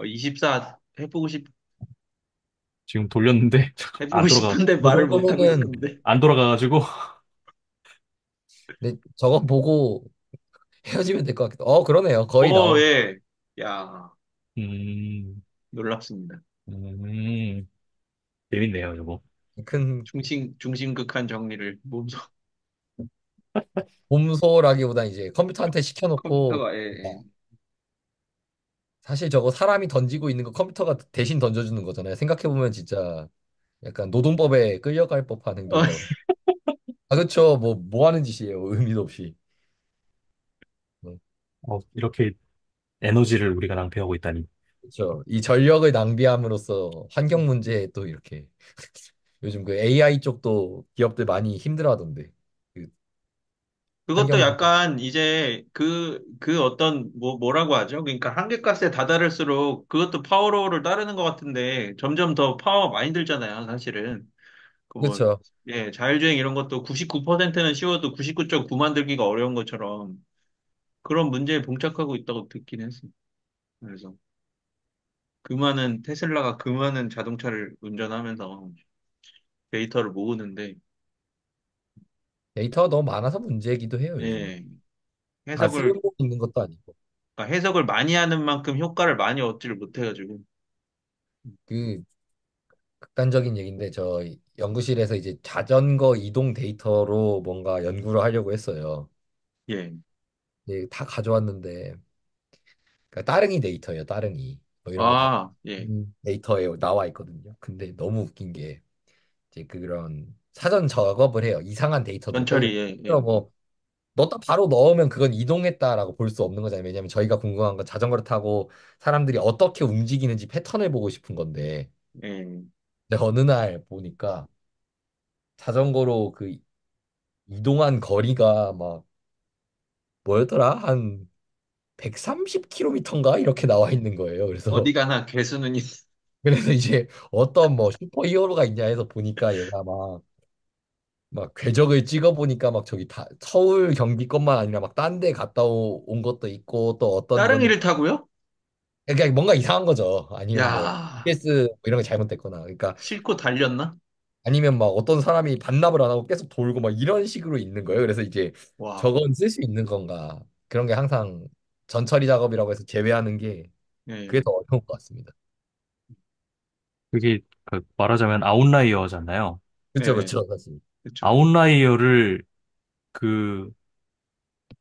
24 지금 돌렸는데, 해보고 안 돌아가, 싶은데 그 말을 못 하고 정도면은, 있었는데. 안 돌아가가지고. 네, 저거 보고 헤어지면 될 것 같기도. 그러네요. 거의 나온. 예. 야, 음, 놀랍습니다. 음, 재밌네요, 이거. 큰 중심극한 정리를 몸소 봄소라기보다 이제 컴퓨터한테 시켜놓고, 컴퓨터가, 예. 사실 저거 사람이 던지고 있는 거 컴퓨터가 대신 던져주는 거잖아요. 생각해보면 진짜 약간 노동법에 끌려갈 법한 어, 행동이라고. 아, 그쵸. 뭐 하는 짓이에요. 의미도 없이. 네. 이렇게 에너지를 우리가 낭비하고 있다니. 그렇죠. 이 전력을 낭비함으로써 환경 문제에 또 이렇게 요즘 그 AI 쪽도 기업들 많이 힘들어하던데. 그 그것도 환경 문제. 약간 이제 그 어떤, 뭐라고 하죠? 그러니까 한계가스에 다다를수록 그것도 파워로우를 따르는 것 같은데 점점 더 파워 많이 들잖아요, 사실은. 그 뭐, 그렇죠. 예, 자율주행 이런 것도 99%는 쉬워도 99.9 만들기가 어려운 것처럼 그런 문제에 봉착하고 있다고 듣긴 했습니다. 그래서 그 많은 자동차를 운전하면서 데이터를 모으는데, 데이터가 너무 많아서 문제이기도 해요, 요즘은. 예, 다 해석을, 쓰고 있는 것도 아니고. 그러니까 해석을 많이 하는 만큼 효과를 많이 얻지를 못해가지고, 그 극단적인 얘기인데 저 연구실에서 이제 자전거 이동 데이터로 뭔가 연구를 하려고 했어요. 예, 다 가져왔는데 그러니까 따릉이 데이터예요, 따릉이. 뭐 이런 거 다 예, 데이터에 나와 있거든요. 근데 너무 웃긴 게 이제 그런 사전 작업을 해요. 이상한 데이터들. 연철이, 예, 예, 뭐 넣었다 바로 넣으면 그건 이동했다라고 볼 수 없는 거잖아요. 왜냐하면 저희가 궁금한 건 자전거를 타고 사람들이 어떻게 움직이는지 패턴을 보고 싶은 건데. 예. 근데 어느 날 보니까 자전거로 그 이동한 거리가 막 뭐였더라? 한 130km인가? 이렇게 나와 있는 거예요. 어디 그래서 가나 개수는 있, 이제 어떤 뭐 슈퍼 히어로가 있냐 해서 보니까 얘가 막 궤적을 찍어 보니까 막 저기 다 서울 경기권만 아니라 막 딴 데 갔다 온 것도 있고 또 어떤 거는 따릉이를 타고요? 그러니까 뭔가 이상한 거죠. 아니면 뭐 야, GPS 뭐 이런 게 잘못됐거나. 그러니까 싣고 달렸나? 아니면 막 어떤 사람이 반납을 안 하고 계속 돌고 막 이런 식으로 있는 거예요. 그래서 이제 와, 저건 쓸 수 있는 건가? 그런 게 항상 전처리 작업이라고 해서 제외하는 게 그게 예, 더 어려운 것 같습니다. 그게 말하자면 아웃라이어잖아요. 그렇죠, 예, 그렇죠, 사실. 그렇죠. 아웃라이어를 그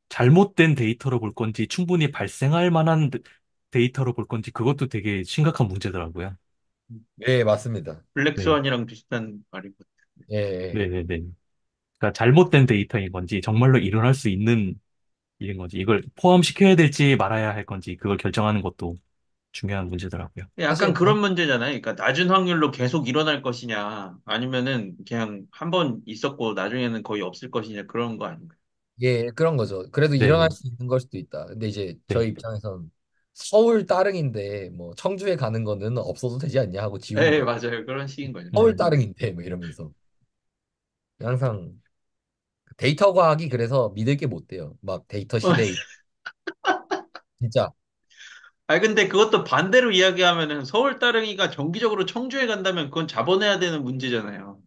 잘못된 데이터로 볼 건지 충분히 발생할 만한 데이터로 볼 건지 그것도 되게 심각한 문제더라고요. 네, 맞습니다. 네. 블랙스완이랑 비슷한 말이거든요. 예, 예. 네네네. 그러니까 잘못된 데이터인 건지 정말로 일어날 수 있는 이런 거지. 이걸 포함시켜야 될지 말아야 할 건지 그걸 결정하는 것도 중요한 문제더라고요. 약간 사실 그런 문제잖아요. 그러니까 낮은 확률로 계속 일어날 것이냐, 아니면은 그냥 한 번 있었고 나중에는 거의 없을 것이냐, 그런 거 아닌가요? 예, 그런 거죠. 그래도 일어날 네, 수 있는 걸 수도 있다. 근데 이제 저희 네. 입장에선 서울 따릉인데 뭐 청주에 가는 거는 없어도 되지 않냐 하고 지우는 네, 거예요. 맞아요. 그런 식인 거죠. 서울 음, 따릉인데 뭐 이러면서 항상 데이터 과학이 그래서 믿을 게 못 돼요. 막 데이터 시대에 진짜 아니, 근데 그것도 반대로 이야기하면은 서울 따릉이가 정기적으로 청주에 간다면 그건 자본해야 되는 문제잖아요.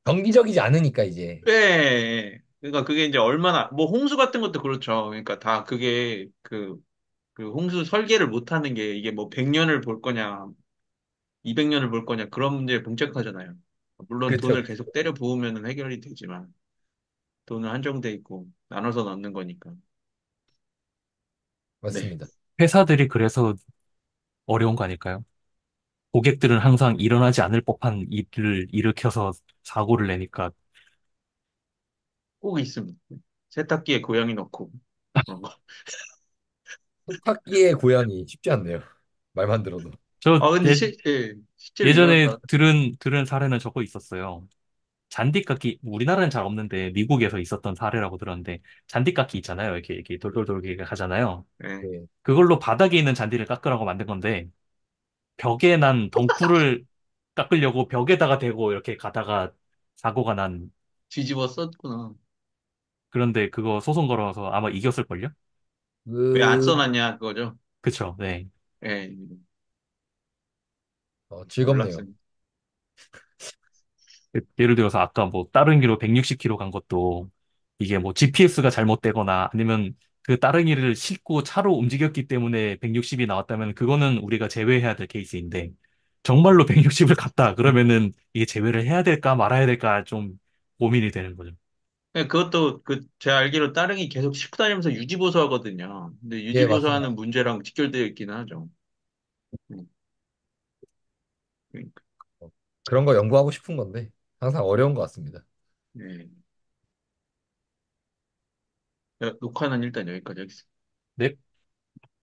정기적이지 않으니까 이제 네. 그러니까 그게 이제 얼마나, 뭐 홍수 같은 것도 그렇죠. 그러니까 다 그게 그 홍수 설계를 못 하는 게 이게 뭐 100년을 볼 거냐, 200년을 볼 거냐, 그런 문제에 봉착하잖아요. 물론 그렇죠. 돈을 계속 때려 부으면 해결이 되지만, 돈은 한정돼 있고, 나눠서 넣는 거니까. 네. 맞습니다. 회사들이 그래서 어려운 거 아닐까요? 고객들은 항상 일어나지 않을 법한 일을 일으켜서 사고를 내니까 꼭 있습니다. 세탁기에 고양이 넣고, 그런 거. 세탁기의 고양이 쉽지 않네요. 말만 들어도. 저 근데 예, 실제로 예전에 일어났다. 들은 사례는 저거 있었어요. 잔디깎기 우리나라는 잘 없는데 미국에서 있었던 사례라고 들었는데 잔디깎기 있잖아요. 이렇게 돌돌돌 이렇게 가잖아요. 예. 네. 그걸로 바닥에 있는 잔디를 깎으라고 만든 건데 벽에 난 덩쿨을 깎으려고 벽에다가 대고 이렇게 가다가 사고가 난 뒤집어 썼구나. 그런데 그거 소송 걸어서 아마 이겼을걸요? 왜 안 그 써놨냐, 그거죠. 그쵸, 네. 예, 즐겁네요. 몰랐습니다. 예를 들어서 아까 뭐 따릉이로 160km 간 것도 이게 뭐 GPS가 잘못되거나 아니면 그 따릉이를 싣고 차로 움직였기 때문에 160이 나왔다면 그거는 우리가 제외해야 될 케이스인데 정말로 160을 갔다 그러면은 이게 제외를 해야 될까 말아야 될까 좀 고민이 되는 거죠. 그것도 제 알기로 따릉이 계속 싣고 다니면서 유지보수 하거든요. 근데 예, 맞습니다. 유지보수하는 문제랑 직결되어 있기는 하죠. 음, 그러니까. 그런 거 연구하고 싶은 건데 항상 어려운 것 같습니다. 예. 녹화는 일단 여기까지 하겠습니다. 네.